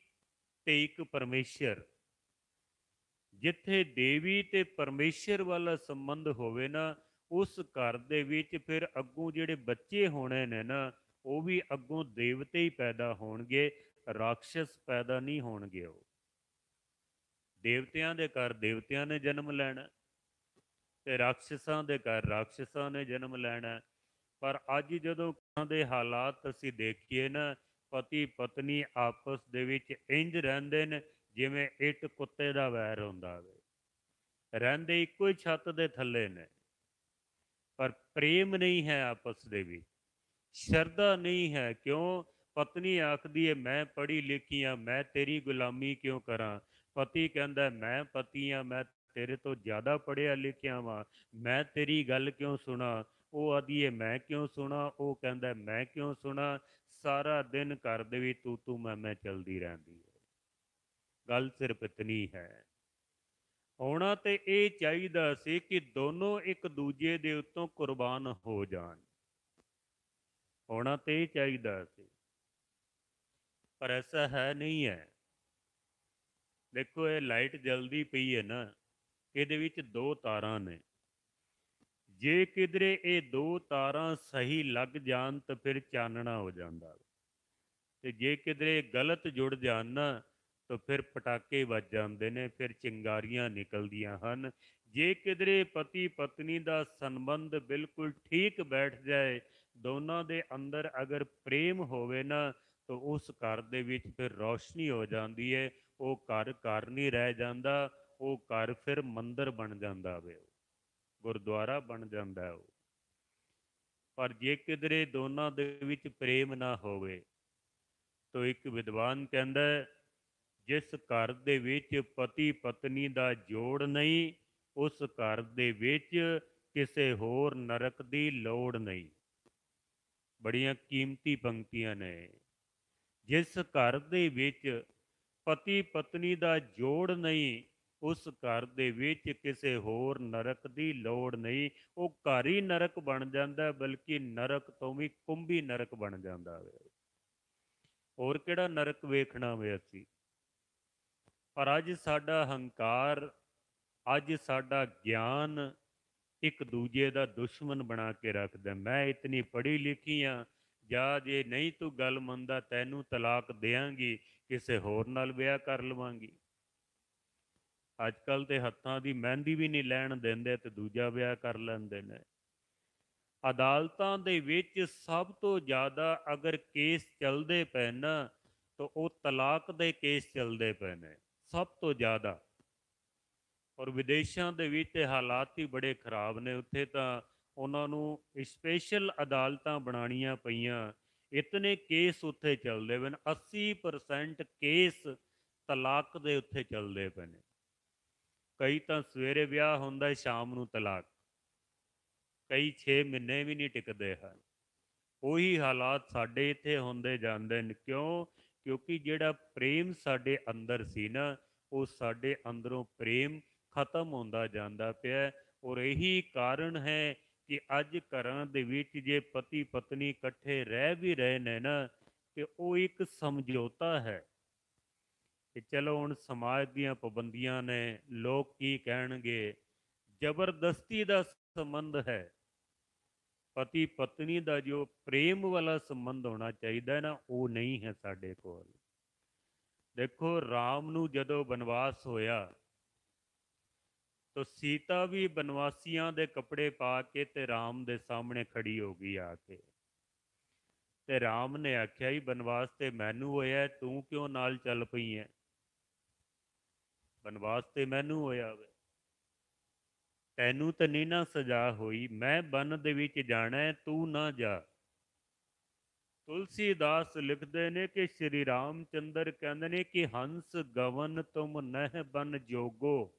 ਤੇ ਇੱਕ ਪਰਮੇਸ਼ਰ, ਜਿੱਥੇ ਦੇਵੀ ਤੇ ਪਰਮੇਸ਼ਰ ਵਾਲਾ ਸੰਬੰਧ ਹੋਵੇ ਨਾ, ਉਸ ਘਰ ਦੇ ਵਿੱਚ ਫਿਰ ਅੱਗੋਂ ਜਿਹੜੇ ਬੱਚੇ ਹੋਣੇ ਨੇ ਨਾ, ਉਹ ਵੀ ਅੱਗੋਂ ਦੇਵਤੇ ਹੀ ਪੈਦਾ ਹੋਣਗੇ, ਰਾਖਸ਼ਸ ਪੈਦਾ ਨਹੀਂ ਹੋਣਗੇ। ਉਹ ਦੇਵਤਿਆਂ ਦੇ ਘਰ ਦੇਵਤਿਆਂ ਨੇ ਜਨਮ ਲੈਣਾ ਤੇ ਰਾਖਸ਼ਾਂ ਦੇ ਘਰ ਰਾਖਸ਼ਾਂ ਨੇ ਜਨਮ ਲੈਣਾ। ਪਰ ਅੱਜ ਜਦੋਂ ਘਰਾਂ ਦੇ ਹਾਲਾਤ ਅਸੀਂ ਦੇਖੀਏ ਨਾ, ਪਤੀ ਪਤਨੀ ਆਪਸ ਦੇ ਵਿੱਚ ਇੰਜ ਰਹਿੰਦੇ ਨੇ ਜਿਵੇਂ ਇੱਟ ਕੁੱਤੇ ਦਾ ਵੈਰ ਹੁੰਦਾ ਵੇ, ਰਹਿੰਦੇ ਇੱਕੋ ਹੀ ਛੱਤ ਦੇ ਥੱਲੇ ਨੇ, ਪਰ ਪ੍ਰੇਮ ਨਹੀਂ ਹੈ ਆਪਸ ਦੇ ਵਿੱਚ, ਸ਼ਰਧਾ ਨਹੀਂ ਹੈ। ਕਿਉਂ? ਪਤਨੀ ਆਖਦੀ ਹੈ ਮੈਂ ਪੜ੍ਹੀ ਲਿਖੀ ਹਾਂ, ਮੈਂ ਤੇਰੀ ਗੁਲਾਮੀ ਕਿਉਂ ਕਰਾਂ? ਪਤੀ ਕਹਿੰਦਾ ਮੈਂ ਪਤੀ ਹਾਂ, ਮੈਂ ਤੇਰੇ ਤੋਂ ਜ਼ਿਆਦਾ ਪੜ੍ਹਿਆ ਲਿਖਿਆ ਵਾਂ, ਮੈਂ ਤੇਰੀ ਗੱਲ ਕਿਉਂ ਸੁਣਾ? ਉਹ ਆਦੀ ਹੈ ਮੈਂ ਕਿਉਂ ਸੁਣਾ? ਉਹ ਕਹਿੰਦਾ ਮੈਂ ਕਿਉਂ ਸੁਣਾ? ਸਾਰਾ ਦਿਨ ਘਰ ਦੇ ਵਿੱਚ ਤੂੰ ਮੈਂ ਚੱਲਦੀ ਰਹਿੰਦੀ ਹੈ। ਗੱਲ ਸਿਰਫ ਇਤਨੀ ਹੈ। ਹੋਣਾ ਤੇ ਇਹ ਚਾਹੀਦਾ ਸੀ ਕਿ ਦੋਨੋਂ ਇੱਕ ਦੂਜੇ ਦੇ ਉੱਤੋਂ ਕੁਰਬਾਨ ਹੋ ਜਾਣ, ਹੋਣਾ ਤੇ ਇਹ ਚਾਹੀਦਾ ਸੀ, ਪਰ ਐਸਾ ਹੈ ਨਹੀਂ ਹੈ। ਦੇਖੋ ਇਹ ਲਾਈਟ ਜਲਦੀ ਪਈ ਹੈ ਨਾ, ਇਹਦੇ ਵਿੱਚ ਦੋ ਤਾਰਾਂ ਨੇ, ਜੇ ਕਿਧਰੇ ਇਹ ਦੋ ਤਾਰਾਂ ਸਹੀ ਲੱਗ ਜਾਣ ਤਾਂ ਫਿਰ ਚਾਨਣਾ ਹੋ ਜਾਂਦਾ, ਤੇ ਜੇ ਕਿਧਰੇ ਗਲਤ ਜੁੜ ਜਾਣ ਨਾ ਤਾਂ ਫਿਰ ਪਟਾਕੇ ਵੱਜ ਜਾਂਦੇ ਨੇ, ਫਿਰ ਚਿੰਗਾਰੀਆਂ ਨਿਕਲਦੀਆਂ ਹਨ। ਜੇ ਕਿਧਰੇ ਪਤੀ ਪਤਨੀ ਦਾ ਸੰਬੰਧ ਬਿਲਕੁਲ ਠੀਕ ਬੈਠ ਜਾਏ, ਦੋਨਾਂ ਦੇ ਅੰਦਰ ਅਗਰ ਪ੍ਰੇਮ ਹੋਵੇ ਨਾ, ਤਾਂ ਉਸ ਘਰ ਦੇ ਵਿੱਚ ਫਿਰ ਰੌਸ਼ਨੀ ਹੋ ਜਾਂਦੀ ਹੈ। ਉਹ ਘਰ ਘਰ ਨਹੀਂ ਰਹਿ ਜਾਂਦਾ, ਉਹ ਘਰ ਫਿਰ ਮੰਦਿਰ ਬਣ ਜਾਂਦਾ ਵੇ, ਗੁਰਦੁਆਰਾ ਬਣ ਜਾਂਦਾ ਉਹ। ਪਰ ਜੇ ਕਿਧਰੇ ਦੋਨਾਂ ਦੇ ਵਿੱਚ ਪ੍ਰੇਮ ਨਾ ਹੋਵੇ, ਤਾਂ ਇੱਕ ਵਿਦਵਾਨ ਕਹਿੰਦਾ ਜਿਸ ਘਰ ਦੇ ਵਿੱਚ ਪਤੀ ਪਤਨੀ ਦਾ ਜੋੜ ਨਹੀਂ, ਉਸ ਘਰ ਦੇ ਵਿੱਚ ਕਿਸੇ ਹੋਰ ਨਰਕ ਦੀ ਲੋੜ ਨਹੀਂ। ਬੜੀਆਂ ਕੀਮਤੀ ਪੰਕਤੀਆਂ ਨੇ। ਜਿਸ ਘਰ ਦੇ ਵਿੱਚ ਪਤੀ ਪਤਨੀ ਦਾ ਜੋੜ ਨਹੀਂ, ਉਸ ਘਰ ਦੇ ਵਿੱਚ ਕਿਸੇ ਹੋਰ ਨਰਕ ਦੀ ਲੋੜ ਨਹੀਂ। ਉਹ ਘਰ ਹੀ ਨਰਕ ਬਣ ਜਾਂਦਾ, ਬਲਕਿ ਨਰਕ ਤੋਂ ਵੀ ਕੁੰਭੀ ਨਰਕ ਬਣ ਜਾਂਦਾ ਵੇ। ਹੋਰ ਕਿਹੜਾ ਨਰਕ ਵੇਖਣਾ ਵੇ ਅਸੀਂ? ਪਰ ਅੱਜ ਸਾਡਾ ਹੰਕਾਰ, ਅੱਜ ਸਾਡਾ ਗਿਆਨ ਇੱਕ ਦੂਜੇ ਦਾ ਦੁਸ਼ਮਣ ਬਣਾ ਕੇ ਰੱਖਦਾ। ਮੈਂ ਇਤਨੀ ਪੜ੍ਹੀ ਲਿਖੀ ਹਾਂ, ਜਾਂ ਜੇ ਨਹੀਂ ਤੂੰ ਗੱਲ ਮੰਨਦਾ ਤੈਨੂੰ ਤਲਾਕ ਦਿਆਂਗੀ, ਕਿਸੇ ਹੋਰ ਨਾਲ ਵਿਆਹ ਕਰ ਲਵਾਂਗੀ। ਅੱਜ ਕੱਲ੍ਹ ਤੇ ਹੱਥਾਂ ਦੀ ਮਹਿੰਦੀ ਵੀ ਨਹੀਂ ਲੈਣ ਦਿੰਦੇ ਤੇ ਦੂਜਾ ਵਿਆਹ ਕਰ ਲੈਂਦੇ ਨੇ। ਅਦਾਲਤਾਂ ਦੇ ਵਿੱਚ ਸਭ ਤੋਂ ਜ਼ਿਆਦਾ ਅਗਰ ਕੇਸ ਚੱਲਦੇ ਪਏ ਨਾ, ਤਾਂ ਉਹ ਤਲਾਕ ਦੇ ਕੇਸ ਚੱਲਦੇ ਪਏ ਨੇ ਸਭ ਤੋਂ ਜ਼ਿਆਦਾ। ਔਰ ਵਿਦੇਸ਼ਾਂ ਦੇ ਵਿੱਚ ਤੇ ਹਾਲਾਤ ਹੀ ਬੜੇ ਖਰਾਬ ਨੇ, ਉੱਥੇ ਤਾਂ ਉਹਨਾਂ ਨੂੰ ਸਪੈਸ਼ਲ ਅਦਾਲਤਾਂ ਬਣਾਉਣੀਆਂ ਪਈਆਂ। ਇਤਨੇ ਕੇਸ ਉੱਥੇ ਚੱਲਦੇ ਪਏ ਨੇ, 80% ਕੇਸ ਤਲਾਕ ਦੇ ਉੱਥੇ ਚੱਲਦੇ ਪਏ ਨੇ। ਕਈ ਤਾਂ ਸਵੇਰੇ ਵਿਆਹ ਹੁੰਦਾ, ਸ਼ਾਮ ਨੂੰ ਤਲਾਕ, ਕਈ 6 ਮਹੀਨੇ ਵੀ ਨਹੀਂ ਟਿਕਦੇ ਹਨ। ਉਹੀ ਹਾਲਾਤ ਸਾਡੇ ਇੱਥੇ ਹੁੰਦੇ ਜਾਂਦੇ ਨੇ। ਕਿਉਂ? ਕਿਉਂਕਿ ਜਿਹੜਾ ਪ੍ਰੇਮ ਸਾਡੇ ਅੰਦਰ ਸੀ ਨਾ, ਉਹ ਸਾਡੇ ਅੰਦਰੋਂ ਪ੍ਰੇਮ ਖਤਮ ਹੁੰਦਾ ਜਾਂਦਾ ਪਿਆ। ਔਰ ਇਹੀ ਕਾਰਨ ਹੈ ਕਿ ਅੱਜ ਘਰਾਂ ਦੇ ਵਿੱਚ ਜੇ ਪਤੀ ਪਤਨੀ ਇਕੱਠੇ ਰਹਿ ਵੀ ਰਹੇ ਨੇ ਨਾ, ਤੇ ਉਹ ਇੱਕ ਸਮਝੌਤਾ ਹੈ ਕਿ ਚਲੋ ਹੁਣ ਸਮਾਜ ਦੀਆਂ ਪਾਬੰਦੀਆਂ ਨੇ, ਲੋਕ ਕੀ ਕਹਿਣਗੇ, ਜ਼ਬਰਦਸਤੀ ਦਾ ਸੰਬੰਧ ਹੈ। ਪਤੀ ਪਤਨੀ ਦਾ ਜੋ ਪ੍ਰੇਮ ਵਾਲਾ ਸੰਬੰਧ ਹੋਣਾ ਚਾਹੀਦਾ ਹੈ ਨਾ, ਉਹ ਨਹੀਂ ਹੈ ਸਾਡੇ ਕੋਲ। ਦੇਖੋ ਰਾਮ ਨੂੰ ਜਦੋਂ ਬਨਵਾਸ ਹੋਇਆ, ਤਾਂ ਸੀਤਾ ਵੀ ਬਨਵਾਸੀਆਂ ਦੇ ਕੱਪੜੇ ਪਾ ਕੇ ਤੇ ਰਾਮ ਦੇ ਸਾਹਮਣੇ ਖੜੀ ਹੋ ਗਈ ਆ ਕੇ। ਤੇ ਰਾਮ ਨੇ ਆਖਿਆ ਹੀ ਬਨਵਾਸ ਤੇ ਮੈਨੂੰ ਹੋਇਆ, ਤੂੰ ਕਿਉਂ ਨਾਲ ਚੱਲ ਪਈ ਹੈ? ਬਨਵਾਸ ਤੇ ਮੈਨੂੰ ਹੋਇਆ ਵੇ, ਤੈਨੂੰ ਤਾਂ ਨਹੀਂ ਨਾ ਸਜ਼ਾ ਹੋਈ, ਮੈਂ ਬਨ ਦੇ ਵਿੱਚ ਜਾਣਾ ਹੈ, ਤੂੰ ਨਾ ਜਾ। ਤੁਲਸੀਦਾਸ ਲਿਖਦੇ ਨੇ ਕਿ ਸ਼੍ਰੀ ਰਾਮ ਚੰਦਰ ਕਹਿੰਦੇ ਨੇ ਕਿ ਹੰਸ ਗਵਨ ਤੁਮ ਨਹਿ ਬਨ ਜੋਗੋ,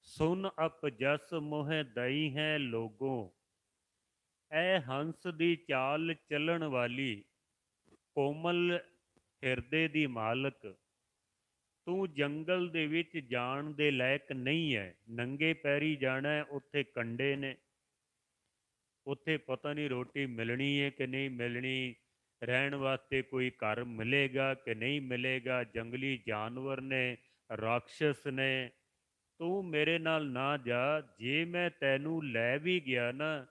ਸੁਨ ਅਪ ਜਸ ਮੋਹਿ ਦਈ ਹੈ ਲੋਗੋ। ਇਹ ਹੰਸ ਦੀ ਚਾਲ ਚੱਲਣ ਵਾਲੀ, ਕੋਮਲ ਹਿਰਦੇ ਦੀ ਮਾਲਕ, ਤੂੰ ਜੰਗਲ ਦੇ ਵਿੱਚ ਜਾਣ ਦੇ ਲਾਇਕ ਨਹੀਂ ਹੈ। ਨੰਗੇ ਪੈਰੀ ਜਾਣਾ ਹੈ, ਉੱਥੇ ਕੰਡੇ ਨੇ, ਉੱਥੇ ਪਤਾ ਨਹੀਂ ਰੋਟੀ ਮਿਲਣੀ ਹੈ ਕਿ ਨਹੀਂ ਮਿਲਣੀ, ਰਹਿਣ ਵਾਸਤੇ ਕੋਈ ਘਰ ਮਿਲੇਗਾ ਕਿ ਨਹੀਂ ਮਿਲੇਗਾ, ਜੰਗਲੀ ਜਾਨਵਰ ਨੇ, ਰਾਖਸ਼ ਨੇ, ਤੂੰ ਮੇਰੇ ਨਾਲ ਨਾ ਜਾ। ਜੇ ਮੈਂ ਤੈਨੂੰ ਲੈ ਵੀ ਗਿਆ ਨਾ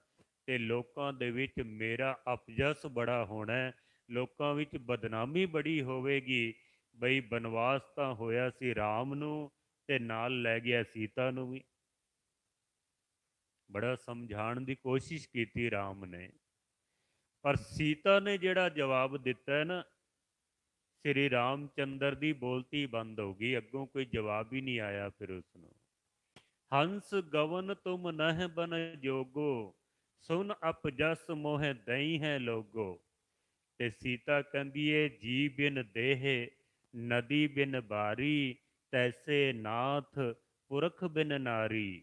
ਤੇ ਲੋਕਾਂ ਦੇ ਵਿੱਚ ਮੇਰਾ ਅਪਜਸ ਬੜਾ ਹੋਣਾ ਹੈ, ਲੋਕਾਂ ਵਿੱਚ ਬਦਨਾਮੀ ਬੜੀ ਹੋਵੇਗੀ। ਬਈ ਬਨਵਾਸ ਤਾਂ ਹੋਇਆ ਸੀ ਰਾਮ ਨੂੰ ਤੇ ਨਾਲ ਲੈ ਗਿਆ ਸੀਤਾ ਨੂੰ ਵੀ। ਬੜਾ ਸਮਝਾਉਣ ਦੀ ਕੋਸ਼ਿਸ਼ ਕੀਤੀ ਰਾਮ ਨੇ, ਪਰ ਸੀਤਾ ਨੇ ਜਿਹੜਾ ਜਵਾਬ ਦਿੱਤਾ ਹੈ ਨਾ, ਸ੍ਰੀ ਰਾਮਚੰਦਰ ਦੀ ਬੋਲਤੀ ਬੰਦ ਹੋ ਗਈ, ਅੱਗੋਂ ਕੋਈ ਜਵਾਬ ਹੀ ਨਹੀਂ ਆਇਆ ਫਿਰ ਉਸਨੂੰ। ਹੰਸ ਗਵਨ ਤੁਮ ਨਹਿ ਬਨ ਜੋਗੋ, ਸੁਨ ਅਪਜਸ ਮੋਹਿ ਦਈ ਹੈ ਲੋਗੋ। ਤੇ ਸੀਤਾ ਕਹਿੰਦੀ ਏ ਜੀ ਬਿਨ ਦੇਹ, ਨਦੀ ਬਿਨ ਬਾਰੀ, ਤੈਸੇ ਨਾਥ ਪੁਰਖ ਬਿਨ ਨਾਰੀ।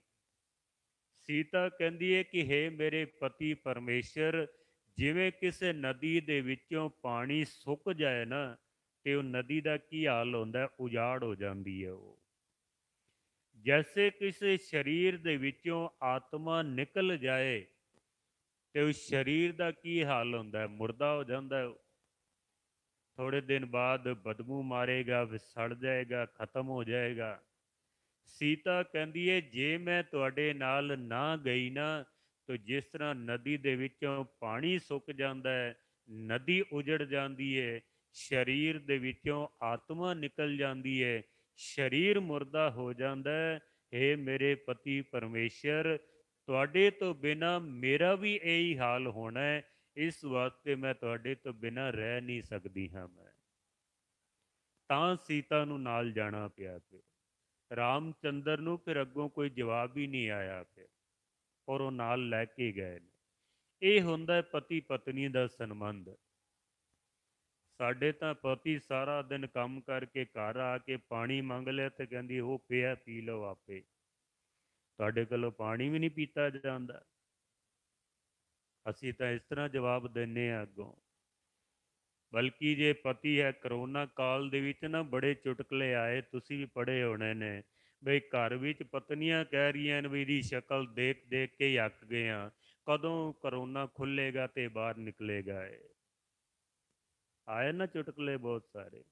ਸੀਤਾ ਕਹਿੰਦੀ ਹੈ ਕਿ ਹੇ ਮੇਰੇ ਪਤੀ ਪਰਮੇਸ਼ਰ, ਜਿਵੇਂ ਕਿਸੇ ਨਦੀ ਦੇ ਵਿੱਚੋਂ ਪਾਣੀ ਸੁੱਕ ਜਾਏ ਨਾ, ਤੇ ਉਹ ਨਦੀ ਦਾ ਕੀ ਹਾਲ ਹੁੰਦਾ ਹੈ, ਉਜਾੜ ਹੋ ਜਾਂਦੀ ਹੈ ਉਹ। ਜੈਸੇ ਕਿਸੇ ਸਰੀਰ ਦੇ ਵਿੱਚੋਂ ਆਤਮਾ ਨਿਕਲ ਜਾਏ ਤੇ ਉਸ ਸਰੀਰ ਦਾ ਕੀ ਹਾਲ ਹੁੰਦਾ ਹੈ, ਮੁਰਦਾ ਹੋ ਜਾਂਦਾ ਹੈ। ਥੋੜੇ ਦਿਨ ਬਾਅਦ ਬਦਬੂ ਮਾਰੇਗਾ, ਫਿਰ ਸੜ ਜਾਏਗਾ, ਖਤਮ ਹੋ ਜਾਏਗਾ। ਸੀਤਾ ਕਹਿੰਦੀ ਹੈ ਜੇ ਮੈਂ ਤੁਹਾਡੇ ਨਾਲ ਨਾ ਗਈ ਨਾ, ਤਾਂ ਜਿਸ ਤਰ੍ਹਾਂ ਨਦੀ ਦੇ ਵਿੱਚੋਂ ਪਾਣੀ ਸੁੱਕ ਜਾਂਦਾ ਹੈ, ਨਦੀ ਉਜੜ ਜਾਂਦੀ ਹੈ, ਸਰੀਰ ਦੇ ਵਿੱਚੋਂ ਆਤਮਾ ਨਿਕਲ ਜਾਂਦੀ ਹੈ, ਸਰੀਰ ਮੁਰਦਾ ਹੋ ਜਾਂਦਾ ਹੈ। ਹੇ ਮੇਰੇ ਪਤੀ ਪਰਮੇਸ਼ਰ, ਤੁਹਾਡੇ ਤੋਂ ਬਿਨਾਂ ਮੇਰਾ ਵੀ ਇਹੀ ਹਾਲ ਹੋਣਾ ਹੈ, ਇਸ ਵਾਸਤੇ ਮੈਂ ਤੁਹਾਡੇ ਤੋਂ ਬਿਨਾਂ ਰਹਿ ਨਹੀਂ ਸਕਦੀ ਹਾਂ। ਮੈਂ ਤਾਂ ਸੀਤਾ ਨੂੰ ਨਾਲ ਜਾਣਾ ਪਿਆ। ਫਿਰ ਰਾਮਚੰਦਰ ਨੂੰ ਫਿਰ ਅੱਗੋਂ ਕੋਈ ਜਵਾਬ ਹੀ ਨਹੀਂ ਆਇਆ ਫਿਰ, ਔਰ ਉਹ ਨਾਲ ਲੈ ਕੇ ਗਏ ਨੇ। ਇਹ ਹੁੰਦਾ ਹੈ ਪਤੀ ਪਤਨੀ ਦਾ ਸੰਬੰਧ। ਸਾਡੇ ਤਾਂ ਪਤੀ ਸਾਰਾ ਦਿਨ ਕੰਮ ਕਰਕੇ ਘਰ ਆ ਕੇ ਪਾਣੀ ਮੰਗ ਲਿਆ ਤੇ ਕਹਿੰਦੀ ਉਹ ਪਿਆ ਪੀ ਲਓ ਆਪੇ, ਤੁਹਾਡੇ ਕੋਲੋਂ ਪਾਣੀ ਵੀ ਨਹੀਂ ਪੀਤਾ ਜਾਂਦਾ। ਅਸੀਂ ਤਾਂ ਇਸ ਤਰ੍ਹਾਂ ਜਵਾਬ ਦਿੰਦੇ ਹਾਂ ਅੱਗੋਂ। ਬਲਕਿ ਜੇ ਪਤੀ ਹੈ, ਕਰੋਨਾ ਕਾਲ ਦੇ ਵਿੱਚ ਨਾ ਬੜੇ ਚੁਟਕਲੇ ਆਏ, ਤੁਸੀਂ ਵੀ ਪੜ੍ਹੇ ਹੋਣੇ ਨੇ। ਬਈ ਘਰ ਵਿੱਚ ਪਤਨੀਆਂ ਕਹਿ ਰਹੀਆਂ ਨੇ ਵੀ ਇਹਦੀ ਸ਼ਕਲ ਦੇਖ ਦੇਖ ਕੇ ਹੀ ਅੱਕ ਗਏ ਹਾਂ, ਕਦੋਂ ਕਰੋਨਾ ਖੁੱਲੇਗਾ ਤੇ ਬਾਹਰ ਨਿਕਲੇਗਾ ਇਹ। ਆਏ ਨਾ ਚੁਟਕਲੇ ਬਹੁਤ ਸਾਰੇ।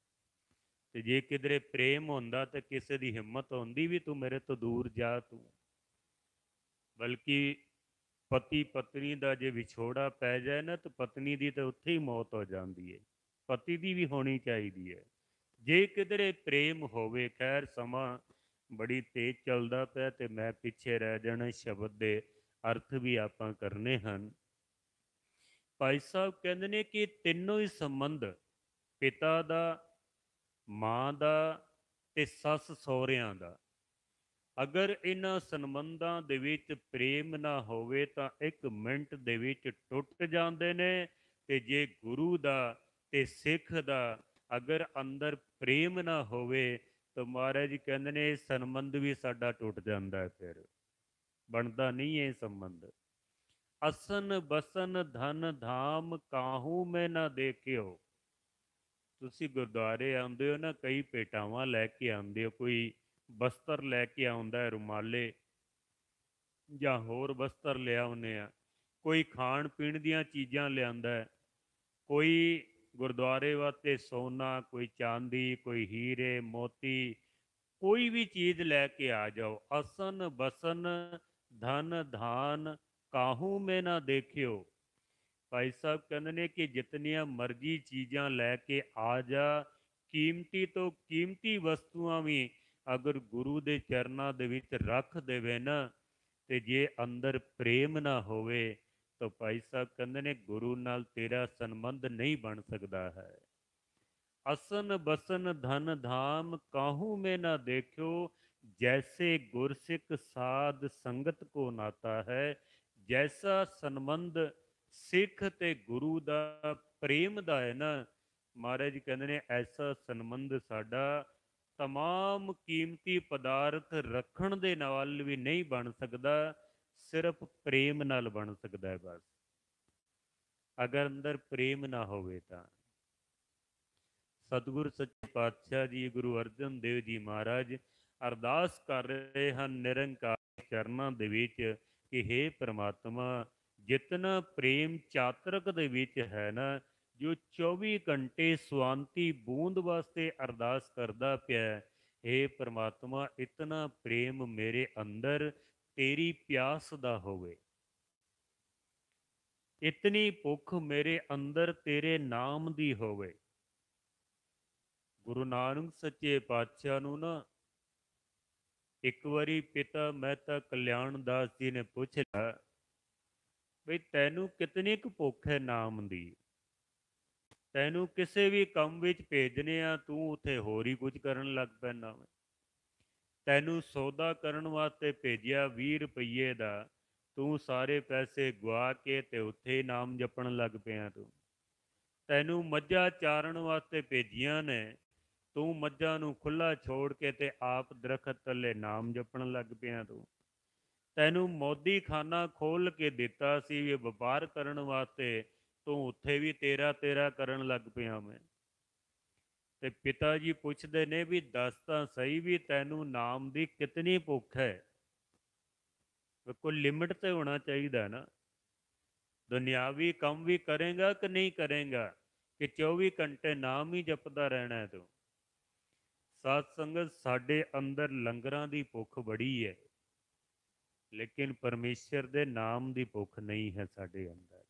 ਤੇ ਜੇ ਕਿਧਰੇ ਪ੍ਰੇਮ ਹੁੰਦਾ ਤੇ ਕਿਸੇ ਦੀ ਹਿੰਮਤ ਹੁੰਦੀ ਵੀ ਤੂੰ ਮੇਰੇ ਤੋਂ ਦੂਰ ਜਾ ਤੂੰ। ਬਲਕਿ ਪਤੀ ਪਤਨੀ ਦਾ ਜੇ ਵਿਛੋੜਾ ਪੈ ਜਾਏ ਨਾ, ਤਾਂ ਪਤਨੀ ਦੀ ਤਾਂ ਉੱਥੇ ਹੀ ਮੌਤ ਹੋ ਜਾਂਦੀ ਹੈ, ਪਤੀ ਦੀ ਵੀ ਹੋਣੀ ਚਾਹੀਦੀ ਹੈ। ਜੇ ਕਿਧਰੇ ਪ੍ਰੇਮ ਹੋਵੇ, ਖੈਰ ਸਮਾਂ ਬੜੀ ਤੇਜ਼ ਚੱਲਦਾ ਪਿਆ ਤੇ ਮੈਂ ਪਿੱਛੇ ਰਹਿ ਜਾਣਾ, ਸ਼ਬਦ ਦੇ ਅਰਥ ਵੀ ਆਪਾਂ ਕਰਨੇ ਹਨ। ਭਾਈ ਸਾਹਿਬ ਕਹਿੰਦੇ ਨੇ ਕਿ ਤਿੰਨੋਂ ਹੀ ਸੰਬੰਧ, ਪਿਤਾ ਦਾ, ਮਾਂ ਦਾ ਤੇ ਸੱਸ ਸਹੁਰਿਆਂ ਦਾ, ਅਗਰ ਇਹਨਾਂ ਸੰਬੰਧਾਂ ਦੇ ਵਿੱਚ ਪ੍ਰੇਮ ਨਾ ਹੋਵੇ ਤਾਂ 1 ਮਿੰਟ ਦੇ ਵਿੱਚ ਟੁੱਟ ਜਾਂਦੇ ਨੇ। ਤੇ ਜੇ ਗੁਰੂ ਦਾ ਤੇ ਸਿੱਖ ਦਾ ਅਗਰ ਅੰਦਰ ਪ੍ਰੇਮ ਨਾ ਹੋਵੇ ਤਾਂ ਮਹਾਰਾਜ ਜੀ ਕਹਿੰਦੇ ਨੇ ਇਹ ਸੰਬੰਧ ਵੀ ਸਾਡਾ ਟੁੱਟ ਜਾਂਦਾ ਹੈ, ਫਿਰ ਬਣਦਾ ਨਹੀਂ ਇਹ ਸੰਬੰਧ। ਅਸਨ ਬਸਨ ਧਨ ਧਾਮ ਕਾਹੂ ਮੈਂ ਨਾ ਦੇਖਿਓ। ਤੁਸੀਂ ਗੁਰਦੁਆਰੇ ਆਉਂਦੇ ਹੋ ਨਾ, ਕਈ ਭੇਟਾਵਾਂ ਲੈ ਕੇ ਆਉਂਦੇ ਹੋ, ਕੋਈ ਬਸਤਰ ਲੈ ਕੇ ਆਉਂਦਾ ਹੈ, ਰੁਮਾਲੇ ਜਾਂ ਹੋਰ ਬਸਤਰ ਲਿਆਉਂਦੇ ਆ, ਕੋਈ ਖਾਣ ਪੀਣ ਦੀਆਂ ਚੀਜ਼ਾਂ ਲਿਆਂਦਾ ਹੈ, ਕੋਈ ਗੁਰਦੁਆਰੇ ਵਾਸਤੇ ਸੋਨਾ, ਕੋਈ ਚਾਂਦੀ, ਕੋਈ ਹੀਰੇ ਮੋਤੀ, ਕੋਈ ਵੀ ਚੀਜ਼ ਲੈ ਕੇ ਆ ਜਾਓ। ਅਸਨ ਬਸਨ ਧਨ ਧਾਨ ਕਾਹੂ ਮੈਂ ਨਾ ਦੇਖਿਓ। ਭਾਈ ਸਾਹਿਬ ਕਹਿੰਦੇ ਨੇ ਕਿ ਜਿਤਨੀਆਂ ਮਰਜ਼ੀ ਚੀਜ਼ਾਂ ਲੈ ਕੇ ਆ ਜਾ, ਕੀਮਤੀ ਤੋਂ ਕੀਮਤੀ ਵਸਤੂਆਂ ਵੀ ਅਗਰ ਗੁਰੂ ਦੇ ਚਰਨਾਂ ਦੇ ਵਿੱਚ ਰੱਖ ਦੇਵੇ ਨਾ, ਤੇ ਜੇ ਅੰਦਰ ਪ੍ਰੇਮ ਨਾ ਹੋਵੇ ਤਾਂ ਭਾਈ ਸਾਹਿਬ ਕਹਿੰਦੇ ਨੇ ਗੁਰੂ ਨਾਲ ਤੇਰਾ ਸੰਬੰਧ ਨਹੀਂ ਬਣ ਸਕਦਾ ਹੈ। ਅਸਨ ਬਸਨ ਧਨ ਧਾਮ ਕਾਹੂ ਮੈਂ ਨਾ ਦੇਖਿਓ, ਜੈਸੇ ਗੁਰਸਿੱਖ ਸਾਧ ਸੰਗਤ ਕੋ ਨਾਤਾ ਹੈ। ਜੈਸਾ ਸੰਬੰਧ ਸਿੱਖ ਤੇ ਗੁਰੂ ਦਾ ਪ੍ਰੇਮ ਦਾ ਹੈ ਨਾ, ਮਹਾਰਾਜ ਜੀ ਕਹਿੰਦੇ ਨੇ ਐਸਾ ਸੰਬੰਧ ਸਾਡਾ ਤਮਾਮ ਕੀਮਤੀ ਪਦਾਰਥ ਰੱਖਣ ਦੇ ਨਾਲ ਵੀ ਨਹੀਂ ਬਣ ਸਕਦਾ, ਸਿਰਫ ਪ੍ਰੇਮ ਨਾਲ ਬਣ ਸਕਦਾ ਹੈ ਬਸ। ਅਗਰ ਅੰਦਰ ਪ੍ਰੇਮ ਨਾ ਹੋਵੇ ਤਾਂ। ਸਤਿਗੁਰ ਸੱਚੇ ਪਾਤਸ਼ਾਹ ਜੀ ਗੁਰੂ ਅਰਜਨ ਦੇਵ ਜੀ ਮਹਾਰਾਜ ਅਰਦਾਸ ਕਰ ਰਹੇ ਹਨ ਨਿਰੰਕਾਰ ਚਰਨਾਂ ਦੇ ਵਿੱਚ ਕਿ ਹੇ ਪ੍ਰਮਾਤਮਾ, ਜਿਤਨਾ ਪ੍ਰੇਮ ਚਾਤਰਕ ਦੇ ਵਿੱਚ ਹੈ ਨਾ, ਜੋ 24 ਘੰਟੇ ਸਵਾਂਤੀ ਬੂੰਦ ਵਾਸਤੇ ਅਰਦਾਸ ਕਰਦਾ ਪਿਆ, ਹੇ ਪ੍ਰਮਾਤਮਾ ਇਤਨਾ ਪ੍ਰੇਮ ਮੇਰੇ ਅੰਦਰ ਤੇਰੀ ਪਿਆਸ ਦਾ ਹੋਵੇ, ਇਤਨੀ ਭੁੱਖ ਮੇਰੇ ਅੰਦਰ ਤੇਰੇ ਨਾਮ ਦੀ ਹੋਵੇ। ਗੁਰੂ ਨਾਨਕ ਸੱਚੇ ਪਾਤਸ਼ਾਹ ਨੂੰ ਨਾ ਇੱਕ ਵਾਰੀ ਪਿਤਾ ਮਹਿਤਾ ਕਲਿਆਣ ਦਾਸ ਜੀ ਨੇ ਪੁੱਛ ਲਿਆ, ਬਈ ਤੈਨੂੰ ਕਿਤਨੀ ਕੁ ਭੁੱਖ ਹੈ ਨਾਮ ਦੀ, ਤੈਨੂੰ ਕਿਸੇ ਵੀ ਕੰਮ ਵਿੱਚ ਭੇਜਨੇ ਆ, ਤੂੰ ਉੱਥੇ ਹੋਰ ਹੀ ਕੁਝ ਕਰਨ ਲੱਗ ਪੈਂਦਾ ਵਾ। ਤੈਨੂੰ ਸੌਦਾ ਕਰਨ ਵਾਸਤੇ ਭੇਜਿਆ 20 ਰੁਪਈਏ ਦਾ, ਤੂੰ ਸਾਰੇ ਪੈਸੇ ਗਵਾ ਕੇ ਤੇ ਉੱਥੇ ਹੀ ਨਾਮ ਜਪਣ ਲੱਗ ਪਿਆ ਤੂੰ। ਤੈਨੂੰ ਮੱਝਾਂ ਚਾਰਨ ਵਾਸਤੇ ਭੇਜੀਆਂ ਨੇ, ਤੂੰ ਮੱਝਾਂ ਨੂੰ ਖੁੱਲ੍ਹਾ ਛੋੜ ਕੇ ਤੇ ਆਪ ਦਰਖਤ ਥੱਲੇ ਨਾਮ ਜਪਣ ਲੱਗ ਪਿਆ ਤੂੰ। ਤੈਨੂੰ ਮੋਦੀ ਖਾਨਾ ਖੋਲ ਕੇ ਦਿੱਤਾ ਸੀ ਵੀ ਵਪਾਰ ਕਰਨ ਵਾਸਤੇ, ਤੂੰ ਉੱਥੇ ਵੀ ਤੇਰਾ ਤੇਰਾ ਕਰਨ ਲੱਗ ਪਿਆ ਮੈਂ। ਤੇ ਪਿਤਾ ਜੀ ਪੁੱਛਦੇ ਨੇ ਵੀ ਦੱਸ ਤਾਂ ਸਹੀ ਵੀ ਤੈਨੂੰ ਨਾਮ ਦੀ ਕਿਤਨੀ ਭੁੱਖ ਹੈ। ਕੋਈ ਲਿਮਿਟ ਤੇ ਹੋਣਾ ਚਾਹੀਦਾ ਨਾ। ਦੁਨਿਆਵੀ ਕੰਮ ਵੀ ਕਰੇਗਾ ਕਿ ਨਹੀਂ ਕਰੇਗਾ, ਕਿ 24 ਘੰਟੇ ਨਾਮ ਹੀ ਜਪਦਾ ਰਹਿਣਾ ਹੈ ਤੂੰ। ਸਾਧ ਸੰਗਤ, ਸਾਡੇ ਅੰਦਰ ਲੰਗਰਾਂ ਦੀ ਭੁੱਖ ਬੜੀ ਹੈ, ਲੇਕਿਨ ਪਰਮੇਸ਼ਰ ਦੇ ਨਾਮ ਦੀ ਭੁੱਖ ਨਹੀਂ ਹੈ ਸਾਡੇ ਅੰਦਰ।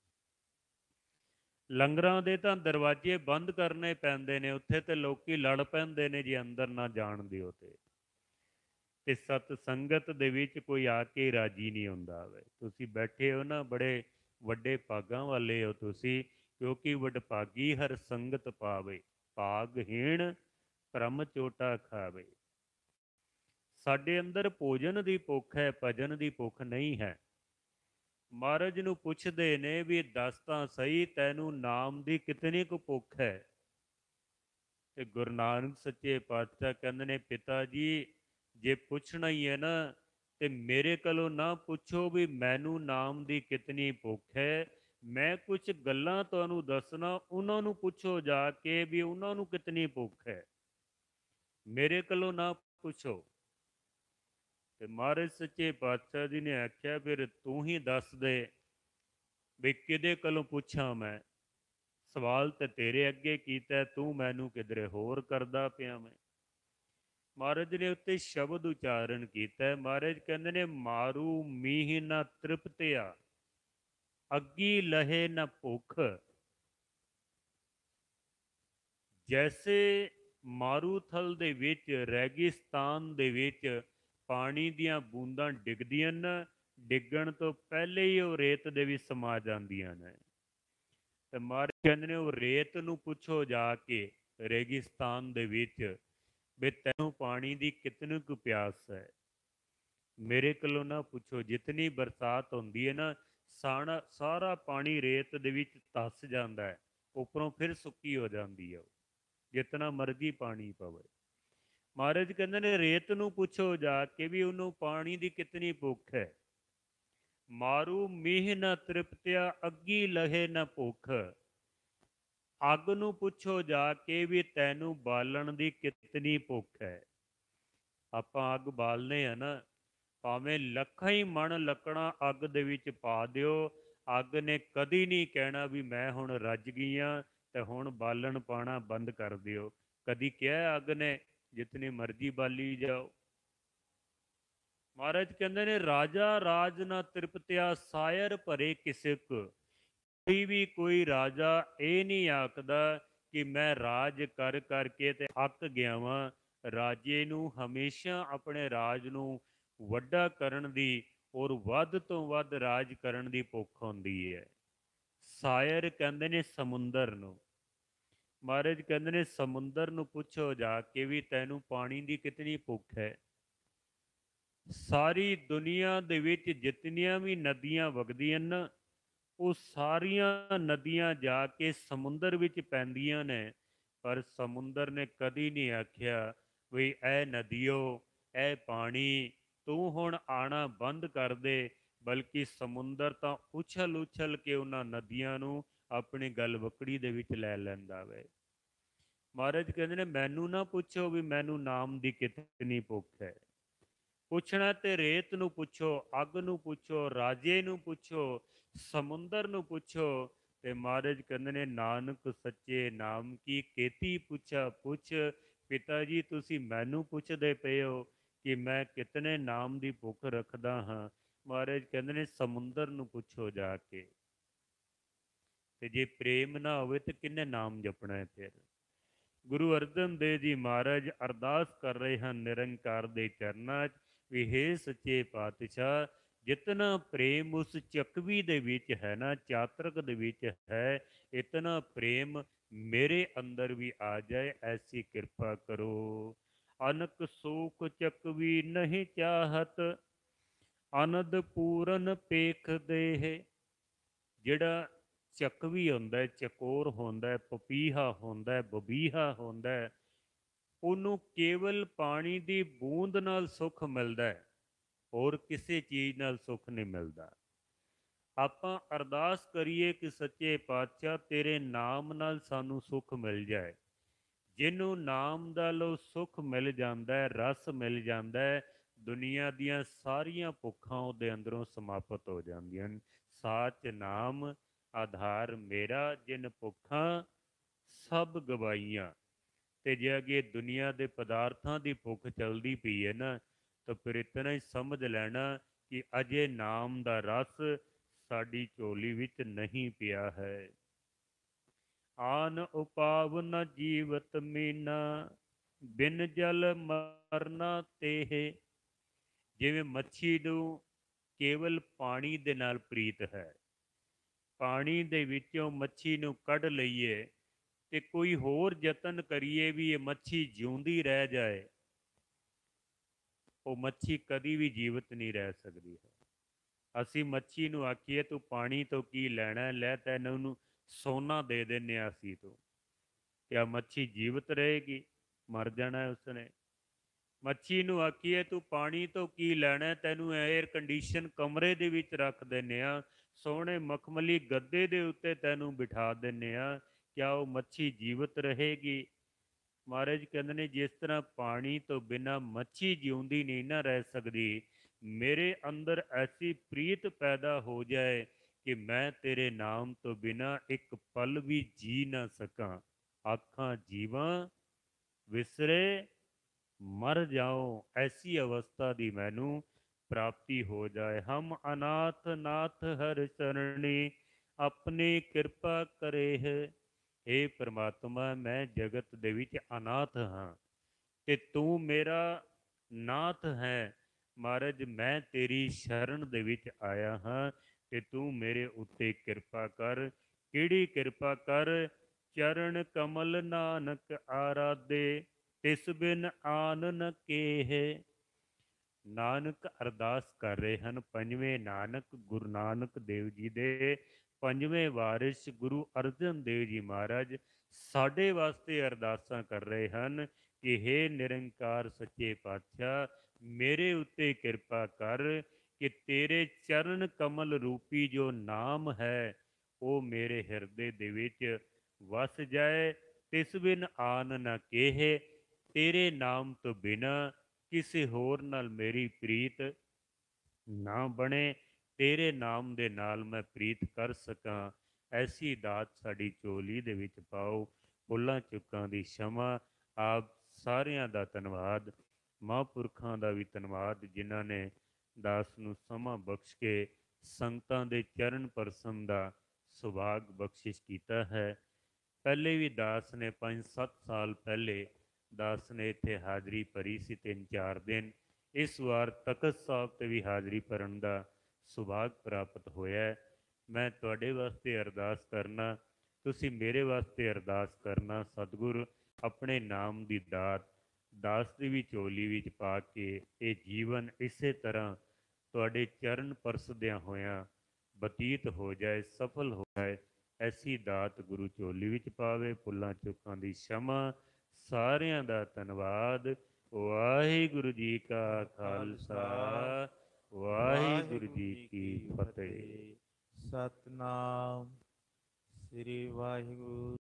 ਲੰਗਰਾਂ ਦੇ ਤਾਂ ਦਰਵਾਜ਼ੇ ਬੰਦ ਕਰਨੇ ਪੈਂਦੇ ਨੇ, ਉੱਥੇ ਤੇ ਲੋਕੀ ਲੜ ਪੈਂਦੇ ਨੇ ਜੇ ਅੰਦਰ ਨਾ ਜਾਣ ਦਿਓ ਤੇ ਸਤ ਸੰਗਤ ਦੇ ਵਿੱਚ ਕੋਈ ਆ ਕੇ ਰਾਜੀ ਨਹੀਂ ਹੁੰਦਾ ਵੇ। ਤੁਸੀਂ ਬੈਠੇ ਹੋ ਨਾ, ਬੜੇ ਵੱਡੇ ਭਾਗਾਂ ਵਾਲੇ ਹੋ ਤੁਸੀਂ, ਕਿਉਂਕਿ ਵਡਭਾਗੀ ਹਰ ਸੰਗਤ ਪਾਵੇ, ਭਾਗਹੀਣ ਭ੍ਰਮ ਚੋਟਾ ਖਾਵੇ। ਸਾਡੇ ਅੰਦਰ ਭੋਜਨ ਦੀ ਭੁੱਖ ਹੈ, ਭਜਨ ਦੀ ਭੁੱਖ ਨਹੀਂ ਹੈ। ਮਹਾਰਾਜ ਨੂੰ ਪੁੱਛਦੇ ਨੇ ਵੀ ਦੱਸ ਤਾਂ ਸਹੀ ਤੈਨੂੰ ਨਾਮ ਦੀ ਕਿਤਨੀ ਕੁ ਭੁੱਖ ਹੈ। ਤੇ ਗੁਰੂ ਨਾਨਕ ਸੱਚੇ ਪਾਤਸ਼ਾਹ ਕਹਿੰਦੇ ਨੇ, ਪਿਤਾ ਜੀ ਜੇ ਪੁੱਛਣਾ ਹੀ ਹੈ ਨਾ ਤੇ ਮੇਰੇ ਕੋਲੋਂ ਨਾ ਪੁੱਛੋ ਵੀ ਮੈਨੂੰ ਨਾਮ ਦੀ ਕਿਤਨੀ ਭੁੱਖ ਹੈ। ਮੈਂ ਕੁਝ ਗੱਲਾਂ ਤੁਹਾਨੂੰ ਦੱਸਣਾ, ਉਹਨਾਂ ਨੂੰ ਪੁੱਛੋ ਜਾ ਕੇ ਵੀ ਉਹਨਾਂ ਨੂੰ ਕਿਤਨੀ ਭੁੱਖ ਹੈ, ਮੇਰੇ ਕੋਲੋਂ ਨਾ ਪੁੱਛੋ। ਤੇ ਮਹਾਰਾਜ ਸੱਚੇ ਪਾਤਸ਼ਾਹ ਜੀ ਨੇ ਆਖਿਆ, ਫਿਰ ਤੂੰ ਹੀ ਦੱਸ ਦੇ ਵੀ ਕਿਹਦੇ ਕੋਲੋਂ ਪੁੱਛਾਂ ਮੈਂ। ਸਵਾਲ ਤੇ ਤੇਰੇ ਅੱਗੇ ਕੀਤਾ, ਤੂੰ ਮੈਨੂੰ ਕਿਧਰੇ ਹੋਰ ਕਰਦਾ ਪਿਆ ਮੈਂ। ਮਹਾਰਾਜ ਨੇ ਉੱਤੇ ਸ਼ਬਦ ਉਚਾਰਨ ਕੀਤਾ। ਮਹਾਰਾਜ ਕਹਿੰਦੇ ਨੇ, ਮਾਰੂ ਮੀਹ ਨਾ ਤ੍ਰਿਪਤਿਆ, ਅੱਗੀ ਲਹੇ ਨਾ ਭੁੱਖ। ਜੈਸੇ ਮਾਰੂਥਲ ਦੇ ਵਿੱਚ, ਰੈਗਿਸਤਾਨ ਦੇ ਵਿੱਚ ਪਾਣੀ ਦੀਆਂ ਬੂੰਦਾਂ ਡਿੱਗਦੀਆਂ ਨਾ, ਡਿੱਗਣ ਤੋਂ ਪਹਿਲੇ ਹੀ ਉਹ ਰੇਤ ਦੇ ਵਿੱਚ ਸਮਾ ਜਾਂਦੀਆਂ ਨੇ। ਤੇ ਮਹਾਰਾਜ ਕਹਿੰਦੇ ਨੇ, ਉਹ ਰੇਤ ਨੂੰ ਪੁੱਛੋ ਜਾ ਕੇ ਰੇਗਿਸਤਾਨ ਦੇ ਵਿੱਚ ਵੀ ਤੈਨੂੰ ਪਾਣੀ ਦੀ ਕਿਤਨੀ ਕੁ ਪਿਆਸ ਹੈ। ਮੇਰੇ ਕੋਲੋਂ ਨਾ ਪੁੱਛੋ। ਜਿਤਨੀ ਬਰਸਾਤ ਹੁੰਦੀ ਹੈ ਨਾ, ਸਾਰਾ ਪਾਣੀ ਰੇਤ ਦੇ ਵਿੱਚ ਧੱਸ ਜਾਂਦਾ ਹੈ, ਉੱਪਰੋਂ ਫਿਰ ਸੁੱਕੀ ਹੋ ਜਾਂਦੀ ਹੈ, ਜਿਤਨਾ ਮਰਜ਼ੀ ਪਾਣੀ ਪਵੇ। ਮਹਾਰਾਜ ਕਹਿੰਦੇ ਨੇ, ਰੇਤ ਨੂੰ ਪੁੱਛੋ ਜਾ ਕੇ ਵੀ ਉਹਨੂੰ ਪਾਣੀ ਦੀ ਕਿਤਨੀ ਭੁੱਖ ਹੈ। ਮਾਰੂ ਮੀਹ ਨਾ ਤ੍ਰਿਪਤਿਆ, ਅੱਗੀ ਲਹੇ ਨਾ ਭੁੱਖ। ਅੱਗ ਨੂੰ ਪੁੱਛੋ ਜਾ ਕੇ ਵੀ ਤੈਨੂੰ ਬਾਲਣ ਦੀ ਕਿਤਨੀ ਭੁੱਖ ਹੈ। ਆਪਾਂ ਅੱਗ ਬਾਲਨੇ ਆ ਨਾ, ਭਾਵੇਂ ਲੱਖਾਂ ਹੀ ਮਣ ਲੱਕੜਾਂ ਅੱਗ ਦੇ ਵਿੱਚ ਪਾ ਦਿਓ, ਅੱਗ ਨੇ ਕਦੀ ਨਹੀਂ ਕਹਿਣਾ ਵੀ ਮੈਂ ਹੁਣ ਰੱਜ ਗਈ ਹਾਂ ਤੇ ਹੁਣ ਬਾਲਣ ਪਾਣਾ ਬੰਦ ਕਰ ਦਿਓ। ਕਦੀ ਕਿਹਾ ਅੱਗ ਨੇ? ਜਿਤਨੀ ਮਰਜ਼ੀ ਬਾਲੀ ਜਾਓ। ਮਹਾਰਾਜ ਕਹਿੰਦੇ ਨੇ, ਰਾਜਾ ਰਾਜ ਨਾ ਤ੍ਰਿਪਤਿਆ, ਸਾਇਰ ਭਰੇ ਕਿਸਿਕ। ਕੋਈ ਰਾਜਾ ਇਹ ਨਹੀਂ ਆਖਦਾ ਕਿ ਮੈਂ ਰਾਜ ਕਰ ਕਰਕੇ ਤੇ ਅੱਕ ਗਿਆ ਵਾਂ। ਰਾਜੇ ਨੂੰ ਹਮੇਸ਼ਾ ਆਪਣੇ ਰਾਜ ਨੂੰ ਵੱਡਾ ਕਰਨ ਦੀ ਔਰ ਵੱਧ ਤੋਂ ਵੱਧ ਰਾਜ ਕਰਨ ਦੀ ਭੁੱਖ ਹੁੰਦੀ ਹੈ। ਸਾਇਰ ਕਹਿੰਦੇ ਨੇ ਸਮੁੰਦਰ ਨੂੰ। ਮਹਾਰਾਜ ਕਹਿੰਦੇ ਨੇ, ਸਮੁੰਦਰ ਨੂੰ ਪੁੱਛੋ ਜਾ ਕੇ ਵੀ ਤੈਨੂੰ ਪਾਣੀ ਦੀ ਕਿਤਨੀ ਭੁੱਖ ਹੈ। ਸਾਰੀ ਦੁਨੀਆ ਦੇ ਵਿੱਚ ਜਿਤਨੀਆਂ ਵੀ ਨਦੀਆਂ ਵਗਦੀਆਂ ਨਾ, ਉਹ ਸਾਰੀਆਂ ਨਦੀਆਂ ਜਾ ਕੇ ਸਮੁੰਦਰ ਵਿੱਚ ਪੈਂਦੀਆਂ ਨੇ, ਪਰ ਸਮੁੰਦਰ ਨੇ ਕਦੀ ਨਹੀਂ ਆਖਿਆ ਵੀ ਇਹ ਨਦੀਓ, ਇਹ ਪਾਣੀ ਤੂੰ ਹੁਣ ਆਣਾ ਬੰਦ ਕਰ ਦੇ। ਬਲਕਿ ਸਮੁੰਦਰ ਤਾਂ ਉਛਲ ਉਛਲ ਕੇ ਉਹਨਾਂ ਨਦੀਆਂ ਨੂੰ ਆਪਣੀ ਗਲਵੱਕੜੀ ਦੇ ਵਿੱਚ ਲੈ ਲੈਂਦਾ ਵੇ। ਮਹਾਰਾਜ ਕਹਿੰਦੇ ਨੇ, ਮੈਨੂੰ ਨਾ ਪੁੱਛੋ ਵੀ ਮੈਨੂੰ ਨਾਮ ਦੀ ਕਿਤਨੀ ਭੁੱਖ ਹੈ। ਪੁੱਛਣਾ ਤੇ ਰੇਤ ਨੂੰ ਪੁੱਛੋ, ਅੱਗ ਨੂੰ ਪੁੱਛੋ, ਰਾਜੇ ਨੂੰ ਪੁੱਛੋ, ਸਮੁੰਦਰ ਨੂੰ ਪੁੱਛੋ, ਤੇ ਮਹਾਰਾਜ ਕਹਿੰਦੇ ਨੇ ਨਾਨਕ ਸੱਚੇ ਨਾਮ ਕੀ ਕੀਤੀ ਪੁੱਛਾ ਪੁੱਛ। ਪਿਤਾ ਜੀ ਤੁਸੀਂ ਮੈਨੂੰ ਪੁੱਛਦੇ ਪਏ ਹੋ ਕਿ ਮੈਂ ਕਿਤਨੇ ਨਾਮ ਦੀ ਭੁੱਖ ਰੱਖਦਾ ਹਾਂ। ਮਹਾਰਾਜ ਕਹਿੰਦੇ ਨੇ ਸਮੁੰਦਰ ਨੂੰ ਪੁੱਛੋ ਜਾ ਕੇ। ਤੇ ਜੇ ਪ੍ਰੇਮ ਨਾ ਹੋਵੇ ਤੇ ਕਿੰਨੇ ਨਾਮ ਜਪਣਾ ਹੈ ਫਿਰ। ਗੁਰੂ ਅਰਜਨ ਦੇਵ ਜੀ ਮਹਾਰਾਜ ਅਰਦਾਸ ਕਰ ਰਹੇ ਹਨ ਨਿਰੰਕਾਰ ਦੇ ਚਰਨਾਂ 'ਚ ਵੀ ਹੇ ਸੱਚੇ ਪਾਤਸ਼ਾਹ, ਜਿਤਨਾ ਪ੍ਰੇਮ ਉਸ ਚੱਕਵੀ ਦੇ ਵਿੱਚ ਹੈ ਨਾ, ਚਾਤਰਕ ਦੇ ਵਿੱਚ ਹੈ, ਇਤਨਾ ਪ੍ਰੇਮ ਮੇਰੇ ਅੰਦਰ ਵੀ ਆ ਜਾਏ, ਐਸੀ ਕਿਰਪਾ ਕਰੋ। ਅਨਕ ਸੂਖ ਚੱਕਵੀ ਨਹੀਂ ਚਾਹਤ, ਅਨੰਦ ਪੂਰਨ ਪੇਖ ਦੇਹ। ਜਿਹੜਾ ਚੱਕਵੀ ਹੁੰਦਾ ਹੈ, ਚਕੋਰ ਹੁੰਦਾ ਹੈ, ਪਪੀਹਾ ਹੁੰਦਾ ਹੈ, ਬਬੀਹਾ ਹੁੰਦਾ ਹੈ, ਉਹਨੂੰ ਕੇਵਲ ਪਾਣੀ ਦੀ ਬੂੰਦ ਨਾਲ ਸੁੱਖ ਮਿਲਦਾ ਹੈ, ਹੋਰ ਕਿਸੇ ਚੀਜ਼ ਨਾਲ ਸੁੱਖ ਨਹੀਂ ਮਿਲਦਾ। ਆਪਾਂ ਅਰਦਾਸ ਕਰੀਏ ਕਿ ਸੱਚੇ ਪਾਤਸ਼ਾਹ ਤੇਰੇ ਨਾਮ ਨਾਲ ਸਾਨੂੰ ਸੁੱਖ ਮਿਲ ਜਾਏ। ਜਿਹਨੂੰ ਨਾਮ ਦਾ ਲੋ ਸੁੱਖ ਮਿਲ ਜਾਂਦਾ ਹੈ, ਰਸ ਮਿਲ ਜਾਂਦਾ ਹੈ, ਦੁਨੀਆ ਦੀਆਂ ਸਾਰੀਆਂ ਭੁੱਖਾਂ ਉਹਦੇ ਅੰਦਰੋਂ ਸਮਾਪਤ ਹੋ ਜਾਂਦੀਆਂ ਹਨ। ਸਾਚ ਨਾਮ ਆਧਾਰ ਮੇਰਾ, ਜਿਨ ਭੁੱਖਾਂ ਸਭ ਗਵਾਈਆਂ। ਤੇ ਜੇ ਅੱਗੇ ਦੁਨੀਆ ਦੇ ਪਦਾਰਥਾਂ ਦੀ ਭੁੱਖ ਚੱਲਦੀ ਪਈ ਹੈ ਨਾ, ਤਾਂ ਫਿਰ ਇਤਨਾ ਹੀ ਸਮਝ ਲੈਣਾ ਕਿ ਅਜੇ ਨਾਮ ਦਾ ਰਸ ਸਾਡੀ ਝੋਲੀ ਵਿੱਚ ਨਹੀਂ ਪਿਆ ਹੈ। ਆਨ ਉਪਾਵ ਨ ਜੀਵਤ ਮੀਨਾ, ਬਿਨ ਜਲ ਮਰਨਾ ਤੇਹ। ਜਿਵੇਂ ਮੱਛੀ ਨੂੰ ਕੇਵਲ ਪਾਣੀ ਦੇ ਨਾਲ ਪ੍ਰੀਤ ਹੈ, ਪਾਣੀ ਦੇ ਵਿੱਚੋਂ ਮੱਛੀ ਨੂੰ ਕੱਢ ਲਈਏ ਤੇ ਕੋਈ ਹੋਰ ਯਤਨ ਕਰੀਏ ਵੀ ਇਹ ਮੱਛੀ ਜਿਉਂਦੀ ਰਹਿ ਜਾਏ, ਉਹ ਮੱਛੀ ਕਦੀ ਵੀ ਜੀਵਤ ਨਹੀਂ ਰਹਿ ਸਕਦੀ ਹੈ। ਅਸੀਂ ਮੱਛੀ ਨੂੰ ਆਖੀਏ ਤੂੰ ਪਾਣੀ ਤੋਂ ਕੀ ਲੈਣਾ, ਲੈ ਤੈਨੂੰ ਉਹਨੂੰ ਸੋਨਾ ਦੇ ਦਿੰਦੇ ਹਾਂ ਅਸੀਂ ਤੋਂ, ਕਿਆ ਮੱਛੀ ਜੀਵਤ ਰਹੇਗੀ? ਮਰ ਜਾਣਾ ਉਸਨੇ। ਮੱਛੀ ਨੂੰ ਆਖੀਏ ਤੂੰ ਪਾਣੀ ਤੋਂ ਕੀ ਲੈਣਾ, ਤੈਨੂੰ 에ਅਰ ਕੰਡੀਸ਼ਨ ਕਮਰੇ ਦੇ ਵਿੱਚ ਰੱਖ ਦਿੰਦੇ ਹਾਂ, ਸੋਹਣੇ ਮਖਮਲੀ ਗੱਦੇ ਦੇ ਉੱਤੇ ਤੈਨੂੰ ਬਿਠਾ ਦਿੰਦੇ ਹਾਂ, ਕਿਆ ਉਹ ਮੱਛੀ ਜੀਵਤ ਰਹੇਗੀ? ਮਹਾਰਾਜ ਕਹਿੰਦੇ ਨੇ ਜਿਸ ਤਰ੍ਹਾਂ ਪਾਣੀ ਤੋਂ ਬਿਨਾਂ ਮੱਛੀ ਜਿਉਂਦੀ ਨਹੀਂ ਨਾ ਰਹਿ ਸਕਦੀ, ਮੇਰੇ ਅੰਦਰ ਐਸੀ ਪ੍ਰੀਤ ਪੈਦਾ ਹੋ ਜਾਏ ਕਿ ਮੈਂ ਤੇਰੇ ਨਾਮ ਤੋਂ ਬਿਨਾਂ ਇੱਕ ਪਲ ਵੀ ਜੀ ਨਾ ਸਕਾਂ। ਆਖਾਂ ਜੀਵਾਂ ਵਿਸਰੇ ਮਰ ਜਾਓ, ਐਸੀ ਅਵਸਥਾ ਦੀ ਮੈਨੂੰ ਪ੍ਰਾਪਤੀ ਹੋ ਜਾਏ। ਹਮ ਅਨਾਥ ਨਾਥ ਹਰ ਚਰਣੀ, ਆਪਣੀ ਕਿਰਪਾ ਕਰੇ ਹੈ। ਹੇ ਪ੍ਰਮਾਤਮਾ, ਮੈਂ ਜਗਤ ਦੇ ਵਿੱਚ ਅਨਾਥ ਹਾਂ ਤੇ ਤੂੰ ਮੇਰਾ ਨਾਥ ਹੈ। ਮਹਾਰਾਜ ਮੈਂ ਤੇਰੀ ਸ਼ਰਨ ਦੇ ਵਿੱਚ ਆਇਆ ਹਾਂ ਤੇ ਤੂੰ ਮੇਰੇ ਉੱਤੇ ਕਿਰਪਾ ਕਰ। ਕਿਹੜੀ ਕਿਰਪਾ ਕਰ? ਚਰਨ ਕਮਲ ਨਾਨਕ ਆਰਾਧੇ, ਤਿਸ ਬਿਨ ਆਨ ਨ ਕੇਹ। ਨਾਨਕ ਅਰਦਾਸ ਕਰ ਰਹੇ ਹਨ, ਪੰਜਵੇਂ ਨਾਨਕ ਗੁਰੂ ਨਾਨਕ ਦੇਵ ਜੀ ਦੇ ਪੰਜਵੇਂ ਵਾਰਿਸ ਗੁਰੂ ਅਰਜਨ ਦੇਵ ਜੀ ਮਹਾਰਾਜ ਸਾਡੇ ਵਾਸਤੇ ਅਰਦਾਸਾਂ ਕਰ ਰਹੇ ਹਨ ਕਿ ਹੇ ਨਿਰੰਕਾਰ ਸੱਚੇ ਪਾਤਸ਼ਾਹ, ਮੇਰੇ ਉੱਤੇ ਕਿਰਪਾ ਕਰ ਕਿ ਤੇਰੇ ਚਰਨ ਕਮਲ ਰੂਪੀ ਜੋ ਨਾਮ ਹੈ ਉਹ ਮੇਰੇ ਹਿਰਦੇ ਦੇ ਵਿੱਚ ਵਸ ਜਾਏ। ਤਿਸ ਬਿਨ ਆਨ ਨਾ ਕੇਹ, ਤੇਰੇ ਨਾਮ ਤੋਂ ਬਿਨਾਂ ਕਿਸੇ ਹੋਰ ਨਾਲ ਮੇਰੀ ਪ੍ਰੀਤ ਨਾ ਬਣੇ, ਤੇਰੇ ਨਾਮ ਦੇ ਨਾਲ ਮੈਂ ਪ੍ਰੀਤ ਕਰ ਸਕਾਂ। ਐਸੀ ਦਾਤ ਸਾਡੀ ਝੋਲੀ ਦੇ ਵਿੱਚ ਪਾਓ। ਭੁੱਲਾਂ ਚੁੱਕਾਂ ਦੀ क्षमा। ਆਪ ਸਾਰਿਆਂ ਦਾ ਧੰਨਵਾਦ, ਮਹਾਂਪੁਰਖਾਂ ਦਾ ਵੀ ਧੰਨਵਾਦ ਜਿਨ੍ਹਾਂ ਨੇ ਦਾਸ ਨੂੰ ਸਮਾਂ ਬਖਸ਼ ਕੇ ਸੰਗਤਾਂ ਦੇ ਚਰਨ ਪਰਸਨ ਦਾ ਸੁਭਾਗ ਬਖਸ਼ਿਸ਼ ਕੀਤਾ ਹੈ। ਪਹਿਲੇ ਵੀ ਦਾਸ ਨੇ 5-7 ਸਾਲ ਪਹਿਲੇ ਦਾਸ ਨੇ ਇੱਥੇ ਹਾਜ਼ਰੀ ਭਰੀ ਸੀ 3-4 ਦਿਨ। ਇਸ ਵਾਰ ਤਖਤ ਸਾਹਿਬ 'ਤੇ ਵੀ ਹਾਜ਼ਰੀ ਭਰਨ ਦਾ ਸੁਭਾਗ ਪ੍ਰਾਪਤ ਹੋਇਆ। ਮੈਂ ਤੁਹਾਡੇ ਵਾਸਤੇ ਅਰਦਾਸ ਕਰਨਾ, ਤੁਸੀਂ ਮੇਰੇ ਵਾਸਤੇ ਅਰਦਾਸ ਕਰਨਾ। ਸਤਿਗੁਰ ਆਪਣੇ ਨਾਮ ਦੀ ਦਾਤ ਦਾਸ ਦੀ ਵੀ ਝੋਲੀ ਵਿੱਚ ਪਾ ਕੇ ਇਹ ਜੀਵਨ ਇਸੇ ਤਰ੍ਹਾਂ ਤੁਹਾਡੇ ਚਰਨ ਪਰਸਦਿਆਂ ਹੋਇਆਂ ਬਤੀਤ ਹੋ ਜਾਏ, ਸਫਲ ਹੋ ਜਾਏ। ਐਸੀ ਦਾਤ ਗੁਰੂ ਝੋਲੀ ਵਿੱਚ ਪਾਵੇ। ਭੁੱਲਾਂ ਚੁੱਕਾਂ ਦੀ क्षमा। ਸਾਰਿਆਂ ਦਾ ਧੰਨਵਾਦ। ਵਾਹਿਗੁਰੂ ਜੀ ਕਾ ਖਾਲਸਾ, ਵਾਹਿਗੁਰੂ ਜੀ ਕੀ ਫਤਿਹ। ਸਤਨਾਮ ਸ੍ਰੀ ਵਾਹਿਗੁਰੂ।